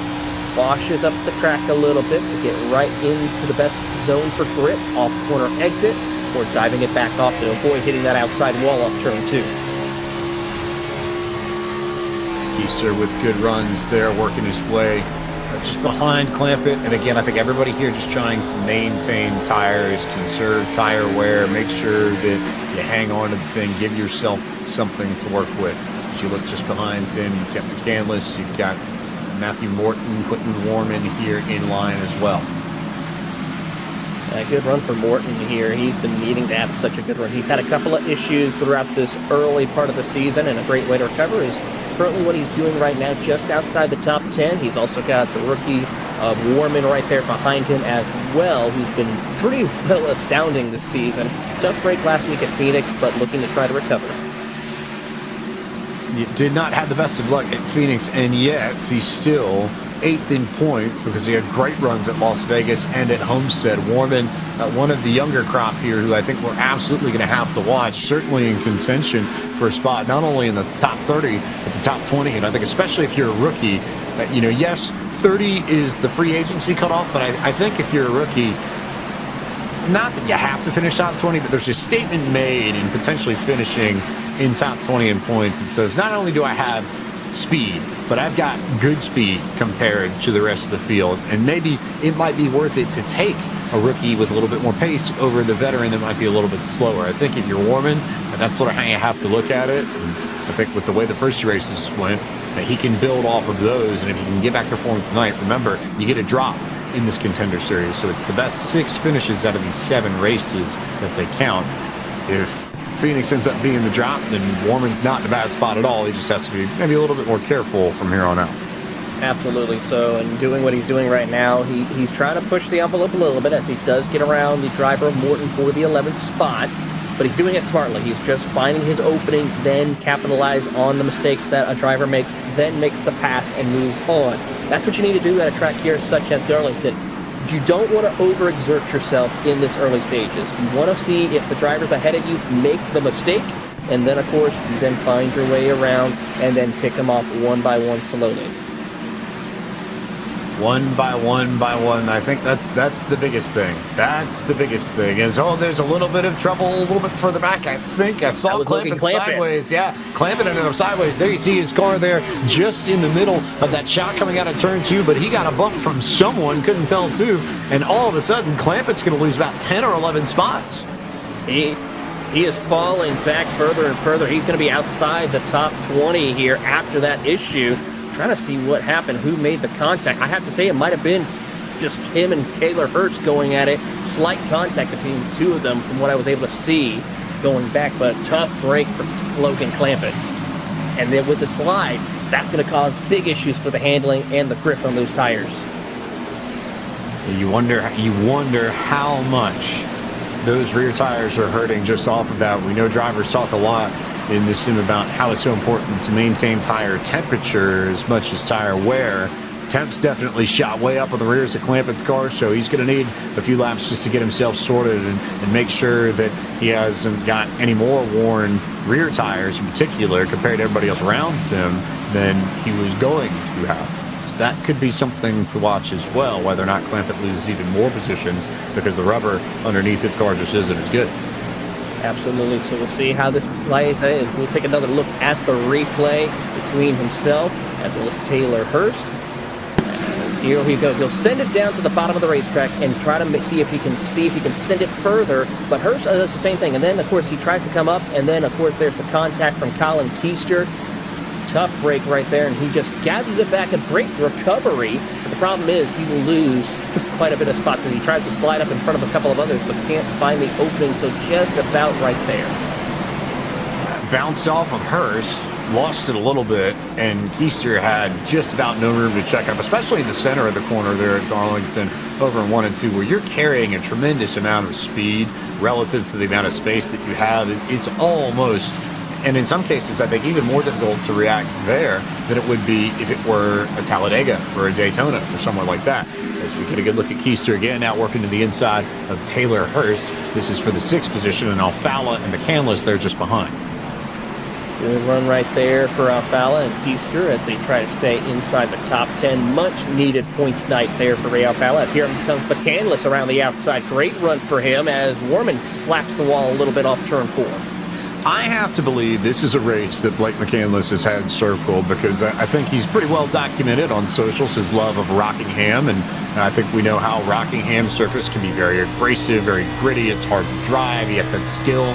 washes up the track a little bit to get right into the best zone for grip, off corner exit, or diving it back off to avoid hitting that outside wall off turn 2. Keister with good runs there, working his way just behind Clampett. And again, I think everybody here just trying to maintain tires, conserve tire wear, make sure that you hang on to the thing, give yourself something to work with. As you look just behind him, you've got McCandless, you've got Matthew Morton, Quentin Warman here in line as well. A good run for Morton here. He's been needing to have such a good run. He's had a couple of issues throughout this early part of the season, and a great way to recover is currently what he's doing right now, just outside the top 10. He's also got the rookie Warman right there behind him as well, who's been pretty well astounding this season. Tough break last week at Phoenix, but looking to try to recover. You did not have the best of luck at Phoenix, and yet he's still 8th in points because he had great runs at Las Vegas and at Homestead. Warman, one of the younger crop here who I think we're absolutely going to have to watch, certainly in contention for a spot, not only in the top 30, but the top 20. And I think especially if you're a rookie, yes, 30 is the free agency cutoff, but I think if you're a rookie, not that you have to finish top 20, but there's a statement made in potentially finishing in top 20 in points. It says, not only do I have speed, but I've got good speed compared to the rest of the field, and maybe it might be worth it to take a rookie with a little bit more pace over the veteran that might be a little bit slower. I think if you're Warman, that's sort of how you have to look at it. And I think with the way the first two races went, that he can build off of those, and if he can get back to form tonight, remember, you get a drop in this Contender Series, so it's the best 6 finishes out of these 7 races that they count. If Phoenix ends up being the drop, then Warman's not in a bad spot at all. He just has to be maybe a little bit more careful from here on out. Absolutely so, and doing what he's doing right now, he's trying to push the envelope a little bit as he does get around the driver Morton for the 11th spot, but he's doing it smartly. He's just finding his opening, then capitalize on the mistakes that a driver makes, then makes the pass and moves on. That's what you need to do at a track here such as Darlington. You don't want to overexert yourself in this early stages. You want to see if the drivers ahead of you make the mistake, and then of course you then find your way around and then pick them off one by one slowly. One by one by one. I think that's the biggest thing. That's the biggest thing. Is there's a little bit of trouble a little bit further back. I think I saw Clampett sideways. Yeah, Clampett ended up sideways. There you see his car there just in the middle of that shot coming out of turn 2, but he got a bump from someone, couldn't tell too, and all of a sudden Clampett's going to lose about 10 or 11 spots. He is falling back further and further. He's going to be outside the top 20 here after that issue. Trying to see what happened, who made the contact. I have to say it might have been just him and Taylor Hurst going at it. Slight contact between the two of them from what I was able to see going back, but tough break for Logan Clampett. And then with the slide, that's going to cause big issues for the handling and the grip on those tires. You wonder how much those rear tires are hurting just off of that. We know drivers talk a lot in this sim about how it's so important to maintain tire temperature as much as tire wear. Temp's definitely shot way up on the rears of Clampett's car, so he's going to need a few laps just to get himself sorted and make sure that he hasn't got any more worn rear tires in particular compared to everybody else around him than he was going to have. So that could be something to watch as well, whether or not Clampett loses even more positions because the rubber underneath his car just isn't as good. Absolutely. So we'll see how this plays. We'll take another look at the replay between himself as well as Taylor Hurst. As Here he goes. He'll send it down to the bottom of the racetrack and try to see if he can send it further. But Hurst does the same thing. And then, of course, he tries to come up. And then, of course, there's the contact from Colin Keister. Tough break right there. And he just gathers it back and great recovery. But the problem is he will lose quite a bit of spots. And he tries to slide up in front of a couple of others, but can't find the opening. So just about right there. Bounced off of Hurst. Lost it a little bit, and Keister had just about no room to check up, especially in the center of the corner there at Darlington over in 1 and 2, where you're carrying a tremendous amount of speed relative to the amount of space that you have. It's almost, and in some cases, I think even more difficult to react there than it would be if it were a Talladega or a Daytona or somewhere like that. As we get a good look at Keister again, now working to the inside of Taylor Hurst. This is for the 6th position, and Alfala and McCandless, they're just behind. Good run right there for Alfala and Keister as they try to stay inside the top 10. Much needed points night there for Ray Alfala. As here comes McCandless around the outside. Great run for him as Warman slaps the wall a little bit off turn 4. I have to believe this is a race that Blake McCandless has had circled because I think he's pretty well documented on socials, his love of Rockingham, and I think we know how Rockingham surface can be very abrasive, very gritty, it's hard to drive, you have to have skill.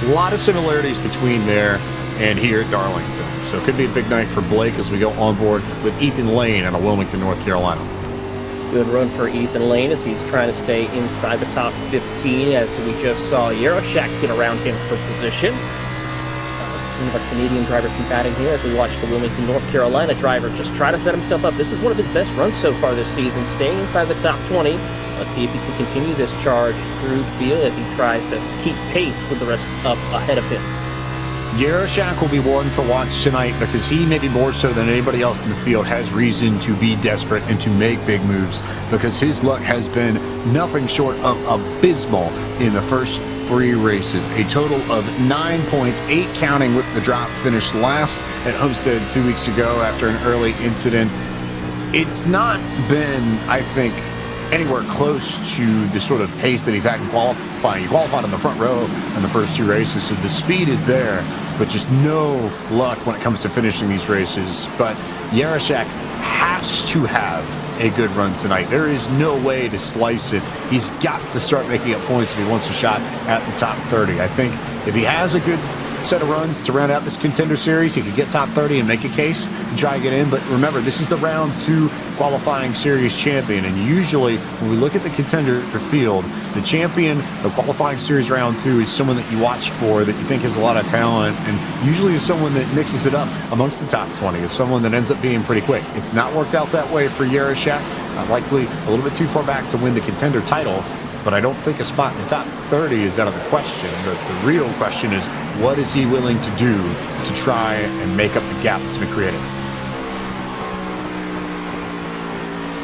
A lot of similarities between there and here at Darlington. So it could be a big night for Blake as we go on board with Ethan Lane out of Wilmington, North Carolina. Good run for Ethan Lane as he's trying to stay inside the top 15 as we just saw Yaroshak get around him for position. One of our Canadian drivers combating here as we watch the Wilmington, North Carolina driver just try to set himself up. This is one of his best runs so far this season, staying inside the top 20. Let's see if he can continue this charge through field as he tries to keep pace with the rest up ahead of him. Yaroshak will be one to watch tonight because he, maybe more so than anybody else in the field, has reason to be desperate and to make big moves because his luck has been nothing short of abysmal in the first 3 races. A total of 9 points, 8 counting with the drop, finished last at Homestead 2 weeks ago after an early incident. It's not been, I think, anywhere close to the sort of pace that he's had in qualifying. He qualified in the front row in the first 2 races, so the speed is there, but just no luck when it comes to finishing these races. But Yaroshak has to have a good run tonight. There is no way to slice it. He's got to start making up points if he wants a shot at the top 30. I think if he has a good set of runs to round out this Contender Series, he could get top 30 and make a case and try to get in. But remember, this is the round 2 qualifying series champion, and usually when we look at the Contender field, the champion of qualifying series round 2 is someone that you watch for, that you think has a lot of talent, and usually is someone that mixes it up amongst the top 20. It's someone that ends up being pretty quick. It's not worked out that way for Yaroshak. Likely a little bit too far back to win the Contender title, but I don't think a spot in the top 30 is out of the question. But the real question is, what is he willing to do to try and make up the gap that's been created?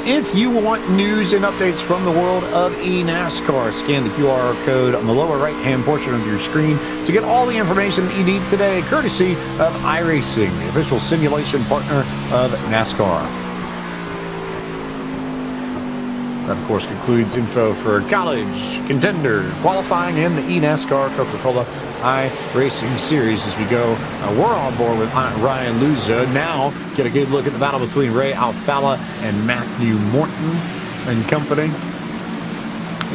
If you want news and updates from the world of eNASCAR, scan the QR code on the lower right-hand portion of your screen to get all the information that you need today, courtesy of iRacing, the official simulation partner of NASCAR. That, of course, concludes info for college, Contender, qualifying, and the eNASCAR Coca-Cola iRacing Series as we go. We're on board with Ryan Luza. Now, get a good look at the battle between Ray Alfala and Matthew Morton and company.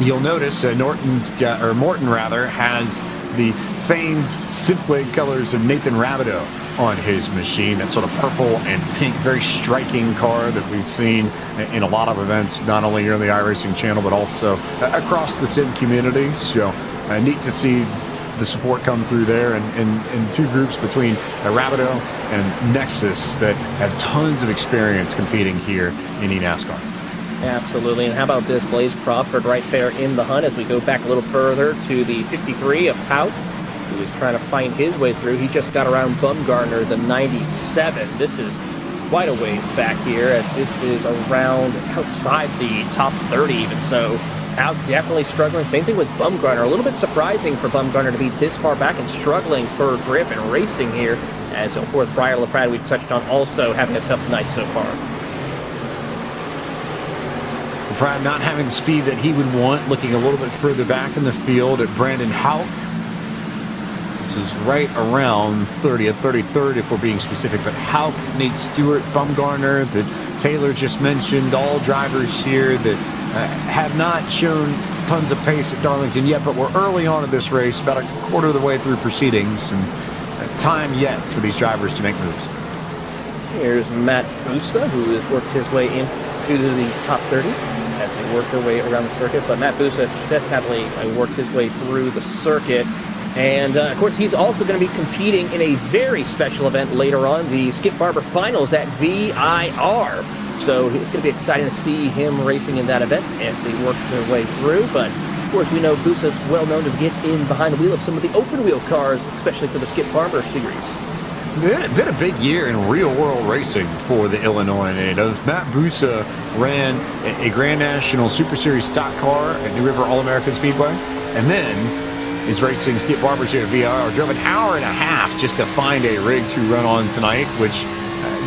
You'll notice Morton has the famed synthwave colors of Nathan Rabideau on his machine. That sort of purple and pink, very striking car that we've seen in a lot of events, not only here on the iRacing channel, but also across the sim community. So neat to see the support come through there, and 2 groups between Rabideau and Nexus that have tons of experience competing here in eNASCAR. Absolutely, and how about this? Blaze Crawford right there in the hunt as we go back a little further to the 53 of Pout, who is trying to find his way through. He just got around Bumgarner, the 97. This is quite a ways back here, as this is around outside the top 30 even. So Pout definitely struggling. Same thing with Bumgarner. A little bit surprising for Bumgarner to be this far back and struggling for grip and racing here. As, of course, Brian LaPrade, we touched on, also having a tough night so far. LaPrade not having the speed that he would want, looking a little bit further back in the field at Brandon Houck. points is right around 30th, 33rd if we're being specific. But Houck, Nate Stewart, Bumgarner, that Taylor just mentioned, all drivers here that have not shown tons of pace at Darlington yet, but we're early on in this race, about a quarter of the way through proceedings, and time yet for these drivers to make moves. Here's Matt Busa, who has worked his way into the top 30 as they work their way around the circuit. But Matt Busa that's heavily worked his way through the circuit. And, of course, he's also going to be competing in a very special event later on, the Skip Barber Finals at VIR. So it's going to be exciting to see him racing in that event as they work their way through. But, of course, we know Busa's well known to get in behind the wheel of some of the open-wheel cars, especially for the Skip Barber series. Been a big year in real-world racing for the Illinois native. Matt Busa ran a Grand National Super Series stock car at New River All-American Speedway, and then is racing Skip Barbers here at VIR. Drove an hour and a half just to find a rig to run on tonight, which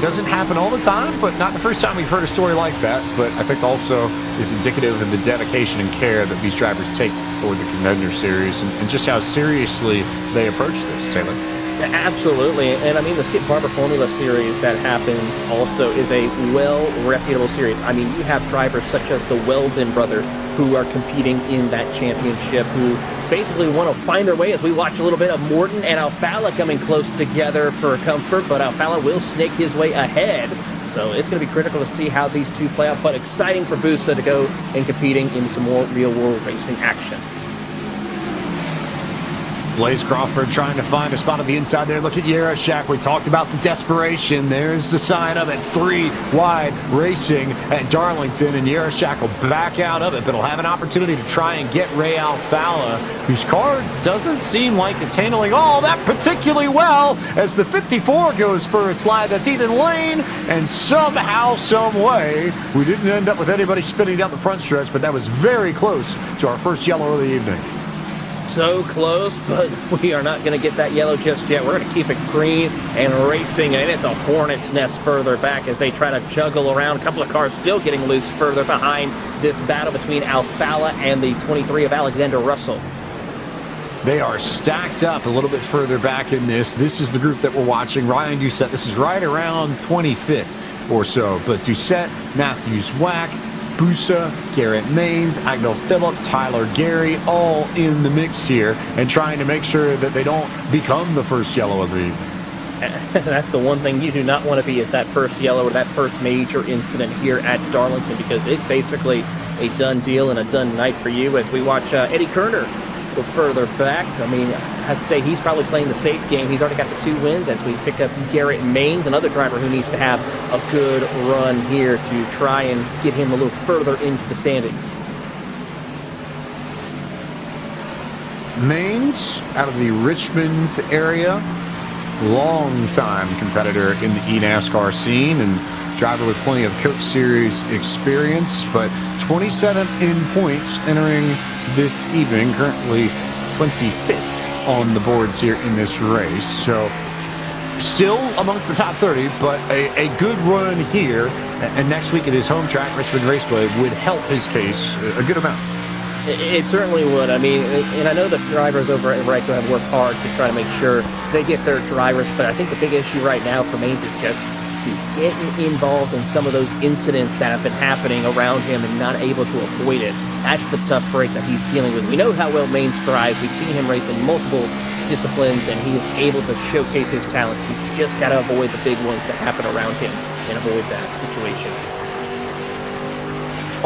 doesn't happen all the time, but not the first time we've heard a story like that. But I think also is indicative of the dedication and care that these drivers take toward the Contender Series and just how seriously they approach this, Taylor. Absolutely, and I mean the Skip Barber Formula Series that happens also is a well-reputable series. I mean, you have drivers such as the Weldon brothers who are competing in that championship, who basically want to find their way as we watch a little bit of Morton and Alfala coming close together for comfort, but Alfala will snake his way ahead. So it's going to be critical to see how these two play out, but exciting for Busa to go and competing in some more real-world racing action. Blaze Crawford trying to find a spot on the inside there. Look at Yarashak. We talked about the desperation. There's the sign of it. 3 wide racing at Darlington, and Yarashak will back out of it, but he'll have an opportunity to try and get Ray Alfala, whose car doesn't seem like it's handling all that particularly well as the 54 goes for a slide. That's Ethan Lane, and somehow, some way, we didn't end up with anybody spinning down the front stretch, but that was very close to our first yellow of the evening. So close, but we are not going to get that yellow just yet. We're going to keep it green and racing, and it's a hornet's nest further back as they try to juggle around. A couple of cars still getting loose further behind this battle between Alfala and the 23 of Alexander Russell. They are stacked up a little bit further back in this. This is the group that we're watching. Ryan Doucette, this is right around 25th or so, but Doucette, Matthews Wack, Busa, Garrett Maines, Agnell Phillip, Tyler Gary, all in the mix here and trying to make sure that they don't become the first yellow of the evening. That's the one thing you do not want to be, is that first yellow or that first major incident here at Darlington, because it's basically a done deal and a done night for you as we watch Eddie Kerner go further back. I mean, I have to say he's probably playing the safe game. He's already got the 2 wins as we pick up Garrett Maines, another driver who needs to have a good run here to try and get him a little further into the standings. Maines out of the Richmond area, long-time competitor in the eNASCAR scene and driver with plenty of Coke Series experience, but 27th in points entering this evening, currently 25th on the boards here in this race. So still amongst the top 30, but a good run here. And next week at his home track, Richmond Raceway, would help his case a good amount. It certainly would. I mean, and I know the drivers over at Raceway have worked hard to try to make sure they get their drivers, but I think the big issue right now for Maines is just getting involved in some of those incidents that have been happening around him and not able to avoid it. That's the tough break that he's dealing with. We know how well Maines drives. We've seen him race in multiple disciplines, and he is able to showcase his talent. He's just got to avoid the big ones that happen around him and avoid that situation.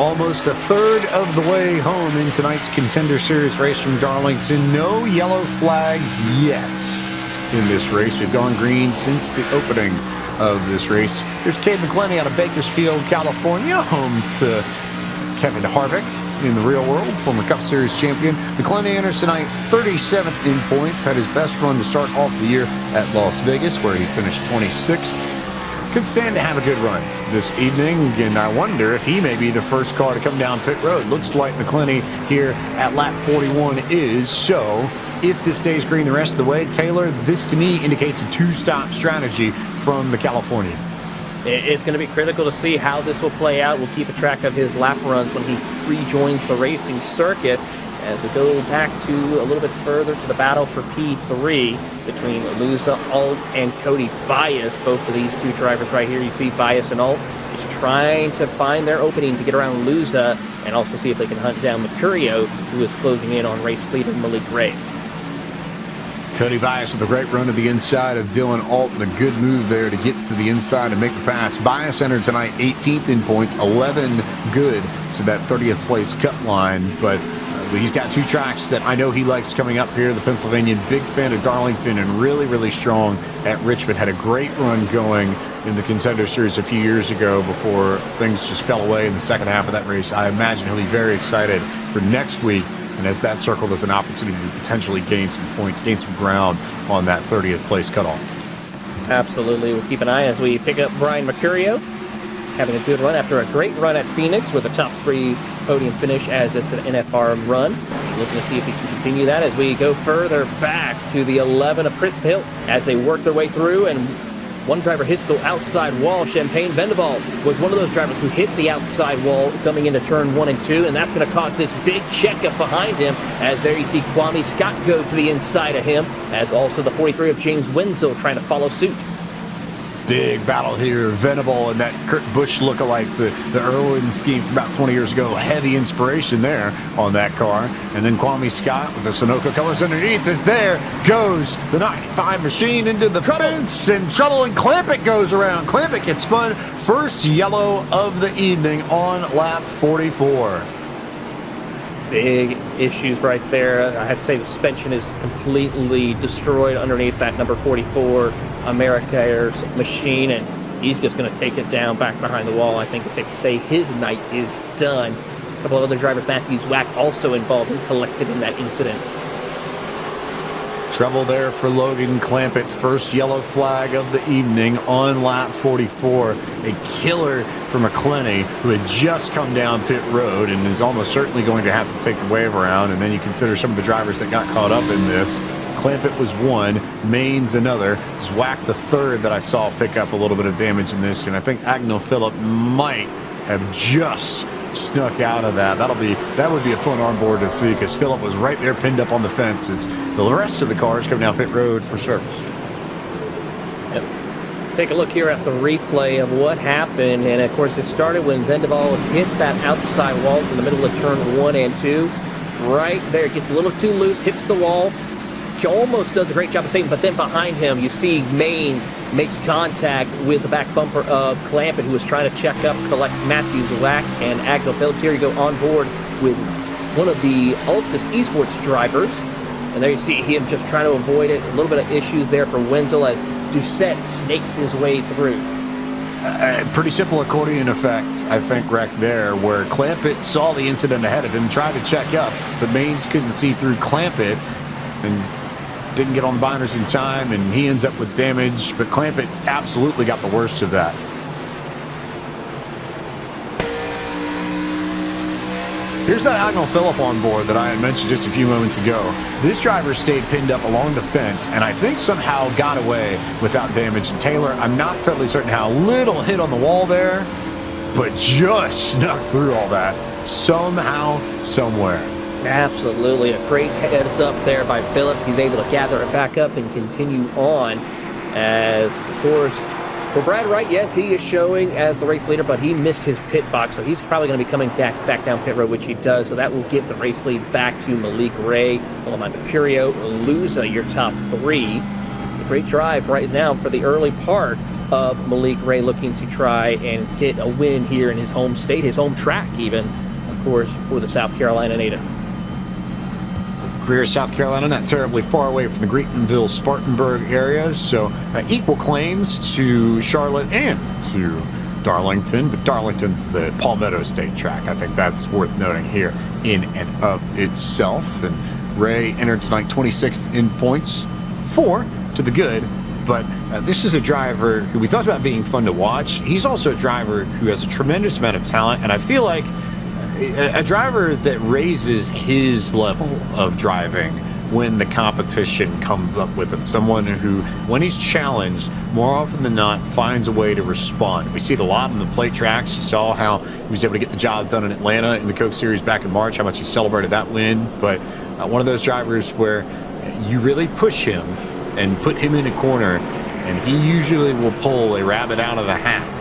Almost a third of the way home in tonight's Contender Series race from Darlington. No yellow flags yet in this race. We've gone green since the opening of this race. Here's Cade McClenny out of Bakersfield, California, home to Kevin Harvick in the real world, former Cup Series champion. McClenny enters tonight 37th in points, had his best run to start off the year at Las Vegas, where he finished 26th. Could stand to have a good run this evening, and I wonder if he may be the first car to come down pit road. Looks like McClenny here at lap 41 is. So if this stays green the rest of the way, Taylor, this to me indicates a 2-stop strategy from the Californian. It's going to be critical to see how this will play out. We'll keep a track of his lap runs when he rejoins the racing circuit. as we go back to a little bit further to the battle for P3 between Luza, Alt, and Cody Bias. Both of these two drivers right here, you see Bias and Alt, is trying to find their opening to get around Luza and also see if they can hunt down Mercurio, who is closing in on race leader Malik Ray. Cody Bias with a great run to the inside of Dylan Alt and a good move there to get to the inside and make the pass. Bias entered tonight 18th in points, 11 good to that 30th place cut line, but he's got two tracks that I know he likes coming up here. The Pennsylvania, big fan of Darlington and really, really strong at Richmond. Had a great run going in the Contender Series a few years ago before things just fell away in the second half of that race. I imagine he'll be very excited for next week, and as that circled as an opportunity to potentially gain some points, gain some ground on that 30th place cutoff. Absolutely. We'll keep an eye as we pick up Brian Mercurio, having a good run after a great run at Phoenix with a top 3 podium finish as it's an NFR run. Looking to see if he can continue that as we go further back to the 11 of Chris Hill as they work their way through, and one driver hits the outside wall. Champagne Vendaval was one of those drivers who hit the outside wall coming into turn 1 and 2, and that's going to cause this big checkup behind him as there you see Kwame Scott go to the inside of him, as also the 43 of James Wenzel trying to follow suit. Big battle here. Venable and that Kurt Busch lookalike, the Irwin scheme from about 20 years ago. Heavy inspiration there on that car. And then Kwame Scott with the Sunoco colors underneath as there goes the 95 machine into the fence, and trouble, and Clampett goes around. Clampett gets spun first yellow of the evening on lap 44. Big issues right there. I had to say the suspension is completely destroyed underneath that number 44 America's machine, and he's just going to take it down back behind the wall. I think it's safe to say his night is done. A couple of other drivers, Matthews Wack, also involved and collected in that incident. Trouble there for Logan Clampett. First yellow flag of the evening on lap 44. A killer for McClenny, who had just come down pit road and is almost certainly going to have to take the wave around. And then you consider some of the drivers that got caught up in this. Clampett was one, Maines another. Zwack the third that I saw pick up a little bit of damage in this. And I think Agnell Phillip might have just snuck out of that. That would be a fun onboard to see, because Phillip was right there pinned up on the fence as the rest of the cars come down pit road for service. Yep. Take a look here at the replay of what happened, and of course it started when Vendaval hit that outside wall in the middle of turn 1 and 2. Right there, it gets a little too loose, hits the wall. He almost does a great job of saving, but then behind him you see Maines makes contact with the back bumper of Clampett, who was trying to check up, collect Matthews Wack and Agnell Phillips. Here you go on board with one of the Altus Esports drivers. And there you see him just trying to avoid it. A little bit of issues there for Wenzel as Doucette snakes his way through. Pretty simple accordion effect, I think, right there, where Clampett saw the incident ahead of him, tried to check up, but Maines couldn't see through Clampett and didn't get on the binders in time, and he ends up with damage, but Clampett absolutely got the worst of that. Here's that Agnell Phillip on board that I had mentioned just a few moments ago. This driver stayed pinned up along the fence, and I think somehow got away without damage. And Taylor, I'm not totally certain how, little hit on the wall there, but just snuck through all that somehow, somewhere. Absolutely. A great heads up there by Phillips. He's able to gather it back up and continue on. As, of course, for Brad Wright, yes, he is showing as the race leader, but he missed his pit box, so he's probably going to be coming back down pit road, which he does. So that will give the race lead back to Malik Ray, followed by Mercurio, Luza, your top 3. A great drive right now for the early part of Malik Ray, looking to try and get a win here in his home state, his home track even, of course, for the South Carolina native. Greer, South Carolina, not terribly far away from the Greetonville, Spartanburg area, so equal claims to Charlotte and to Darlington, but Darlington's the Palmetto State track. I think that's worth noting here in and of itself. And Ray entered tonight 26th in points, 4 to the good, but this is a driver who we talked about being fun to watch. He's also a driver who has a tremendous amount of talent, and I feel like a driver that raises his level of driving when the competition comes up with him. Someone who, when he's challenged, more often than not, finds a way to respond. We see it a lot on the plate tracks. You saw how he was able to get the job done in Atlanta in the Coke Series back in March, how much he celebrated that win. But one of those drivers where you really push him and put him in a corner, and he usually will pull a rabbit out of the hat.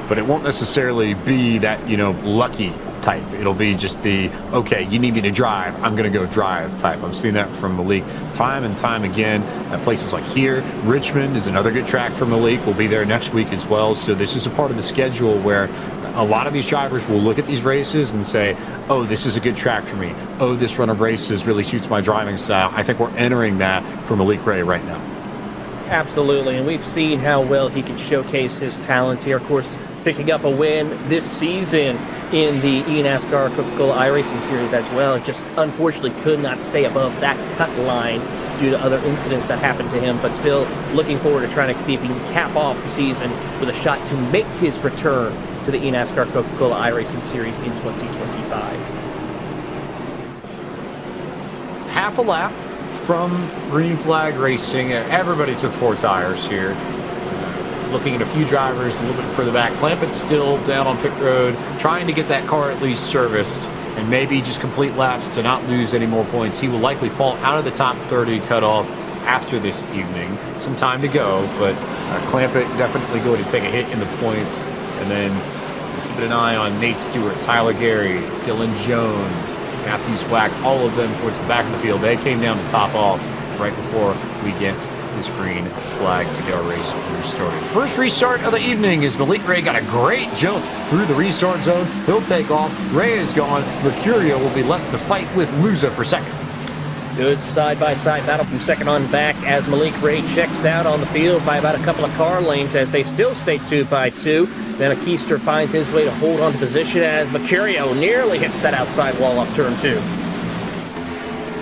But it won't necessarily be that, lucky type. It'll be just the, okay, you need me to drive, I'm going to go drive type. I've seen that from Malik time and time again at places like here. Richmond is another good track for Malik. We'll be there next week as well. So this is a part of the schedule where a lot of these drivers will look at these races and say, oh, this is a good track for me. Oh, this run of races really suits my driving style. I think we're entering that for Malik Ray right now. Absolutely, and we've seen how well he can showcase his talent here. Of course, picking up a win this season in the eNASCAR Coca-Cola iRacing Series as well. Just unfortunately could not stay above that cut line due to other incidents that happened to him, but still looking forward to trying to see if he can cap off the season with a shot to make his return to the eNASCAR Coca-Cola iRacing Series in 2025. Half a lap from Green Flag Racing. Everybody took 4 tires here. Looking at a few drivers a little bit further back. Clampett's still down on pit road, trying to get that car at least serviced and maybe just complete laps to not lose any more points. He will likely fall out of the top 30 cutoff after this evening. Some time to go, but Clampett definitely going to take a hit in the points. And then keep an eye on Nate Stewart, Tyler Gary, Dylan Jones, Matthew Swack, all of them towards the back of the field. They came down to top off right before we get this green flag to get our race restarted. First restart of the evening is Malik Ray got a great jump through the restart zone. He'll take off. Ray is gone. Mercurio will be left to fight with Luza for second. Good side-by-side battle from second on back as Malik Ray checks out on the field by about a couple of car lanes as they still stay 2 by 2. Then a Keister finds his way to hold on to position as Mercurio nearly hits that outside wall off turn 2.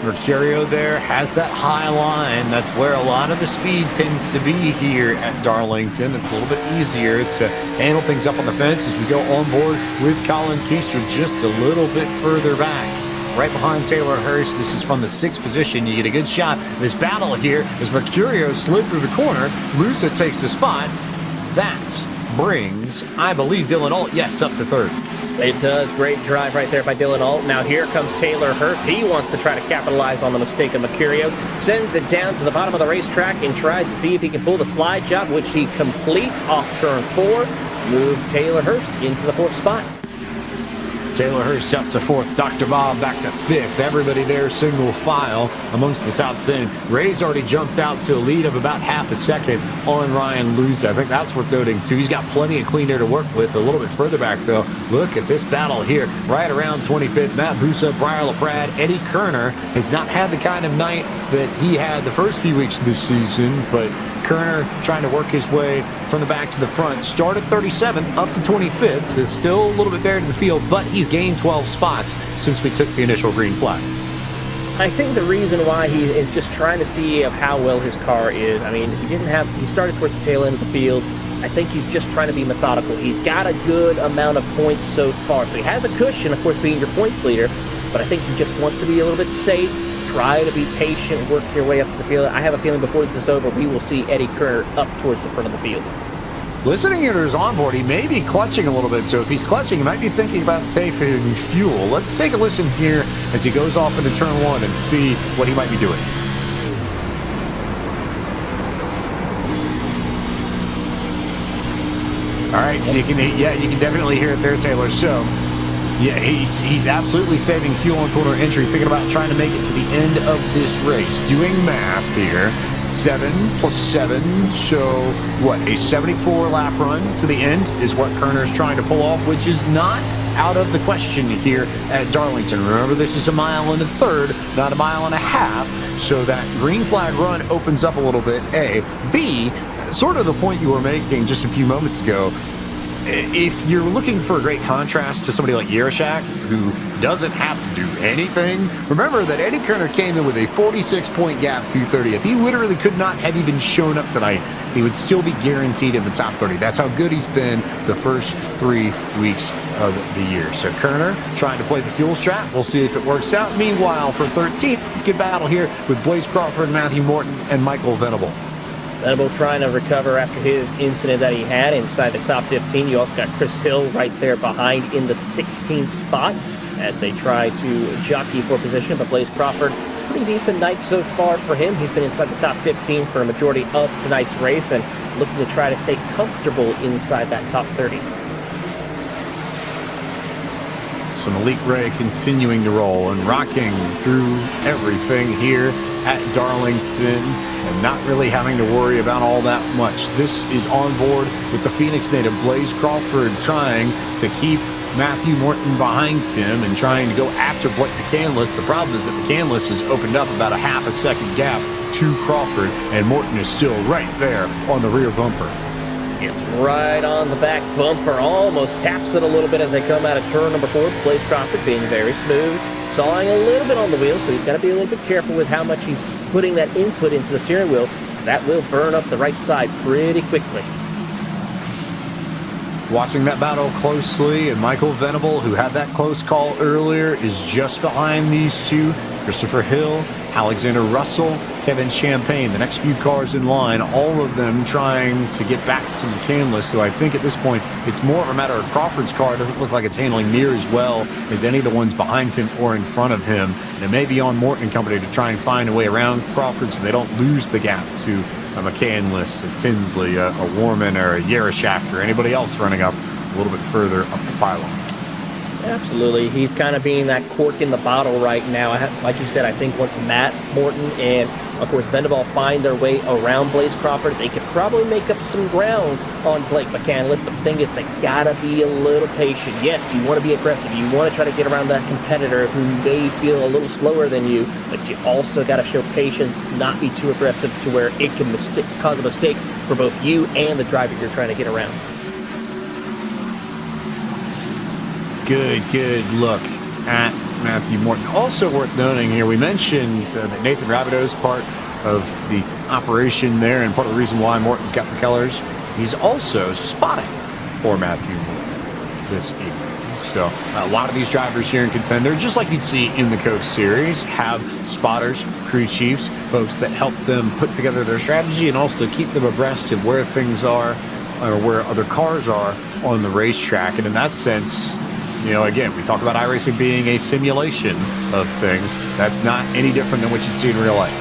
Mercurio there has that high line. That's where a lot of the speed tends to be here at Darlington. It's a little bit easier to handle things up on the fence as we go on board with Colin Keister just a little bit further back. Right behind Taylor Hurst. This is from the 6th position. You get a good shot. This battle here as Mercurio slid through the corner. Lusa takes the spot. That brings, I believe, Dylan Alt, yes, up to third. It does. Great drive right there by Dylan Alt. Now here comes Taylor Hurst. He wants to try to capitalize on the mistake of Mercurio. Sends it down to the bottom of the racetrack and tries to see if he can pull the slide job, which he completes off turn 4. Move Taylor Hurst into the 4th spot. Taylor Hurst up to 4th. Dr. Bob back to 5th. Everybody there single file amongst the top 10. Ray's already jumped out to a lead of about half a second on Ryan Luza. I think that's worth noting too. He's got plenty of clean air to work with. A little bit further back though. Look at this battle here. Right around 25th. Matt Busa, Briar LaPrade, Eddie Kerner has not had the kind of night that he had the first few weeks of this season, but Kerner trying to work his way from the back to the front. Started 37th up to 25th. So still a little bit there in the field, but he's gained 12 spots since we took the initial green flag. I think the reason why he is just trying to see of how well his car is. I mean, he started towards the tail end of the field. I think he's just trying to be methodical. He's got a good amount of points so far. So he has a cushion, of course, being your points leader, but I think he just wants to be a little bit safe. Try to be patient, work your way up to the field. I have a feeling before this is over, we will see Eddie Kerner up towards the front of the field. Listening to his onboard, he may be clutching a little bit. So if he's clutching, he might be thinking about saving fuel. Let's take a listen here as he goes off into turn 1 and see what he might be doing. All right, so you can definitely hear it there, Taylor. So yeah, he's absolutely saving fuel on corner entry, thinking about trying to make it to the end of this race. Doing math here, 7 plus 7, so what, a 74 lap run to the end is what Kerner's trying to pull off, which is not out of the question here at Darlington. Remember, this is a mile and a third, not a mile and a half, so that green flag run opens up a little bit, A. B, sort of the point you were making just a few moments ago, if you're looking for a great contrast to somebody like Yerashak, who doesn't have to do anything, remember that Eddie Kerner came in with a 46-point gap to 30th. He literally could not have even shown up tonight. He would still be guaranteed in the top 30. That's how good he's been the first 3 weeks of the year. So Kerner trying to play the fuel strat. We'll see if it works out. Meanwhile, for 13th, good battle here with Blaze Crawford, Matthew Morton, and Michael Venable. Venable trying to recover after his incident that he had inside the top 15. You also got Chris Hill right there behind in the 16th spot as they try to jockey for position. But Blaze Crawford, pretty decent night so far for him. He's been inside the top 15 for a majority of tonight's race and looking to try to stay comfortable inside that top 30. Some Elite Ray continuing to roll and rocking through everything here at Darlington and not really having to worry about all that much. This is on board with the Phoenix native Blaze Crawford trying to keep Matthew Morton behind him and trying to go after Blake McCandless. The problem is that McCandless has opened up about a half a second gap to Crawford, and Morton is still right there on the rear bumper. It's right on the back bumper, almost taps it a little bit as they come out of turn number 4. Blaze Crawford being very smooth, sawing a little bit on the wheel, so he's got to be a little bit careful with how much he's putting that input into the steering wheel. That will burn up the right side pretty quickly. Watching that battle closely, and Michael Venable, who had that close call earlier, is just behind these two. Christopher Hill, Alexander Russell, Kevin Champagne, the next few cars in line, all of them trying to get back to McCandless. So I think at this point, it's more of a matter of Crawford's car. It doesn't look like it's handling near as well as any of the ones behind him or in front of him. And it may be on Morton and company to try and find a way around Crawford so they don't lose the gap to a McCandless, a Tinsley, a Warman, or a Yerashak, or anybody else running up a little bit further up the pylon. Absolutely. He's kind of being that cork in the bottle right now. Like you said, I think once Matt Morton and, of course, Venable find their way around Blaze Crawford, they could probably make up some ground on Blake McCandless. But the thing is, they got to be a little patient. Yes, you want to be aggressive. You want to try to get around that competitor who may feel a little slower than you, but you also got to show patience, not be too aggressive to where it can cause a mistake for both you and the driver you're trying to get around. Good look at Matthew Morton. Also worth noting here, we mentioned that Nathan Rabideau's part of the operation there, and part of the reason why Morton's got the colors. He's also spotting for Matthew Morton this evening. So a lot of these drivers here in Contender, just like you'd see in the Coke Series, have spotters, crew chiefs, folks that help them put together their strategy and also keep them abreast of where things are or where other cars are on the racetrack. And in that sense, you know, again, we talk about iRacing being a simulation of things. That's not any different than what you'd see in real life.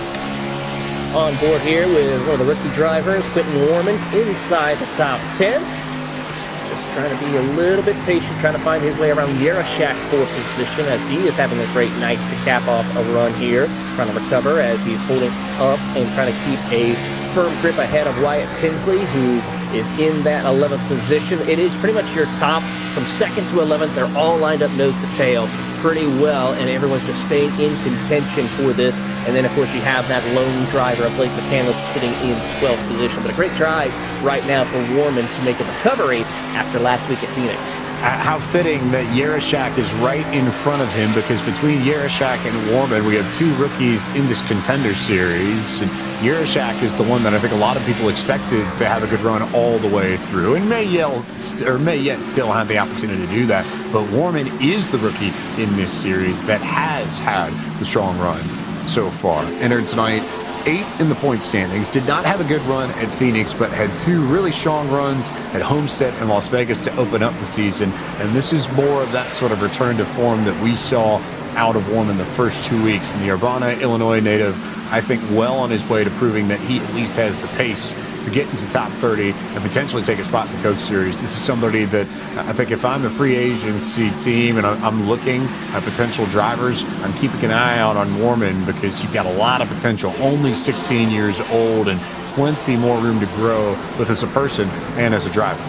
On board here with one of the rookie drivers, Quentin Warman, inside the top 10. Just trying to be a little bit patient, trying to find his way around Yerashak for position as he is having a great night to cap off a run here. Trying to recover as he's holding up and trying to keep a firm grip ahead of Wyatt Tinsley, who is in that 11th position. It is pretty much your top from 2nd to 11th. They're all lined up nose to tail pretty well, and everyone's just staying in contention for this. And then, of course, you have that lone driver, Blake McCandless, sitting in 12th position. But a great drive right now for Warman to make a recovery after last week at Phoenix. How fitting that Yerashak is right in front of him, because between Yerashak and Warman, we have two rookies in this Contender Series. And Yerashak is the one that I think a lot of people expected to have a good run all the way through, and may yet still have the opportunity to do that. But Warman is the rookie in this series that has had the strong run so far. Entered tonight 8th in the point standings, did not have a good run at Phoenix, but had two really strong runs at Homestead and Las Vegas to open up the season. And this is more of that sort of return to form that we saw out of Warman the first 2 weeks. And the Urbana, Illinois native, I think, well on his way to proving that he at least has the pace to get into top 30 and potentially take a spot in the Coke Series. This is somebody that I think if I'm the free agency team and I'm looking at potential drivers, I'm keeping an eye out on Warman, because you've got a lot of potential. Only 16 years old and plenty more room to grow both as a person and as a driver.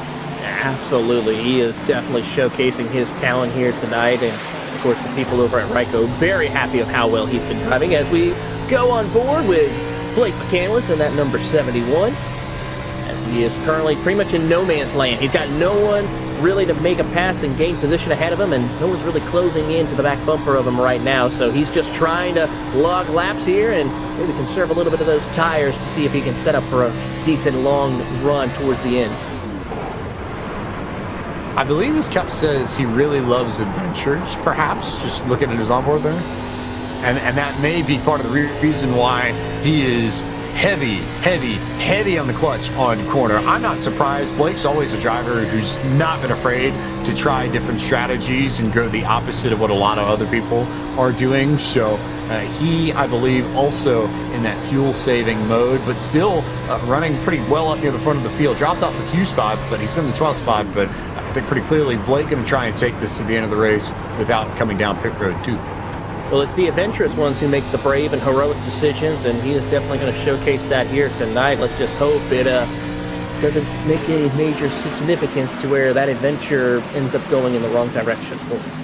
Absolutely. He is definitely showcasing his talent here tonight. And, of course, the people over at Ryko very happy of how well he's been driving as we go on board with Blake McCandless in that number 71. He is currently pretty much in no man's land. He's got no one really to make a pass and gain position ahead of him, and no one's really closing into the back bumper of him right now. So he's just trying to log laps here and maybe conserve a little bit of those tires to see if he can set up for a decent long run towards the end. I believe his Cup says he really loves adventures, perhaps, just looking at his onboard there. And that may be part of the reason why he is heavy on the clutch on corner. I'm not surprised. Blake's always a driver who's not been afraid to try different strategies and go the opposite of what a lot of other people are doing. So he, I believe, also in that fuel-saving mode, but still running pretty well up near the front of the field. Dropped off a few spots, but he's in the 12th spot. But I think pretty clearly Blake going to try and take this to the end of the race without coming down pit road too. Well, it's the adventurous ones who make the brave and heroic decisions, and he is definitely going to showcase that here tonight. Let's just hope it doesn't make any major significance to where that adventure ends up going in the wrong direction for him.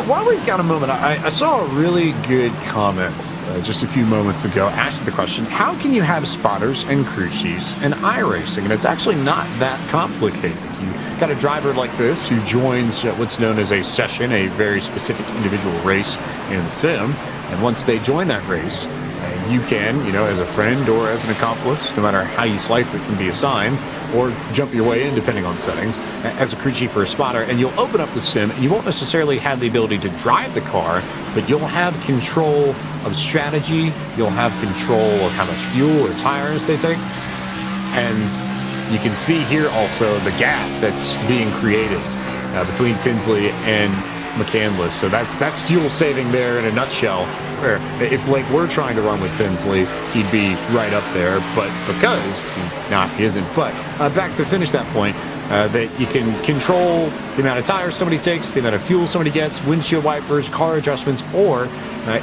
While we've got a moment, I saw a really good comment just a few moments ago asking the question, how can you have spotters and crew chiefs in iRacing? And it's actually not that complicated. You got a driver like this who joins what's known as a session, a very specific individual race in the sim. And once they join that race, you can, as a friend or as an accomplice, no matter how you slice it, can be assigned or jump your way in depending on settings as a crew chief or a spotter, and you'll open up the sim and you won't necessarily have the ability to drive the car, but you'll have control of strategy, you'll have control of how much fuel or tires they take, and you can see here also the gap that's being created between Tinsley and McCandless. So that's fuel saving there in a nutshell, where if Blake were trying to run with Tinsley, he'd be right up there, but because he's not, he isn't. But back to finish that point, that you can control the amount of tires somebody takes, the amount of fuel somebody gets, windshield wipers, car adjustments, or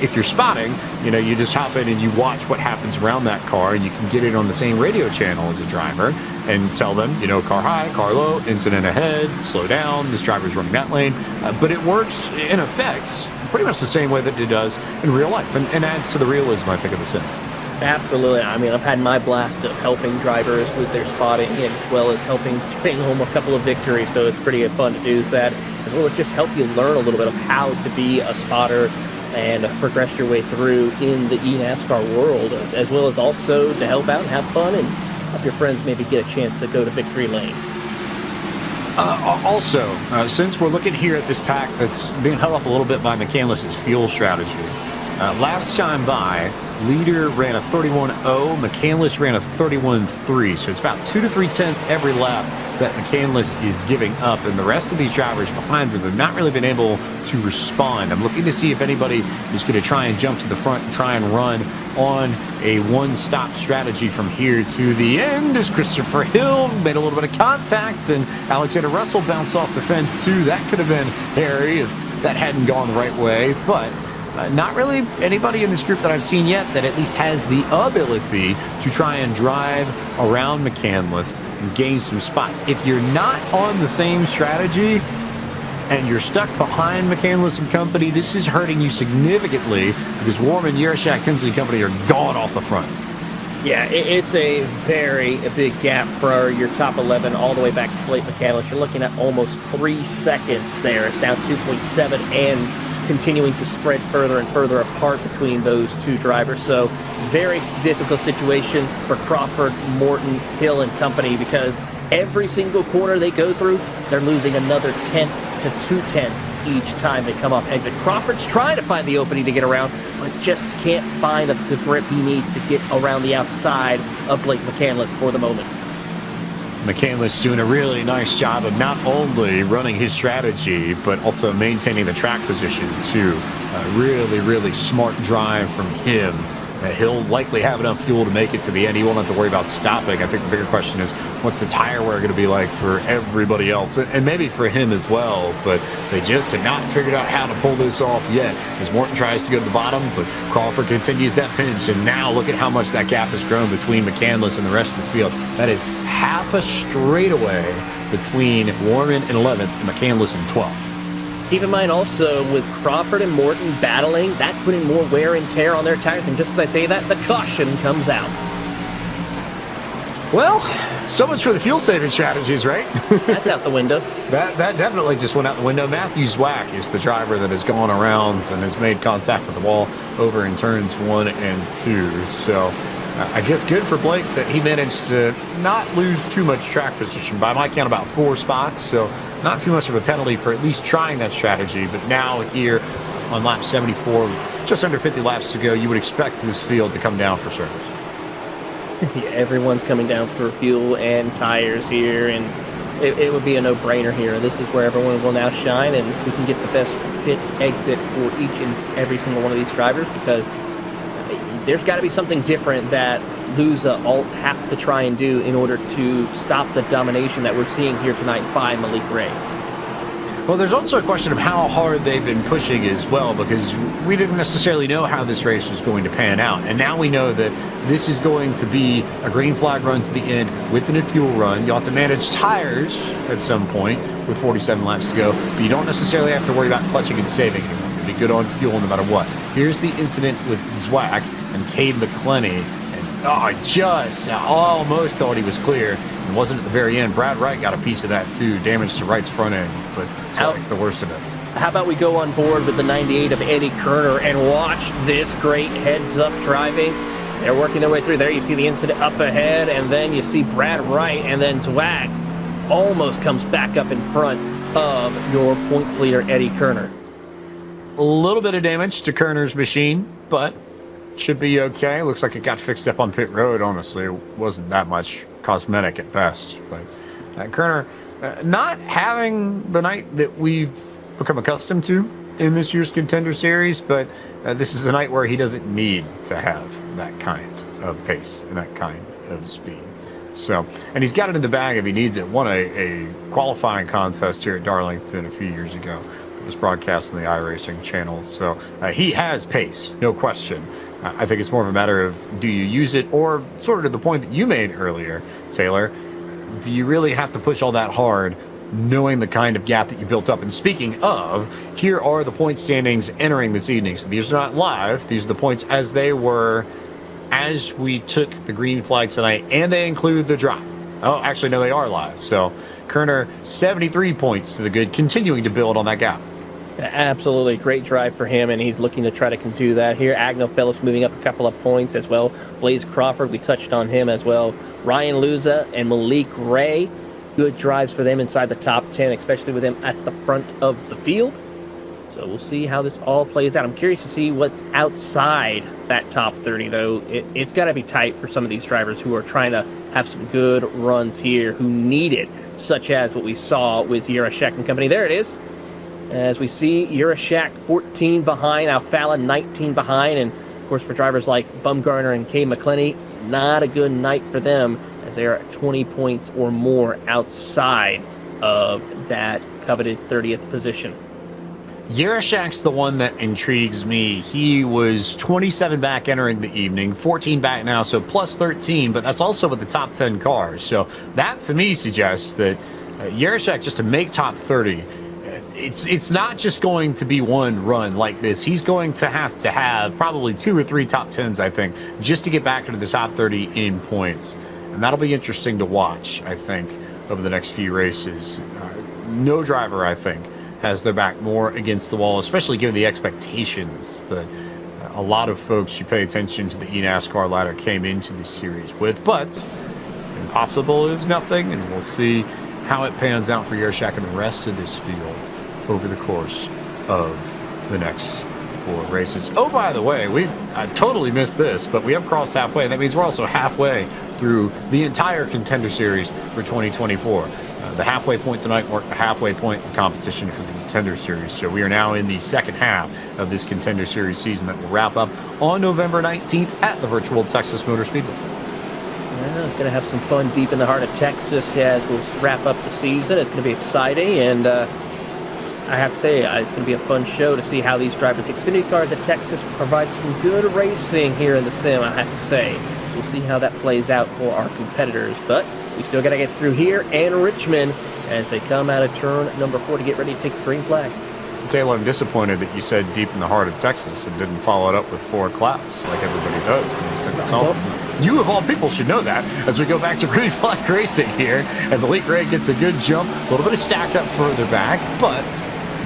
if you're spotting, you just hop in and you watch what happens around that car, and you can get it on the same radio channel as a driver and tell them, car high, car low, incident ahead, slow down, this driver's running that lane. But it works, in effect, pretty much the same way that it does in real life, and adds to the realism, I think, of the sim. Absolutely. I mean, I've had my blast of helping drivers with their spotting, and as well as helping bring home a couple of victories, so it's pretty fun to do that. As well as just help you learn a little bit of how to be a spotter and progress your way through in the eNASCAR world, as well as also to help out and have fun and help your friends maybe get a chance to go to victory lane. Also, since we're looking here at this pack that's being held up a little bit by McCandless's fuel strategy, last time by, leader ran a 31.0, McCandless ran a 31.3, so it's about 2 to 3 tenths every lap that McCandless is giving up, and the rest of these drivers behind them have not really been able to respond. I'm looking to see if anybody is going to try and jump to the front and try and run on a one-stop strategy from here to the end, as Christopher Hill made a little bit of contact, and Alexander Russell bounced off the fence too. That could have been hairy if that hadn't gone the right way, but not really anybody in this group that I've seen yet that at least has the ability to try and drive around McCandless and gain some spots. If you're not on the same strategy and you're stuck behind McCandless and company, this is hurting you significantly because Warman, Yershak, Tinsley and company are gone off the front. Yeah, it's a very big gap for your top 11 all the way back to Blake McCandless. You're looking at almost 3 seconds there. It's now 2.7 and continuing to spread further and further apart between those two drivers. So very difficult situation for Crawford, Morton, Hill, and company, because every single corner they go through, they're losing another 10 to 2 tenths each time they come off exit. Crawford's trying to find the opening to get around, but just can't find the grip he needs to get around the outside of Blake McCandless for the moment. McCandless doing a really nice job of not only running his strategy, but also maintaining the track position too. Really smart drive from him. He'll likely have enough fuel to make it to the end. He won't have to worry about stopping. I think the bigger question is, what's the tire wear going to be like for everybody else? And maybe for him as well, but they just have not figured out how to pull this off yet. As Morton tries to go to the bottom, but Crawford continues that pinch, and now look at how much that gap has grown between McCandless and the rest of the field. That is half a straightaway between Warman in 11th and McCandless in 12th. Keep in mind also, with Crawford and Morton battling, that's putting more wear and tear on their tires, and just as I say that, the caution comes out. Well, so much for the fuel saving strategies, right? That's out the window. That definitely just went out the window. Matthew Zwack is the driver that has gone around and has made contact with the wall over in turns 1 and 2. So I guess good for Blake that he managed to not lose too much track position. By my count, about 4 spots. So not too much of a penalty for at least trying that strategy. But now here on lap 74, just under 50 laps to go, you would expect this field to come down for service. Yeah, everyone's coming down for fuel and tires here, and it would be a no-brainer here. This is where everyone will now shine, and we can get the best pit exit for each and every single one of these drivers, because there's got to be something different that Lusa all have to try and do in order to stop the domination that we're seeing here tonight by Malik Ray. Well, there's also a question of how hard they've been pushing as well, because we didn't necessarily know how this race was going to pan out. And now we know that this is going to be a green flag run to the end within a fuel run. You'll have to manage tires at some point with 47 laps to go, but you don't necessarily have to worry about clutching and saving anymore. You'll be good on fuel no matter what. Here's the incident with Zwack and Cade McClenny. And I just almost thought he was clear. It wasn't at the very end. Brad Wright got a piece of that too, damage to Wright's front end, but it's like the worst of it. How about we go on board with the 98 of Eddie Kerner and watch this great heads-up driving. They're working their way through there. You see the incident up ahead, and then you see Brad Wright, and then Zwack almost comes back up in front of your points leader, Eddie Kerner. A little bit of damage to Kerner's machine, but should be okay. Looks like it got fixed up on pit road, honestly. It wasn't that much cosmetic at best. But Kerner not having the night that we've become accustomed to in this year's Contender Series, but this is a night where he doesn't need to have that kind of pace and that kind of speed. So, and he's got it in the bag if he needs it. Won a qualifying contest here at Darlington a few years ago. It was broadcast on the iRacing channel. So he has pace, no question. I think it's more of a matter of, do you use it, or sort of to the point that you made earlier, Taylor, do you really have to push all that hard knowing the kind of gap that you built up? And speaking of, here are the point standings entering this evening. So these are not live. These are the points as they were as we took the green flag tonight, and they include the drop. Oh, actually, no, they are live. So Kerner, 73 points to the good, continuing to build on that gap. Absolutely. Great drive for him, and he's looking to try to do that here. Agno Phillips moving up a couple of points as well. Blaze Crawford, we touched on him as well. Ryan Lusa and Malik Ray, good drives for them inside the top 10, especially with them at the front of the field. So we'll see how this all plays out. I'm curious to see what's outside that top 30, though. It's got to be tight for some of these drivers who are trying to have some good runs here, who need it, such as what we saw with Yarashak and company. There it is. As we see, Yarashak 14 behind, Alfala 19 behind, and of course for drivers like Bumgarner and Cade McClenny, not a good night for them as they are at 20 points or more outside of that coveted 30th position. Yarashak's the one that intrigues me. He was 27 back entering the evening, 14 back now, so plus 13, but that's also with the top 10 cars. So that to me suggests that Yarashak, just to make top 30, it's not just going to be one run like this. He's going to have probably 2 or 3 top 10s, I think, just to get back into the top 30 in points. And that'll be interesting to watch, I think, over the next few races. No driver, I think, has their back more against the wall, especially given the expectations that a lot of folks who pay attention to the eNASCAR ladder came into the series with. But impossible is nothing, and we'll see how it pans out for Yarashak and the rest of this field over the course of the next 4 races. Oh, by the way, I totally missed this, but we have crossed halfway. That means we're also halfway through the entire Contender Series for 2024. The halfway point tonight marked the halfway point of competition for the Contender Series. So we are now in the second half of this Contender Series season that will wrap up on November 19th at the virtual Texas Motor Speedway. Yeah, it's going to have some fun deep in the heart of Texas as we'll wrap up the season. It's going to be exciting, and I have to say, it's going to be a fun show to see how these drivers, Xfinity cars at Texas, provide some good racing here in the sim, I have to say. We'll see how that plays out for our competitors, but we still got to get through here and Richmond as they come out of turn number 4 to get ready to take the green flag. Taylor, I'm disappointed that you said deep in the heart of Texas and didn't follow it up with 4 claps like everybody does when you send the song. You of all people should know that as we go back to green flag racing here. And the late Ray gets a good jump, a little bit of stack up further back, but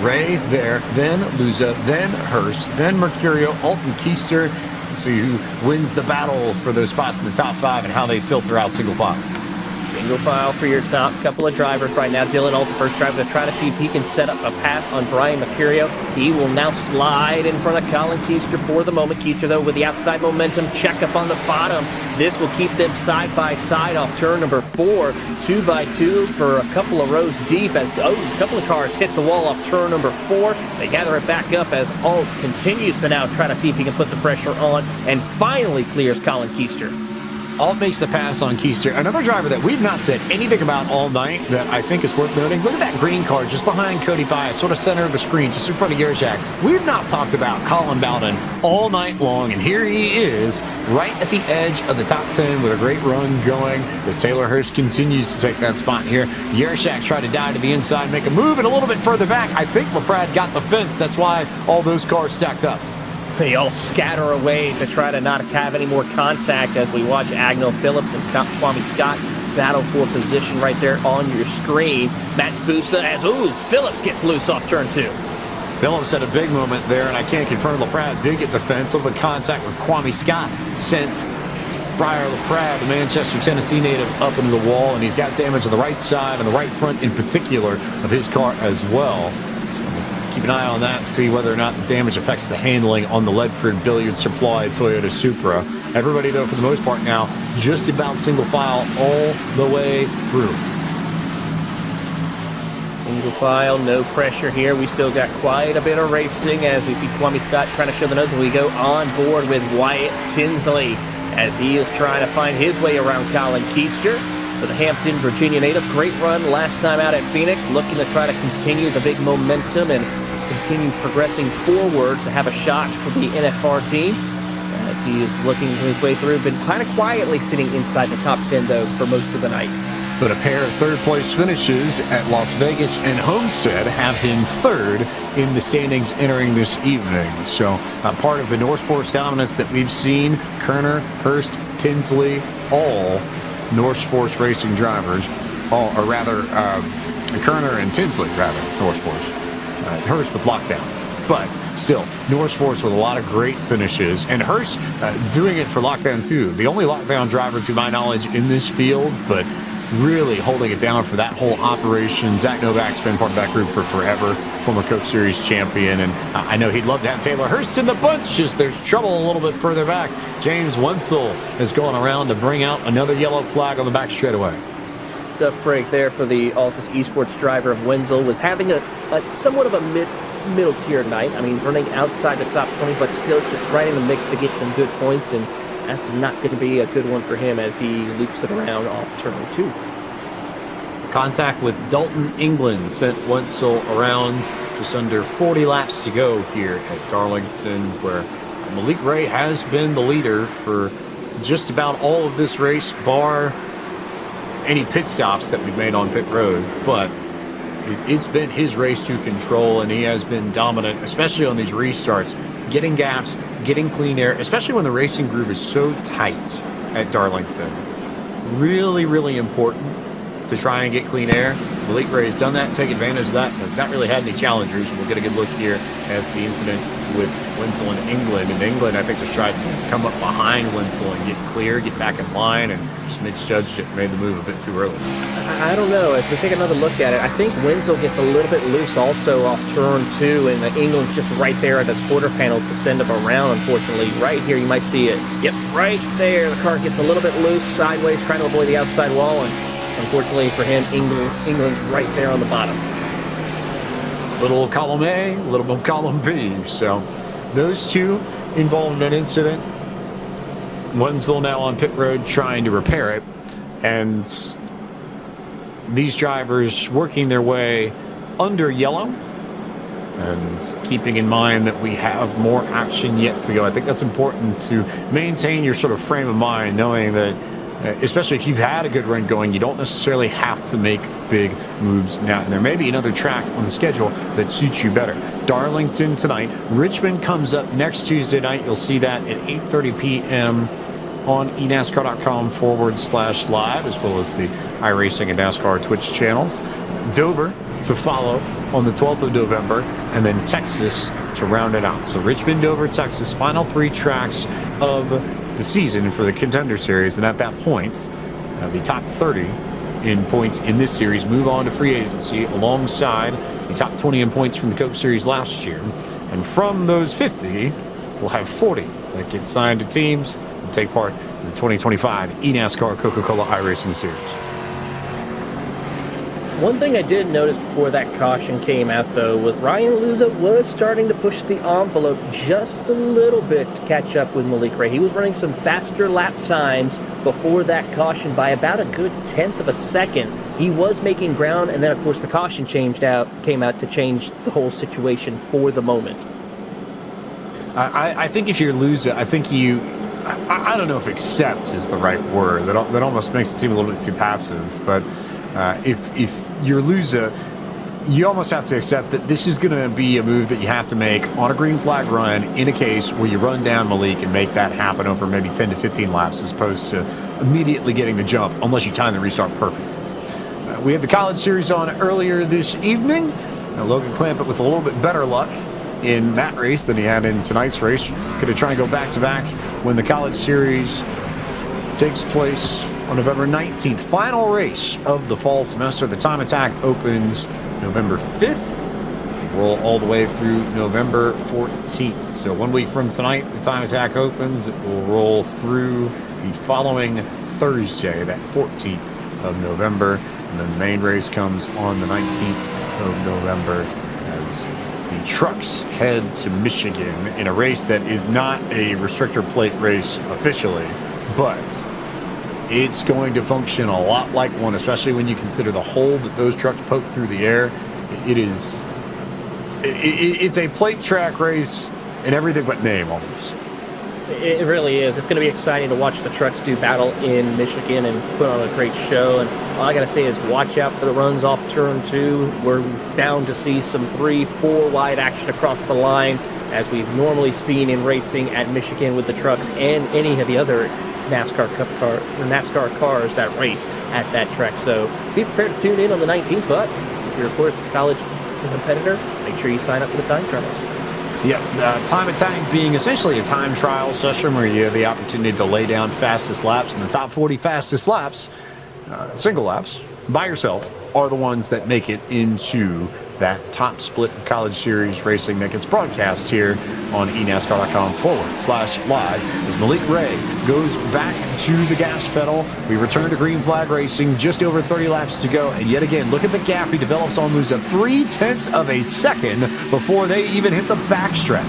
Ray there, then Luza, then Hurst, then Mercurio, Alton Keister. See who wins the battle for those spots in the top 5 and how they filter out single file. Single file for your top couple of drivers right now. Dylan Alt, the first driver, to try to see if he can set up a pass on Brian Mercurio. He will now slide in front of Colin Keister for the moment. Keister, though, with the outside momentum, check up on the bottom. This will keep them side by side off turn number 4, 2 by 2 for a couple of rows deep as a couple of cars hit the wall off turn number 4. They gather it back up as Alt continues to now try to see if he can put the pressure on and finally clears Colin Keister. Alt makes the pass on Keister. Another driver that we've not said anything about all night that I think is worth noting. Look at that green car just behind Cody Bias, sort of center of the screen, just in front of Yerjak. We've not talked about Colin Bowden all night long, and here he is right at the edge of the top 10 with a great run going as Taylor Hurst continues to take that spot here. Yerjak tried to dive to the inside, make a move, and a little bit further back. I think LaPrade got the fence. That's why all those cars stacked up. They all scatter away to try to not have any more contact as we watch Agnell Phillips and Kwame Scott battle for position right there on your screen. Matt Busa as, Phillips gets loose off turn 2. Phillips had a big moment there, and I can't confirm LaPrade did get the fence. A little bit of contact with Kwame Scott sent Briar LaPrade, the Manchester, Tennessee native, up into the wall, and he's got damage on the right side and the right front in particular of his car as well. Keep an eye on that, see whether or not the damage affects the handling on the Ledford Billiard Supply Toyota Supra. Everybody, though, for the most part now, just about single file all the way through. Single file, no pressure here. We still got quite a bit of racing as we see Kwame Scott trying to show the nose, and we go on board with Wyatt Tinsley as he is trying to find his way around Colin Keister. For the Hampton, Virginia native, great run last time out at Phoenix, looking to try to continue the big momentum and continue progressing forward to have a shot for the NFR team as he is looking his way through. Been kind of quietly sitting inside the top 10, though, for most of the night. But a pair of third-place finishes at Las Vegas and Homestead have him third in the standings entering this evening. So part of the North Force dominance that we've seen, Kerner, Hurst, Tinsley, all North Force racing drivers, Kerner and Tinsley, North Force. Hurst with lockdown. But still, North Force with a lot of great finishes. And Hurst doing it for lockdown too. The only lockdown driver to my knowledge in this field, but really holding it down for that whole operation. Zach Novak's been part of that group for forever, former Coke Series champion. And I know he'd love to have Taylor Hurst in the bunch, just there's trouble a little bit further back. James Wenzel is going around to bring out another yellow flag on the back straightaway. Tough break there for the Altus Esports driver of Wenzel. Was having a somewhat of a middle tier night. I mean, running outside the top 20, but still just right in the mix to get some good points, and that's not going to be a good one for him as he loops it around off turn 2. Contact with Dalton England sent Wenzel around just under 40 laps to go here at Darlington, where Malik Ray has been the leader for just about all of this race, bar any pit stops that we've made on pit road. But it's been his race to control, and he has been dominant, especially on these restarts, getting gaps, getting clean air, especially when the racing groove is so tight at Darlington. Really, really important to try and get clean air. Malik Ray has done that, take advantage of that, has not really had any challengers. We'll get a good look here at the incident with Wenzel and England. And England, I think, just tried to come up behind Wenzel and get clear, get back in line, and just misjudged it, made the move a bit too early. I don't know. If we take another look at it, I think Wenzel gets a little bit loose also off turn 2, and England's just right there at the quarter panel to send him around, unfortunately. Right here, you might see it. Yep, right there. The car gets a little bit loose, sideways, trying to avoid the outside wall, and unfortunately for him, England right there on the bottom. Little column A, little of column B. So those two involved in an incident. Wenzel now on pit road trying to repair it. And these drivers working their way under yellow and keeping in mind that we have more action yet to go. I think that's important to maintain your sort of frame of mind, knowing that especially if you've had a good run going, you don't necessarily have to make big moves now. And there may be another track on the schedule that suits you better. Darlington tonight. Richmond comes up next Tuesday night. You'll see that at 8:30 p.m. on eNASCAR.com/live, as well as the iRacing and NASCAR Twitch channels. Dover to follow on the 12th of November, and then Texas to round it out. So Richmond, Dover, Texas, final 3 tracks of the season for the Contender Series, and at that point, the top 30 in points in this series move on to free agency alongside the top 20 in points from the Coke Series last year. And from those 50, we'll have 40 that get signed to teams and take part in the 2025 eNASCAR Coca-Cola iRacing Series. One thing I did notice before that caution came out, though, was Ryan Luza was starting to push the envelope just a little bit to catch up with Malik Ray. He was running some faster lap times before that caution by about a good 1/10 of a second. He was making ground, and then, of course, the caution came out to change the whole situation for the moment. I think if you're Luza, I think I don't know if accept is the right word. That almost makes it seem a little bit too passive, but if you're Luza, you almost have to accept that this is going to be a move that you have to make on a green flag run in a case where you run down Malik and make that happen over maybe 10 to 15 laps as opposed to immediately getting the jump unless you time the restart perfect. We had the College Series on earlier this evening. Logan Clampett with a little bit better luck in that race than he had in tonight's race. Going to try and go back-to-back when the College Series takes place on November 19th. Final race of the fall semester. The time attack opens November 5th. Roll all the way through November 14th. So 1 week from tonight, the time attack opens. It will roll through the following Thursday, that 14th of November. And then the main race comes on the 19th of November as the trucks head to Michigan in a race that is not a restrictor plate race officially, but it's going to function a lot like one, especially when you consider the hole that those trucks poke through the air. It's a plate track race in everything but name, almost. It really is. It's going to be exciting to watch the trucks do battle in Michigan and put on a great show. And all I got to say is watch out for the runs off turn 2. We're bound to see some 3-4 wide action across the line, as we've normally seen in racing at Michigan with the trucks and any of the other NASCAR cars that race at that track. So be prepared to tune in on the 19th, but if you're, of course, a college competitor, make sure you sign up for the time trials. Yeah, time attack being essentially a time trial session where you have the opportunity to lay down fastest laps, and the top 40 fastest laps, single laps, by yourself, are the ones that make it into that top split of College Series racing that gets broadcast here on eNASCAR.com/live as Malik Ray goes back to the gas pedal. We return to green flag racing, just over 30 laps to go, and yet again, look at the gap he develops on Luza, 0.3 of a second before they even hit the backstretch.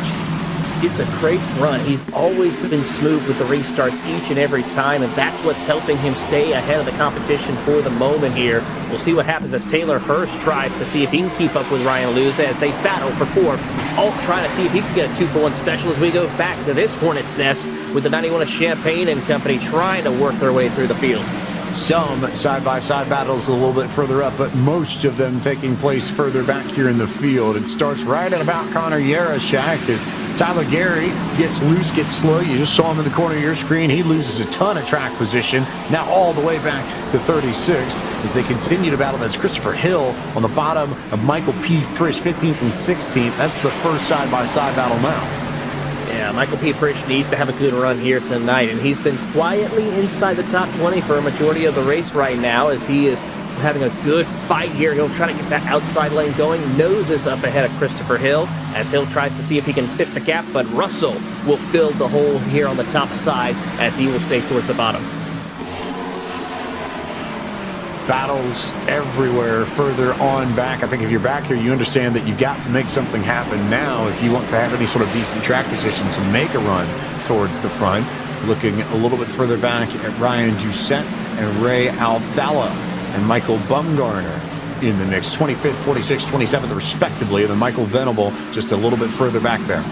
It's a great run. He's always been smooth with the restarts each and every time, and that's what's helping him stay ahead of the competition for the moment here. We'll see what happens as Taylor Hurst tries to see if he can keep up with Ryan Luza as they battle for 4th. Alt trying to see if he can get a 2-for-1 special as we go back to this hornet's nest with the 91 of Champagne and company trying to work their way through the field. Some side-by-side battles a little bit further up, but most of them taking place further back here in the field. It starts right at about Connor Yarashak as Tyler Gary gets loose, gets slow. You just saw him in the corner of your screen. He loses a ton of track position. Now all the way back to 36 as they continue to battle. That's Christopher Hill on the bottom of Michael P. Frisch, 15th and 16th. That's the first side-by-side battle now. Yeah, Michael P. Frisch needs to have a good run here tonight, and he's been quietly inside the top 20 for a majority of the race right now as he is having a good fight here. He'll try to get that outside lane going. Noses up ahead of Christopher Hill as Hill tries to see if he can fit the gap, but Russell will fill the hole here on the top side as he will stay towards the bottom. Battles everywhere further on back. I think if you're back here, you understand that you've got to make something happen now if you want to have any sort of decent track position to make a run towards the front. Looking a little bit further back at Ryan Doucette and Ray Althala and Michael Bumgarner in the mix, 25th, 46th, 27th respectively, and then Michael Venable just a little bit further back there.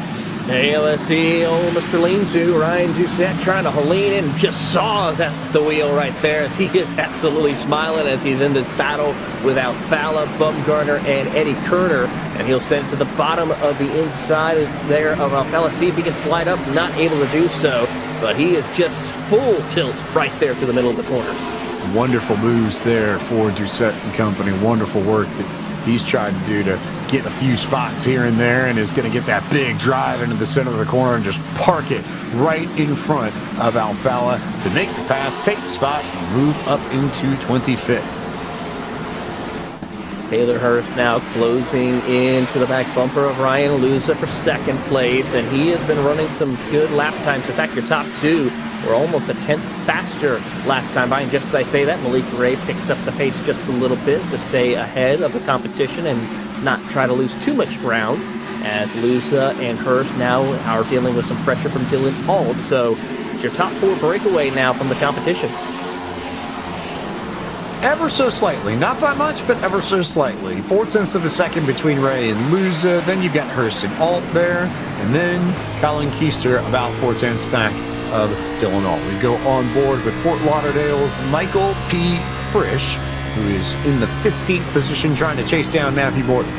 Hey, let's see old Mr. Lean-To, Ryan Doucette, trying to lean in, just saws at the wheel right there as he is absolutely smiling as he's in this battle with Alfala, Bumgarner, and Eddie Kerner. And he'll send it to the bottom of the inside there of Alfala. See if he can slide up, not able to do so. But he is just full tilt right there to the middle of the corner. Wonderful moves there for Doucette and company. Wonderful work that he's tried to do to get a few spots here and there, and is going to get that big drive into the center of the corner and just park it right in front of Alfala to make the pass, take the spot, and move up into 25th. Taylor Hurst now closing into the back bumper of Ryan Luza for second place, and he has been running some good lap times. In fact, your top two were almost a tenth faster last time by. And just as I say that, Malik Ray picks up the pace just a little bit to stay ahead of the competition and not try to lose too much ground, as Luza and Hurst now are dealing with some pressure from Dylan Auld. So it's your top four breakaway now from the competition. Ever so slightly, not by much, but ever so slightly. 0.4 of a second between Ray and Luza. Then you've got Hurst and Ault there, and then Colin Keister about 0.4 back of Dylan Ault. We go on board with Fort Lauderdale's Michael P. Frisch, who is in the 15th position trying to chase down Matthew Morton.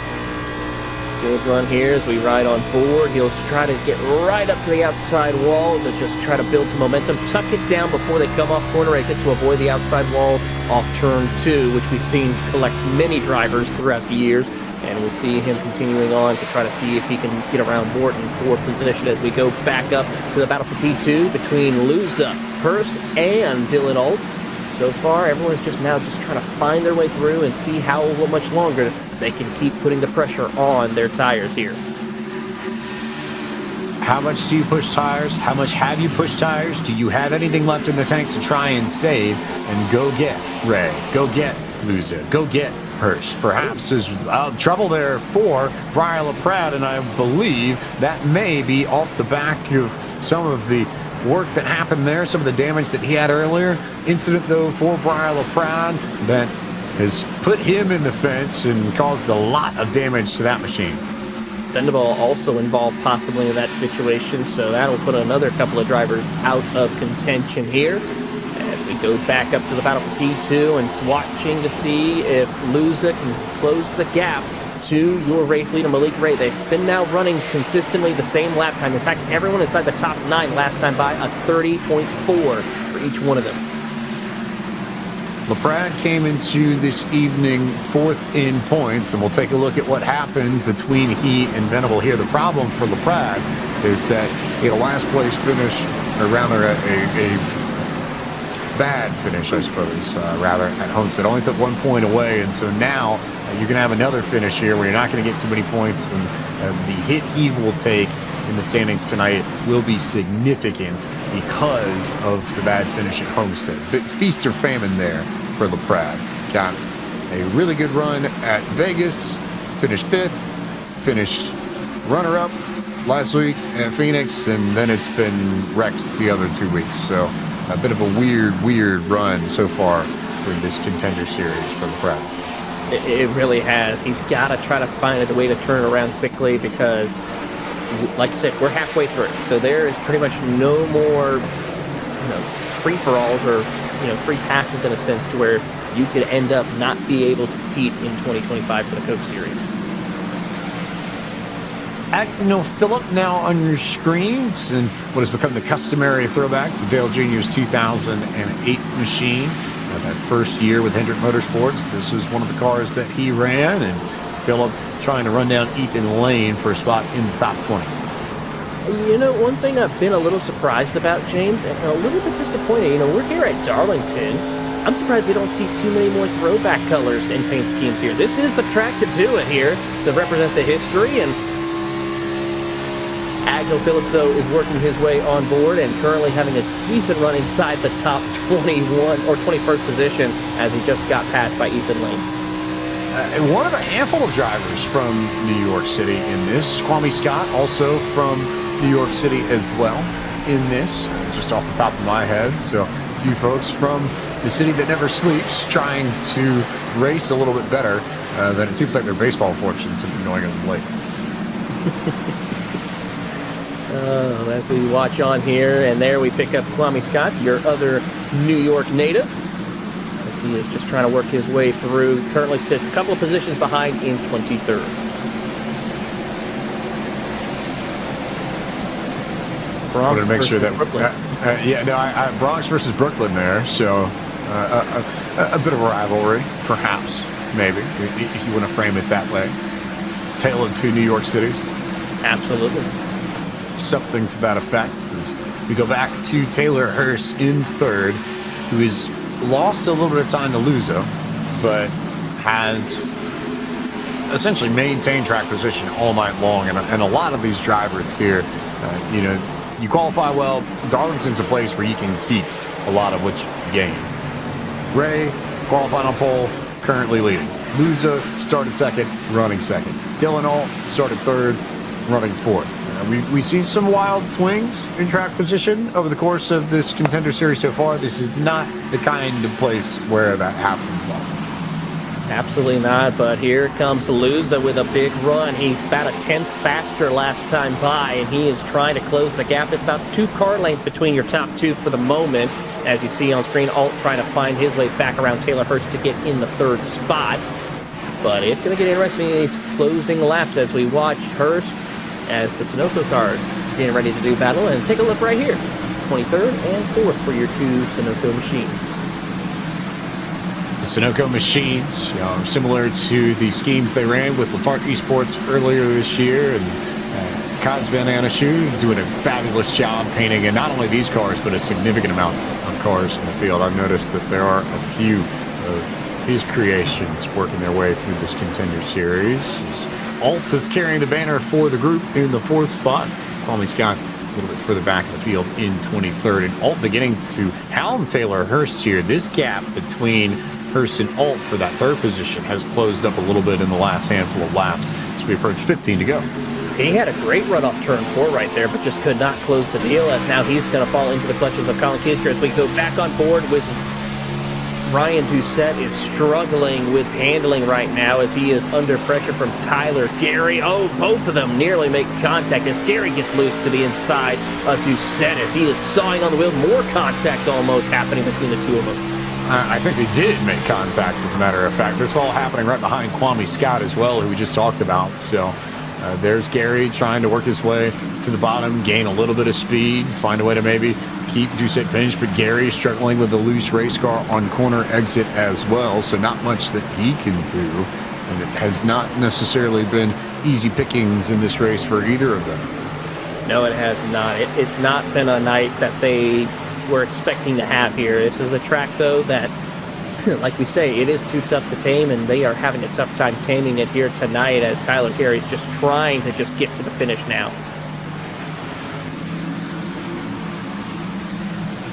Good run here as we ride on board. He'll try to get right up to the outside wall to just try to build some momentum, tuck it down before they come off corner exit to avoid the outside wall off turn 2, which we've seen collect many drivers throughout the years. And we'll see him continuing on to try to see if he can get around Morton for position as we go back up to the battle for P2 between Luza, Hurst, and Dylan Ault. So far, everyone's just trying to find their way through and see how much longer they can keep putting the pressure on their tires here. How much do you push tires? How much have you pushed tires? Do you have anything left in the tank to try and save? And go get Ray. Go get Luza. Go get Hurst. Perhaps there's trouble there for Briar LaPrade, and I believe that may be off the back of some of the work that happened there, some of the damage that he had earlier. Incident, though, for Briar LaPrade that has put him in the fence and caused a lot of damage to that machine. Sandoval also involved possibly in that situation, so that'll put another couple of drivers out of contention here. As we go back up to the battle for P2 and watching to see if Luza can close the gap to your race leader, Malik Ray. They've been now running consistently the same lap time. In fact, everyone inside the top 9 last time by a 30.4 for each one of them. LaPrade came into this evening 4th in points, and we'll take a look at what happened between he and Venable here. The problem for LaPrade is that he had a last place finish, or rather a bad finish, I suppose, rather, at Homestead. Only took 1 point away, and so now you're going to have another finish here where you're not going to get too many points, and the hit he will take in the standings tonight will be significant because of the bad finish at Homestead. But feast or famine there for LaPrade. Got a really good run at Vegas, finished 5th, finished runner-up last week at Phoenix, and then it's been wrecks the other 2 weeks. So a bit of a weird run so far for this Contender Series for LaPrade. It really has. He's got to try to find a way to turn around quickly because, like I said, we're halfway through. So there is pretty much no more, free-for-alls or, free passes in a sense to where you could end up not be able to compete in 2025 for the Coke Series. Philip now on your screens, and what has become the customary throwback to Dale Jr.'s 2008 machine. That first year with Hendrick Motorsports, this is one of the cars that he ran, and Philip trying to run down Ethan Lane for a spot in the top 20. One thing I've been a little surprised about, James, and a little bit disappointed, we're here at Darlington. I'm surprised we don't see too many more throwback colors and paint schemes here. This is the track to do it here, to represent the history, and Agno Phillips, though, is working his way on board and currently having a decent run inside the top 21 or 21st position as he just got passed by Ethan Lane. And one of a handful of drivers from New York City in this. Kwame Scott, also from New York City as well in this, just off the top of my head. So a few folks from the city that never sleeps trying to race a little bit better than it seems like their baseball fortunes have been going as of late. As we watch on here, and there we pick up Kwame Scott, your other New York native, as he is just trying to work his way through. Currently sits a couple of positions behind in 23rd. Wanted to make sure that Bronx versus Brooklyn there, so a bit of a rivalry, perhaps, maybe, if you want to frame it that way. Tale of two New York cities. Absolutely. Something to that effect. As we go back to Taylor Hurst in third, who has lost a little bit of time to Luza, but has essentially maintained track position all night long. And a lot of these drivers here, you qualify well. Darlington's a place where you can keep a lot of what you gain. Ray, qualified on pole, currently leading. Luza started second, running second. Dylan Alt started third, running fourth. We've seen some wild swings in track position over the course of this Contender Series so far. This is not the kind of place where that happens often. Absolutely not, but here comes Luza with a big run. He's about a tenth faster last time by, and he is trying to close the gap. It's about 2 car lengths between your top two for the moment. As you see on screen, Alt trying to find his way back around Taylor Hurst to get in the third spot. But it's going to get interesting. It's closing laps as we watch Hurst as the Sunoco cars getting ready to do battle. And take a look right here. 23rd and 4th for your two Sunoco machines. The Sunoco machines, similar to the schemes they ran with Lafark Esports earlier this year, and Kaz Van Anashu doing a fabulous job painting in not only these cars, but a significant amount of cars in the field. I've noticed that there are a few of his creations working their way through this Contender Series. Alt is carrying the banner for the group in the 4th spot. Kwame Scott a little bit further back in the field in 23rd, and Alt beginning to hound Taylor Hurst here. This gap between Hurst and Alt for that third position has closed up a little bit in the last handful of laps as we approach 15 to go. He had a great run off turn 4 right there, but just could not close the deal, as now he's going to fall into the clutches of Colin Kister as we go back on board with Ryan Doucette is struggling with handling right now as he is under pressure from Tyler Gary. Oh, both of them nearly make contact as Gary gets loose to the inside of Doucette as he is sawing on the wheel. More contact almost happening between the two of them. I think they did make contact, as a matter of fact. This all happening right behind Kwame Scott as well, who we just talked about. So there's Gary trying to work his way to the bottom, gain a little bit of speed, find a way to maybe keep Doucette finished, but Gary is struggling with the loose race car on corner exit as well, so not much that he can do, and it has not necessarily been easy pickings in this race for either of them. No, it has not. It's not been a night that they were expecting to have here. This is a track, though, that, like we say, it is too tough to tame, and they are having a tough time taming it here tonight as Tyler Gary's just trying to just get to the finish now.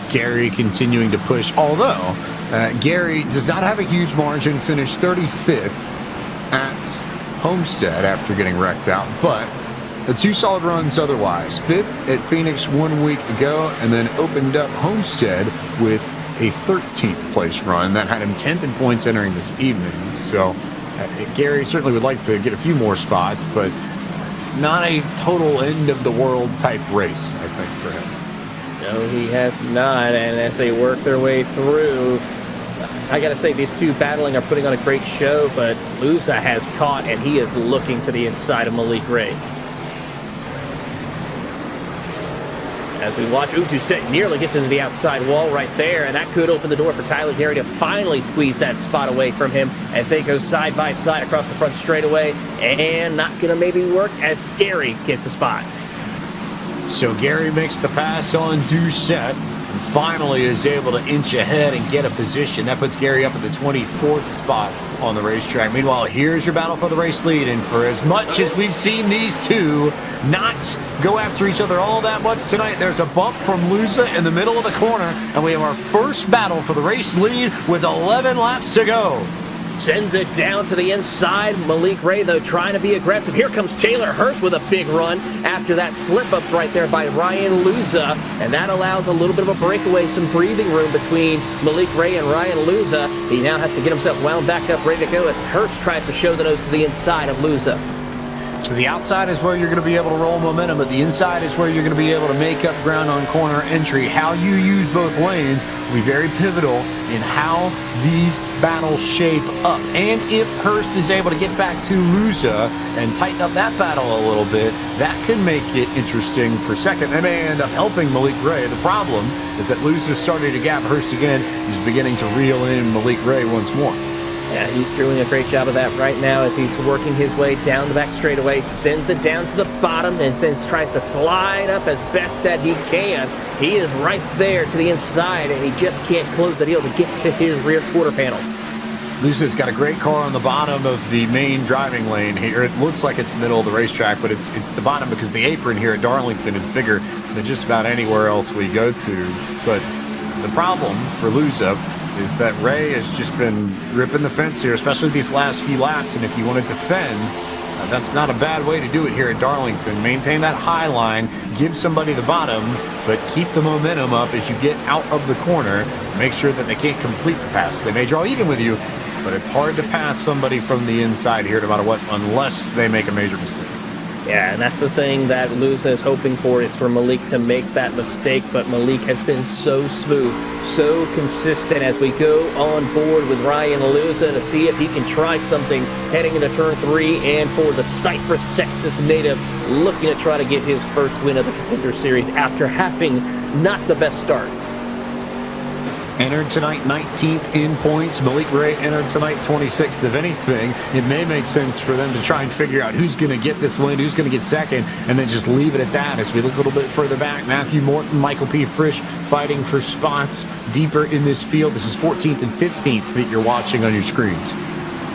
Gary continuing to push, although Gary does not have a huge margin, finished 35th at Homestead after getting wrecked out, but the 2 solid runs otherwise. 5th at Phoenix 1 week ago, and then opened up Homestead with a 13th place run. That had him 10th in points entering this evening. So Gary certainly would like to get a few more spots, but not a total end of the world type race, I think, for him. No, he has not, and as they work their way through, I gotta say, these two battling are putting on a great show, but Luza has caught, and he is looking to the inside of Malik Ray. As we watch, Doucette nearly gets into the outside wall right there, and that could open the door for Tyler Gary to finally squeeze that spot away from him as they go side by side across the front straightaway, and not gonna maybe work as Gary gets the spot. So Gary makes the pass on Doucette and finally is able to inch ahead and get a position. That puts Gary up at the 24th spot on the racetrack. Meanwhile, here's your battle for the race lead. And for as much as we've seen these two not go after each other all that much tonight, there's a bump from Luza in the middle of the corner. And we have our first battle for the race lead with 11 laps to go. Sends it down to the inside. Malik Ray, though, trying to be aggressive. Here comes Taylor Hurst with a big run after that slip-up right there by Ryan Luza. And that allows a little bit of a breakaway, some breathing room between Malik Ray and Ryan Luza. He now has to get himself wound back up, ready to go as Hurst tries to show the nose to the inside of Luza. So the outside is where you're going to be able to roll momentum, but the inside is where you're going to be able to make up ground on corner entry. How you use both lanes will be very pivotal in how these battles shape up. And if Hurst is able to get back to Luza and tighten up that battle a little bit, that can make it interesting for second. They may end up helping Malik Ray. The problem is that Luza started to gap Hurst again. He's beginning to reel in Malik Ray once more. Yeah, he's doing a great job of that right now as he's working his way down the back straightaways, sends it down to the bottom, and then tries to slide up as best that he can. He is right there to the inside, and he just can't close the deal to get to his rear quarter panel. Luza's got a great car on the bottom of the main driving lane here. It looks like it's the middle of the racetrack, but it's the bottom because the apron here at Darlington is bigger than just about anywhere else we go to. But the problem for Luza is that Ray has just been ripping the fence here, especially these last few laps. And if you want to defend, that's not a bad way to do it here at Darlington. Maintain that high line, give somebody the bottom, but keep the momentum up as you get out of the corner to make sure that they can't complete the pass. They may draw even with you, but it's hard to pass somebody from the inside here no matter what, unless they make a major mistake. Yeah, and that's the thing that Luza is hoping for, is for Malik to make that mistake, but Malik has been so smooth, so consistent as we go on board with Ryan Luza to see if he can try something heading into turn 3, and for the Cypress, Texas native looking to try to get his first win of the Contender Series after having not the best start. Entered tonight 19th in points. Malik Ray entered tonight 26th. If anything, it may make sense for them to try and figure out who's going to get this win, who's going to get second, and then just leave it at that. As we look a little bit further back, Matthew Morton, Michael P. Frisch fighting for spots deeper in this field. This is 14th and 15th that you're watching on your screens.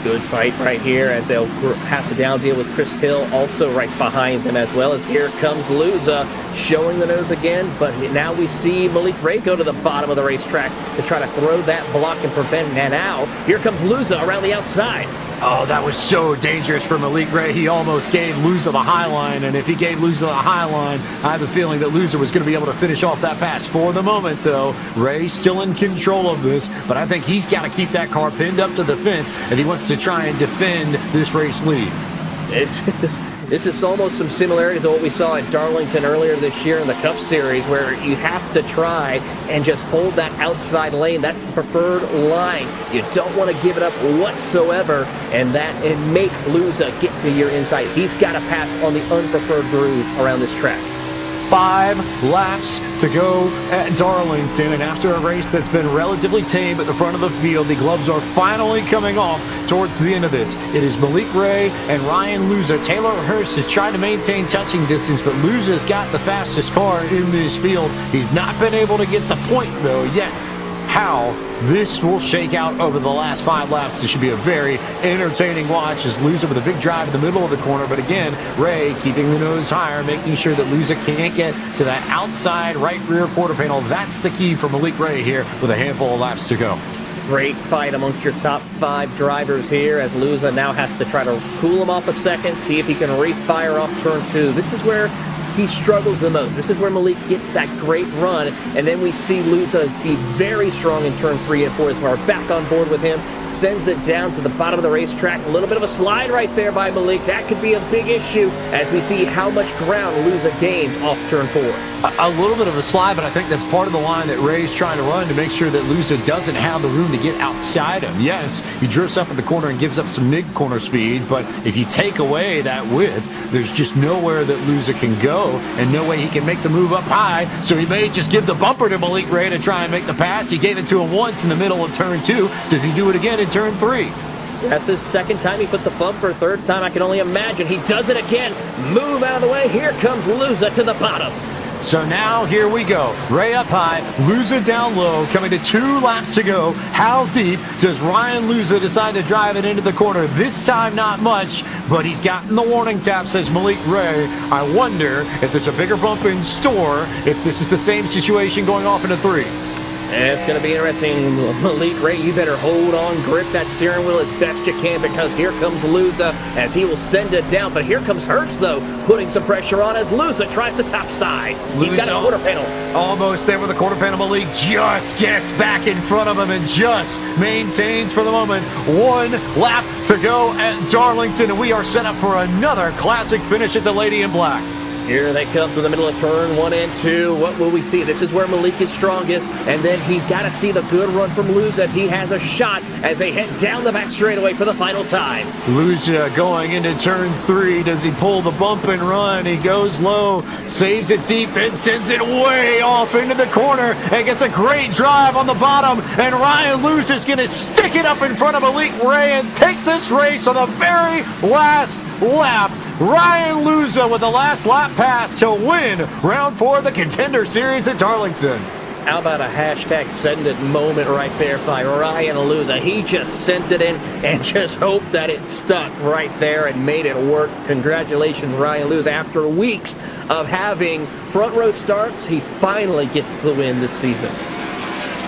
Good fight right here as they'll have to down deal with Chris Hill also right behind them, as well as here comes Luza showing the nose again, but now we see Malik Ray go to the bottom of the racetrack to try to throw that block and prevent it. And now here comes Luza around the outside. Oh, that was so dangerous for Malik Ray. He almost gave Luza the high line, and if he gave Luza the high line, I have a feeling that Luza was going to be able to finish off that pass. For the moment, though, Ray's still in control of this, but I think he's got to keep that car pinned up to the fence if he wants to try and defend this race lead. This is almost some similarity to what we saw at Darlington earlier this year in the Cup Series, where you have to try and just hold that outside lane. That's the preferred line. You don't want to give it up whatsoever, and make Luza get to your inside. He's got to pass on the unpreferred groove around this track. 5 laps to go at Darlington, and after a race that's been relatively tame at the front of the field, the gloves are finally coming off towards the end of this. It is Malik Ray and Ryan Luza. Taylor Hurst is trying to maintain touching distance, but Luza's got the fastest car in this field. He's not been able to get the point, though, yet. How this will shake out over the last 5 laps. This should be a very entertaining watch as Luza with a big drive in the middle of the corner. But again, Ray keeping the nose higher, making sure that Luza can't get to that outside right rear quarter panel. That's the key for Malik Ray here with a handful of laps to go. Great fight amongst your top 5 drivers here as Luza now has to try to cool him off a second, see if he can refire off turn 2. This is where he struggles the most. This is where Malik gets that great run, and then we see Luza be very strong in turn 3 and 4 as we're back on board with him. Sends it down to the bottom of the racetrack. A little bit of a slide right there by Malik. That could be a big issue as we see how much ground Luza gains off turn 4. A little bit of a slide, but I think that's part of the line that Ray's trying to run to make sure that Luza doesn't have the room to get outside him. Yes, he drifts up in the corner and gives up some mid-corner speed, but if you take away that width, there's just nowhere that Luza can go and no way he can make the move up high, so he may just give the bumper to Malik Ray to try and make the pass. He gave it to him once in the middle of turn 2. Does he do it again in turn 3? That's the second time he put the bumper. Third time, I can only imagine. He does it again. Move out of the way. Here comes Luza to the bottom. So now here we go. Ray up high, Luza down low, coming to 2 laps to go. How deep does Ryan Luza decide to drive it into the corner? This time not much, but he's gotten the warning tap, says Malik Ray. I wonder if there's a bigger bump in store, if this is the same situation going off into 3. And it's going to be interesting. Malik Ray, you better hold on, grip that steering wheel as best you can, because here comes Luza as he will send it down. But here comes Hurst, though, putting some pressure on as Luza tries the top side. He's got a quarter panel. Almost there with the quarter panel. Malik just gets back in front of him and just maintains for the moment. 1 lap to go at Darlington, and we are set up for another classic finish at the Lady in Black. Here they come through the middle of turn 1 and 2. What will we see? This is where Malik is strongest. And then he's got to see the good run from Luza. He has a shot as they head down the back straightaway for the final time. Luza going into turn 3. Does he pull the bump and run? He goes low, saves it deep, and sends it way off into the corner. And gets a great drive on the bottom. And Ryan Luza is going to stick it up in front of Malik Ray and take this race on the very last lap. Ryan Luza with the last lap pass to win round 4 of the Contender Series at Darlington. How about a hashtag send it moment right there by Ryan Luza? He just sent it in and just hoped that it stuck right there and made it work. Congratulations, Ryan Luza. After weeks of having front row starts, he finally gets the win this season.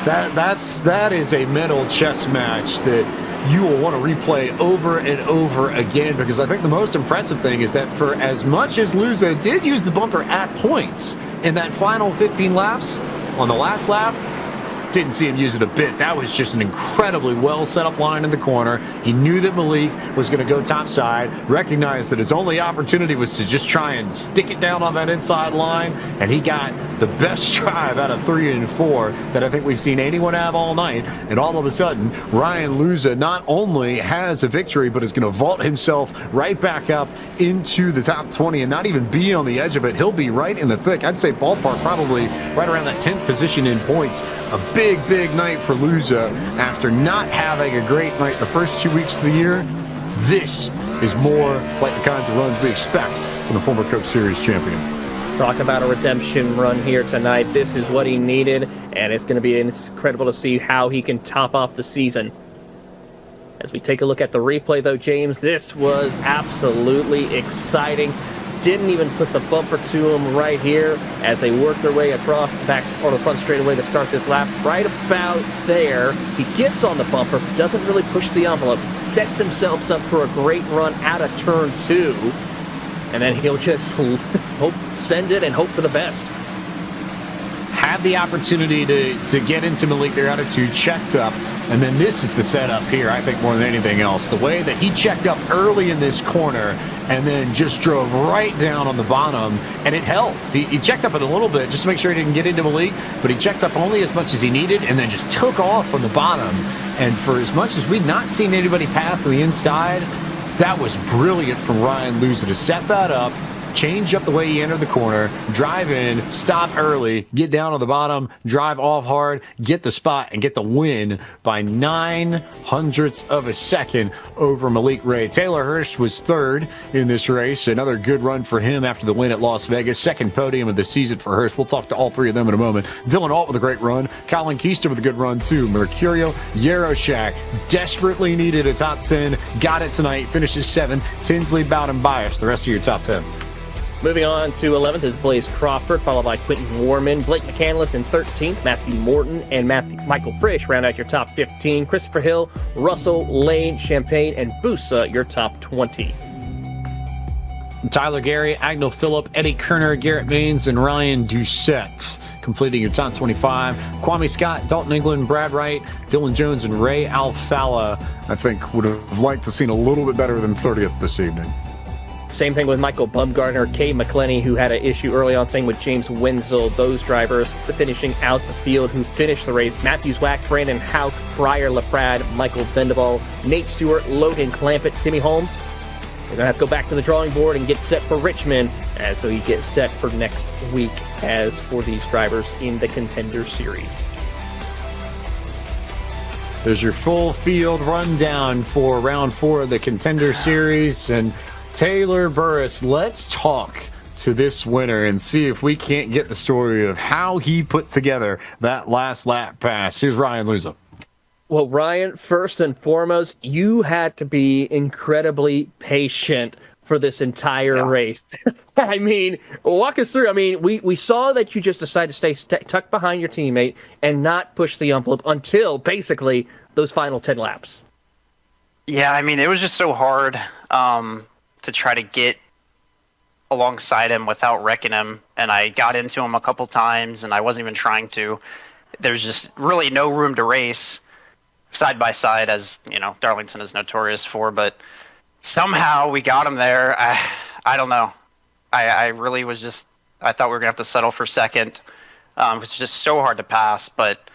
That is a mental chess match that you will want to replay over and over again, because I think the most impressive thing is that for as much as Luza did use the bumper at points in that final 15 laps, on the last lap, didn't see him use it a bit. That was just an incredibly well set up line in the corner. He knew that Malik was going to go top side, recognized that his only opportunity was to just try and stick it down on that inside line, and he got the best drive out of 3 and 4 that I think we've seen anyone have all night. And all of a sudden, Ryan Luza not only has a victory, but is going to vault himself right back up into the top 20 and not even be on the edge of it. He'll be right in the thick. I'd say ballpark probably right around that 10th position in points. A big night for Luza after not having a great night the first 2 weeks of the year. This is more like the kinds of runs we expect from the former Cup Series champion. Talk about a redemption run here tonight. This is what he needed, and it's going to be incredible to see how he can top off the season. As we take a look at the replay, though, James, this was absolutely exciting. Didn't even put the bumper to him right here as they work their way across the back or the front straightaway to start this lap. Right about there, he gets on the bumper, doesn't really push the envelope, sets himself up for a great run out of turn 2, and then he'll just send it and hope for the best. Had the opportunity to get into Malik there out of 2, checked up, and then this is the setup here, I think, more than anything else. The way that he checked up early in this corner and then just drove right down on the bottom, and it held. He checked up it a little bit just to make sure he didn't get into Malik, but he checked up only as much as he needed and then just took off from the bottom. And for as much as we've not seen anybody pass on the inside, that was brilliant from Ryan Luza to set that up, change up the way he entered the corner, drive in, stop early, get down on the bottom, drive off hard, get the spot, and get the win by 0.09 of a second over Malik Ray. Taylor Hurst was 3rd in this race. Another good run for him after the win at Las Vegas. 2nd podium of the season for Hurst. We'll talk to all 3 of them in a moment. Dylan Alt with a great run. Colin Keister with a good run too. Mercurio Yaroshak desperately needed a top 10. Got it tonight. Finishes 7th. Tinsley, Bowden, Bias. The rest of your top 10. Moving on to 11th is Blaze Crawford, followed by Quentin Warman. Blake McCandless in 13th. Matthew Morton and Michael Frisch round out your top 15. Christopher Hill, Russell, Lane, Champagne, and Busa your top 20. Tyler Gary, Agnell Phillip, Eddie Kerner, Garrett Maines, and Ryan Doucette completing your top 25. Kwame Scott, Dalton England, Brad Wright, Dylan Jones, and Ray Alfala, I think, would have liked to have seen a little bit better than 30th this evening. Same thing with Michael Bumgarner, Kay McClenny, who had an issue early on, same with James Wenzel. Those drivers finishing out the field who finished the race. Matthew Zwack, Brandon Houck, Briar LaPrade, Michael Vendaval, Nate Stewart, Logan Clampett, Timmy Holmes. They're going to have to go back to the drawing board and get set for Richmond, as so you get set for next week as for these drivers in the Contender Series. There's your full field rundown for round 4 of the Contender Series. And Taylor Burris, let's talk to this winner and see if we can't get the story of how he put together that last lap pass. Here's Ryan Luza. Well, Ryan, first and foremost, you had to be incredibly patient for this entire race. I mean, walk us through. I mean, we saw that you just decided to stay tucked behind your teammate and not push the envelope until basically those final 10 laps. Yeah, I mean, it was just so hard to try to get alongside him without wrecking him, and I got into him a couple times, and I wasn't even trying to. There's just really no room to race side by side, as you know, Darlington is notorious for, but somehow we got him there. I don't know. I really was just, I thought we were going to have to settle for second. It's just so hard to pass, but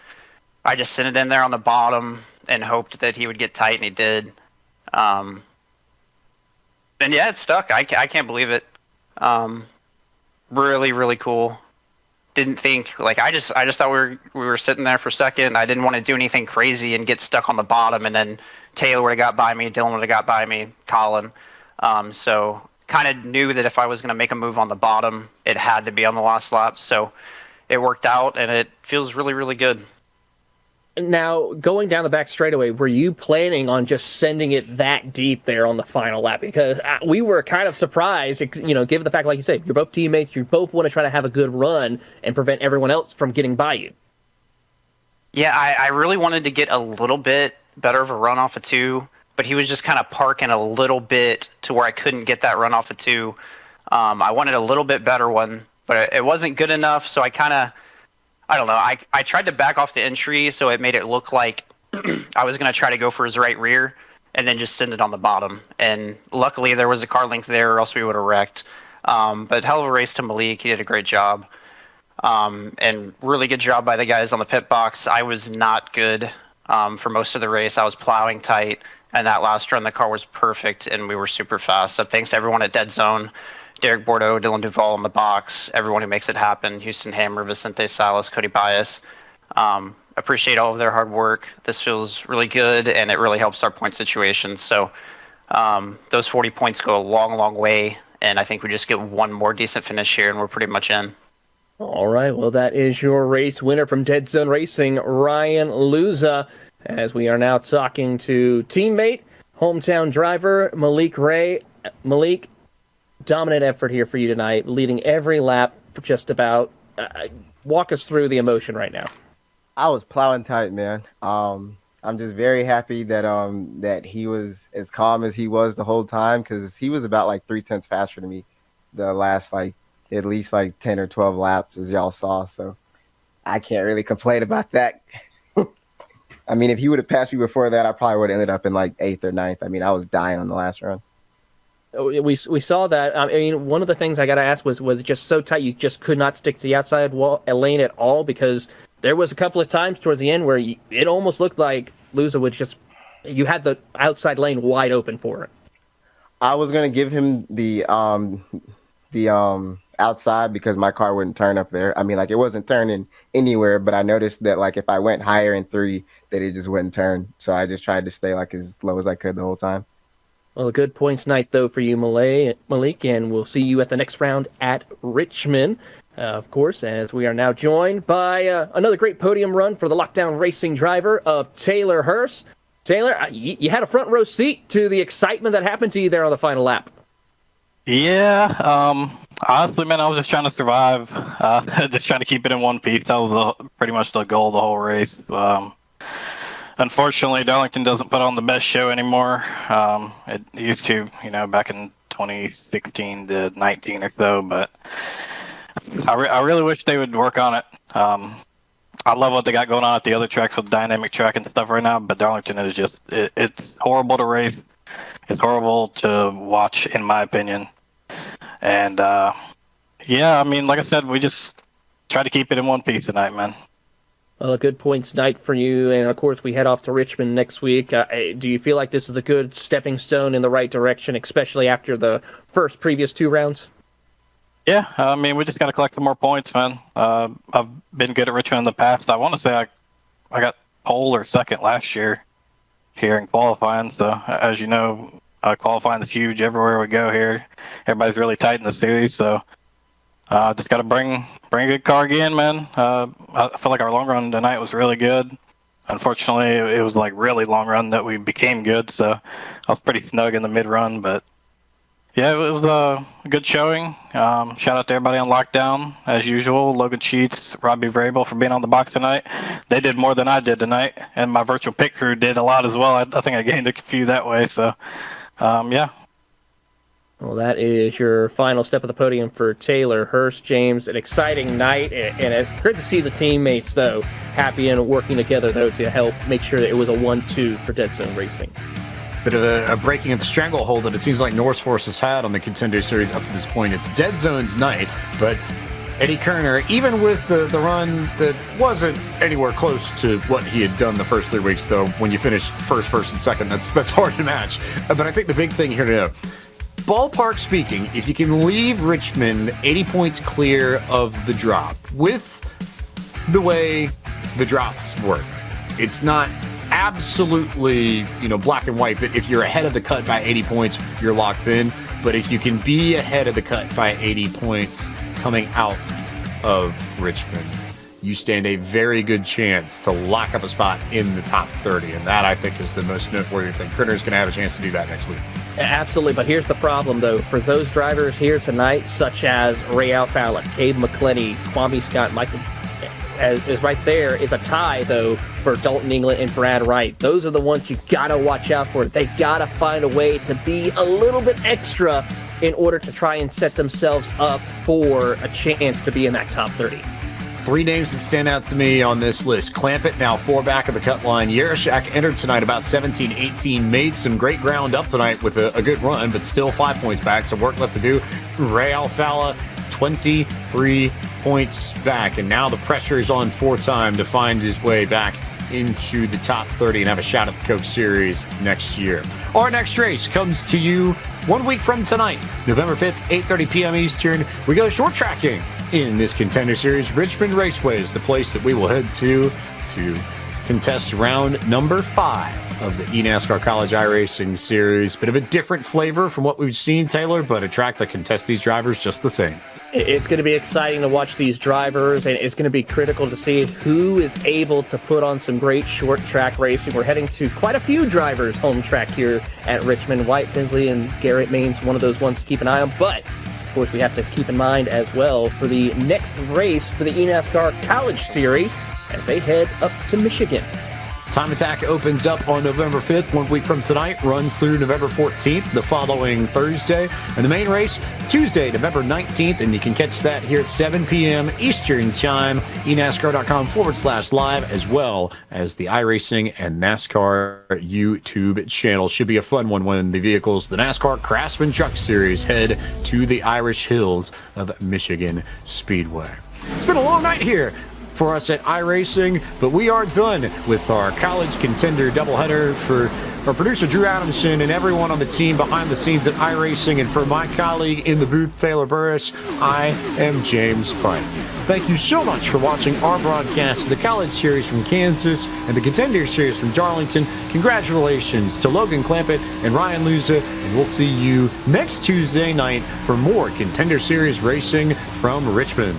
I just sent it in there on the bottom and hoped that he would get tight, and he did. And yeah, it stuck. I can't believe it. Really, really cool. Didn't think, like, I just thought we were sitting there for second. I didn't want to do anything crazy and get stuck on the bottom, and then Taylor would have got by me, Dylan would have got by me, Colin. So kind of knew that if I was going to make a move on the bottom, it had to be on the last lap. So it worked out, and it feels really, really good. Now, going down the back straightaway, were you planning on just sending it that deep there on the final lap? Because we were kind of surprised, you know, given the fact, like you said, you're both teammates, you both want to try to have a good run and prevent everyone else from getting by you. Yeah, I really wanted to get a little bit better of a run off of 2, but he was just kind of parking a little bit to where I couldn't get that run off of 2. I wanted a little bit better one, but it wasn't good enough, so I kind of, I don't know. I tried to back off the entry, so it made it look like I was going to try to go for his right rear and then just send it on the bottom. And luckily there was a car length there, or else we would have wrecked. But hell of a race to Malik. He did a great job. And really good job by the guys on the pit box. I was not good for most of the race. I was plowing tight, and that last run the car was perfect, and we were super fast. So thanks to everyone at Dead Zone. Derek Bordeaux, Dylan Duvall in the box, everyone who makes it happen, Houston Hammer, Vicente Salas, Cody Bias. Appreciate all of their hard work. This feels really good, and it really helps our point situation. So those 40 points go a long, long way, and I think we just get one more decent finish here, and we're pretty much in. All right, well, that is your race winner from Dead Zone Racing, Ryan Luza, as we are now talking to teammate, hometown driver, Malik Ray. Malik, dominant effort here for you tonight, leading every lap just about. Walk us through the emotion right now. I was plowing tight, man. I'm just very happy that that he was as calm as he was the whole time, because he was about like 3/10 faster than me the last at least 10 or 12 laps, as y'all saw. So I can't really complain about that. I mean, if he would have passed me before that, I probably would have ended up in 8th or 9th. I mean, I was dying on the last run. We saw that. I mean, one of the things I got to ask was just so tight you just could not stick to the outside lane at all, because there was a couple of times towards the end where it almost looked like Luza would you had the outside lane wide open for it. I was going to give him the outside because my car wouldn't turn up there. I mean, it wasn't turning anywhere, but I noticed that if I went higher in 3, that it just wouldn't turn. So I just tried to stay as low as I could the whole time. Well, a good points night, though, for you, Malik, and we'll see you at the next round at Richmond, of course, as we are now joined by another great podium run for the Lockdown Racing driver of Taylor Hurst. Taylor, you had a front row seat to the excitement that happened to you there on the final lap. Yeah, honestly, man, I was just trying to survive, just trying to keep it in one piece. That was pretty much the goal of the whole race. Unfortunately, Darlington doesn't put on the best show anymore. It used to, back in 2016 to 19 or so, but I really wish they would work on it. I love what they got going on at the other tracks with dynamic track and stuff right now, but Darlington is just, it's horrible to race. It's horrible to watch, in my opinion. And, yeah, I mean, like I said, we just try to keep it in one piece tonight, man. Well, a good points night for you, and of course we head off to Richmond next week. Do you feel like this is a good stepping stone in the right direction, especially after the previous 2 rounds? Yeah, I mean, we just got to collect some more points, man. I've been good at Richmond in the past. I want to say I got pole or second last year here in qualifying. So, as you know, qualifying is huge everywhere we go here. Everybody's really tight in the series, so just got to bring a good car again, man. I feel like our long run tonight was really good. Unfortunately, it was really long run that we became good, so I was pretty snug in the mid run, but Yeah, it was a good showing. Shout out to everybody on lockdown, as usual. Logan Sheets, Robbie Vrabel for being on the box tonight. They did more than I did tonight, and my virtual pit crew did a lot as well. I think I gained a few that way, so yeah. Well, that is your final step of the podium for Taylor Hurst. James, an exciting night, and it's great to see the teammates, though, happy and working together, though, to help make sure that it was a 1-2 for Dead Zone Racing. Bit of a breaking of the stranglehold that it seems like Norris Force has had on the Contender Series up to this point. It's Dead Zone's night, but Eddie Kerner, even with the run that wasn't anywhere close to what he had done the first 3 weeks, though, when you finish first and second, that's hard to match. But I think the big thing here to know, ballpark speaking, if you can leave Richmond 80 points clear of the drop, with the way the drops work, it's not absolutely, black and white, that if you're ahead of the cut by 80 points, you're locked in. But if you can be ahead of the cut by 80 points coming out of Richmond, you stand a very good chance to lock up a spot in the top 30. And that, I think, is the most noteworthy thing. Critter's going to have a chance to do that next week. Absolutely, but here's the problem, though. For those drivers here tonight, such as Ray Alfalla, Cade McClenny, Kwame Scott, Michael, is right there, is a tie, though, for Dalton England and Brad Wright. Those are the ones you got to watch out for. They got to find a way to be a little bit extra in order to try and set themselves up for a chance to be in that top 30. 3 names that stand out to me on this list. Clampett, now 4 back of the cut line. Yerashak entered tonight about 17-18, made some great ground up tonight with a good run, but still 5 points back, so work left to do. Ray Alfalla, 23 points back, and now the pressure is on for time to find his way back into the top 30 and have a shot at the Coke Series next year. Our next race comes to you 1 week from tonight, November 5th, 8:30 p.m. Eastern. We go short tracking in this Contender Series. Richmond Raceway is the place that we will head to contest round number 5 of the eNASCAR College iRacing Series. Bit of a different flavor from what we've seen, Taylor, but a track that contests these drivers just the same. It's going to be exciting to watch these drivers, and it's going to be critical to see who is able to put on some great short track racing. We're heading to quite a few drivers home track here at Richmond. White, Tinsley, and Garrett Main's one of those ones to keep an eye on, but of course we have to keep in mind as well for the next race for the eNASCAR College Series as they head up to Michigan. Time Attack opens up on November 5th, 1 week from tonight, runs through November 14th, the following Thursday. And the main race, Tuesday, November 19th, and you can catch that here at 7 p.m. Eastern Time, eNASCAR.com/live, as well as the iRacing and NASCAR YouTube channel. Should be a fun one when the vehicles, the NASCAR Craftsman Truck Series, head to the Irish Hills of Michigan Speedway. It's been a long night here for us at iRacing, but we are done with our college contender doubleheader. For our producer Drew Adamson and everyone on the team behind the scenes at iRacing, and for my colleague in the booth Taylor Burris, I am James Pike. Thank you so much for watching our broadcast of the College Series from Kansas and the Contender Series from Darlington. Congratulations to Logan Clampett and Ryan Luza, and we'll see you next Tuesday night for more Contender Series racing from Richmond.